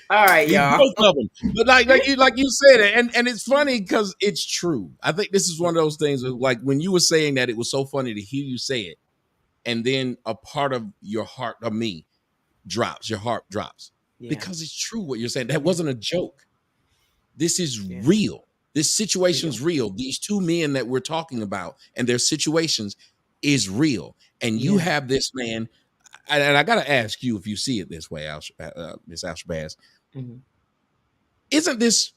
All right, y'all. Both of them. But like you said, and it's funny because it's true. I think this is one of those things like when you were saying that, it was so funny to hear you say it, and then a part of your heart of me drops. Your heart drops because it's true what you're saying. That wasn't a joke. This is real. This situation's real. These two men that we're talking about and their situations is real. And you have this man. And I got to ask you if you see it this way, Miss Al-Shabazz. Isn't this,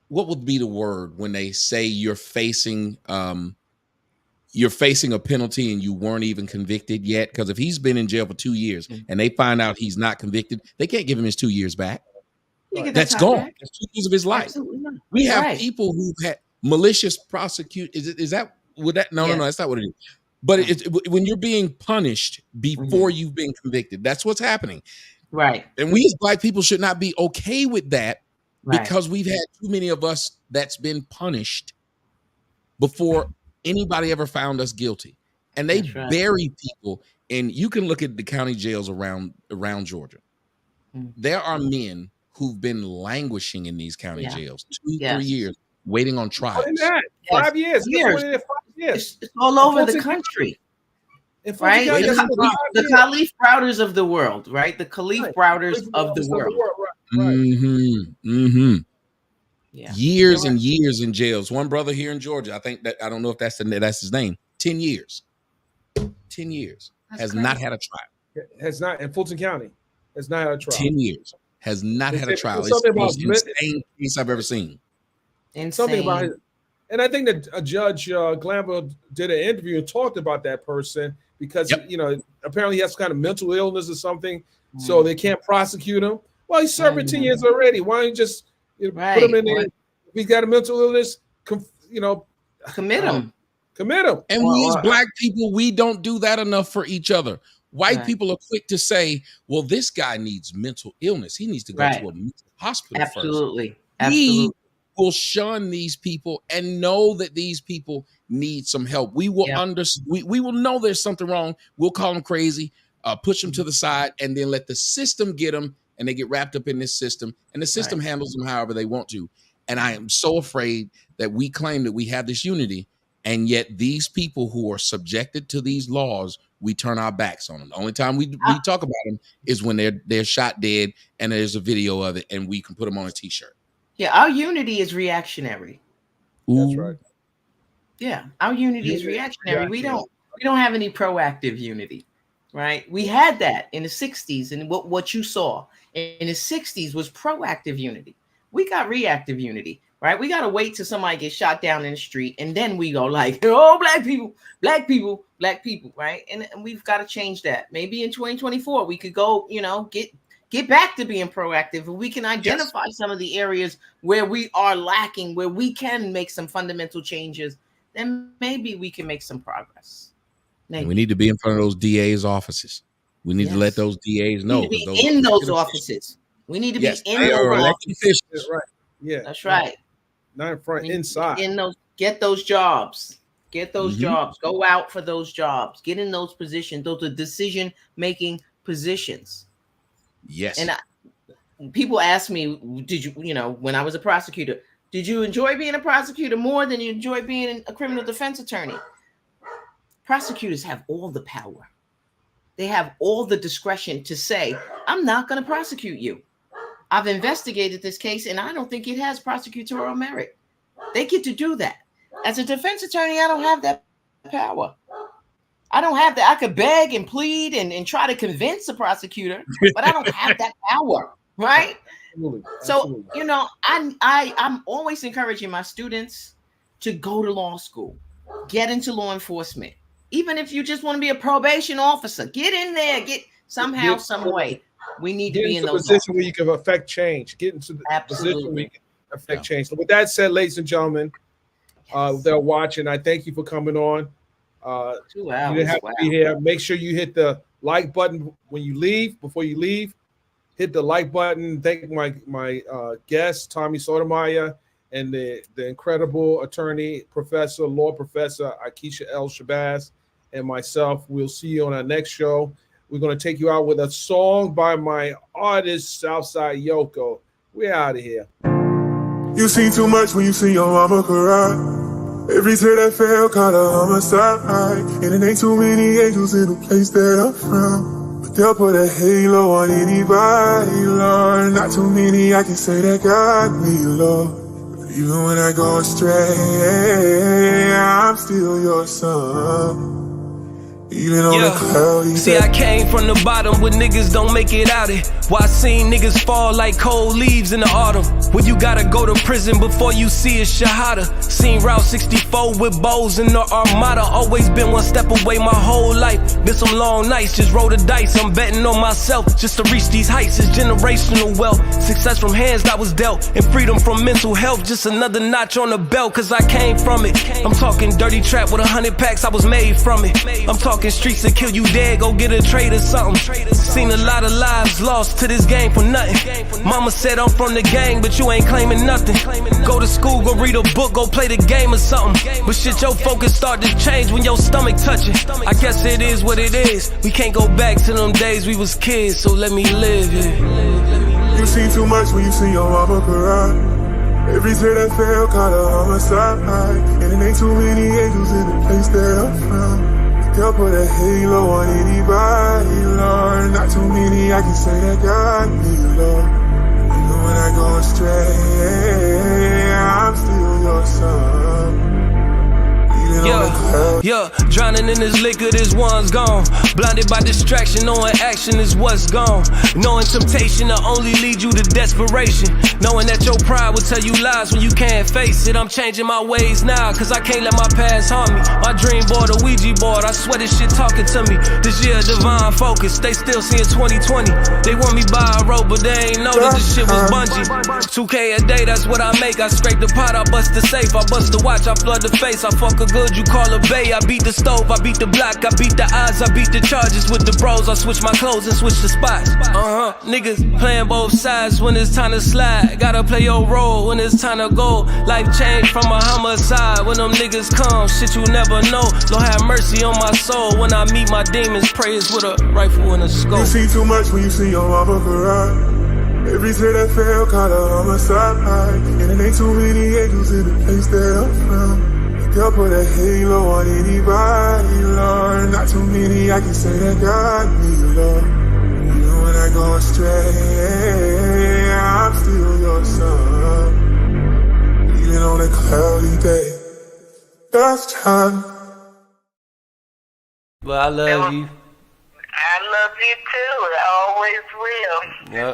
what would be the word when they say you're facing a penalty and you weren't even convicted yet? Because if he's been in jail for 2 years and they find out he's not convicted, they can't give him his 2 years back. That's gone. That's 2 years of his life. We have people who've had malicious prosecute. Is that, would that? No, that's not what it is. But when you're being punished before you've been convicted, that's what's happening. Right. And we as Black people should not be okay with that because we've had too many of us that's been punished before anybody ever found us guilty. And they bury people. And you can look at the county jails around Georgia. There are men who've been languishing in these county jails 2-3 years, waiting on trials. 5 years. 5 years. It's all over the country, right? The Khalif Browders of the world, right? The Khalif Browders of the world. Years and years in jails. One brother here in Georgia, I think that, I don't know if that's his name. 10 years. 10 years. Has not had a trial. Has not in Fulton County. Has not had a trial. 10 years. Has not had a trial. It's the most insane case I've ever seen. Something about it. And I think that Judge Glanville did an interview and talked about that person because, apparently he has kind of mental illness or something, so they can't prosecute him. Well, he's serving 10 years already. Why don't you just put him in there? If he's got a mental illness, commit him. Commit him. And we as Black people, we don't do that enough for each other. White people are quick to say, well, this guy needs mental illness. He needs to go to a mental hospital first. Absolutely. We will shun these people and know that these people need some help. We will we will know there's something wrong. We'll call them crazy, push them to the side, and then let the system get them, and they get wrapped up in this system, and the system handles them however they want to. And I am so afraid that we claim that we have this unity, and yet these people who are subjected to these laws, we turn our backs on them. The only time we talk about them is when they're shot dead, and there's a video of it, and we can put them on a T-shirt. Yeah, our unity is reactionary. That's right. Yeah, our unity is reactionary. We don't have any proactive unity, right? We had that in the 60s, and what you saw in the 60s was proactive unity. We got reactive unity, right? We got to wait till somebody gets shot down in the street, and then we go like, oh, Black people, right? And we've got to change that. Maybe in 2024, we could go, get back to being proactive, and we can identify some of the areas where we are lacking, where we can make some fundamental changes. Then maybe we can make some progress. Maybe. We need to be in front of those DA's offices. We need to let those DAs know. We need to be in those offices. We need to be in those offices. That's right. Yeah, that's right. Not in front, inside. Get those jobs. Get those jobs. Go out for those jobs. Get in those positions. Those are decision-making positions. Yes. And people ask me, did you, when I was a prosecutor, did you enjoy being a prosecutor more than you enjoy being a criminal defense attorney? Prosecutors have all the power. They have all the discretion to say, I'm not going to prosecute you. I've investigated this case and I don't think it has prosecutorial merit. They get to do that. As a defense attorney, I don't have that power. I don't have that. I could beg and plead and try to convince the prosecutor, but I don't have that power, right? Absolutely. So, I'm always encouraging my students to go to law school, get into law enforcement. Even if you just want to be a probation officer, get in there, get somehow, some way. We need to be in those position where you can affect change. Get into the position where you can affect change. So with that said, ladies and gentlemen, they're watching. I thank you for coming on. 2 hours. You didn't have to be here. Make sure you hit the like button when you leave. Before you leave, hit the like button. Thank my guest, Tommy Sotomayor, and the incredible attorney, law professor Akeisha Al-Shabazz. and myself. We'll see you on our next show. We're going to take you out with a song by my artist, Southside Yoko. We're out of here. You seen too much when you see your mama cry. Every tear that fell caught a homicide. And it ain't too many angels in the place that I'm from, but they'll put a halo on anybody, Lord. Not too many I can say that got me, Lord. Even when I go astray, I'm still your son. Even on the cloudy See, I came from the bottom where niggas don't make it out it. Why I seen niggas fall like cold leaves in the autumn. When you gotta go to prison before you see a shahada. Seen Route 64 with bows in the Armada. Always been one step away my whole life. Been some long nights, just roll the dice. I'm betting on myself just to reach these heights. It's generational wealth. Success from hands that was dealt, and freedom from mental health. Just another notch on the belt, cause I came from it. I'm talking dirty trap with 100 packs, I was made from it. I'm talking streets that kill you dead, go get a trade or something. Seen a lot of lives lost to this game for nothing. Mama said I'm from the gang, but you ain't claiming nothing. Go to school, go read a book, go play the game or something. But shit, your focus start to change when your stomach touching. I guess it is what it is. We can't go back to them days we was kids, so let me live it. You seen too much when you see your mama cry. Every tear that fell caught a homicide. And it ain't too many angels in the place that I'm from. They'll put a halo on anybody, Lord. Not too many I can say that got me, Lord. Even when I go astray, I'm still your son. Drowning in this liquor, this one's gone. Blinded by distraction, knowing action is what's gone. Knowing temptation will only lead you to desperation. Knowing that your pride will tell you lies when you can't face it. I'm changing my ways now, cause I can't let my past harm me. My dream board, a Ouija board, I swear this shit talking to me. This year, divine focus, they still seeing 2020. They want me by a rope, but they ain't know that this shit was bungee. 2K a day, that's what I make. I scrape the pot, I bust the safe, I bust the watch, I flood the face. I fuck a good, you call a bae. I beat the stove, I beat the block, I beat the odds, I beat the charges with the bros. I switch my clothes and switch the spots. Niggas playing both sides when it's time to slide. Gotta play your role when it's time to go. Life changed from a homicide when them niggas come. Shit you never know. Lord have mercy on my soul. When I meet my demons, praise with a rifle and a scope. You see too much when you see your mama cry. Every tear that fell caught a homicide. And it ain't too many angels in the place that I'm from. They'll put a halo on anybody, Lord. Not too many I can say that got me, Lord. Even when I go astray, I'm still your son. Even on a cloudy day, that's time. But I love you. I love you too. I always will. Yep.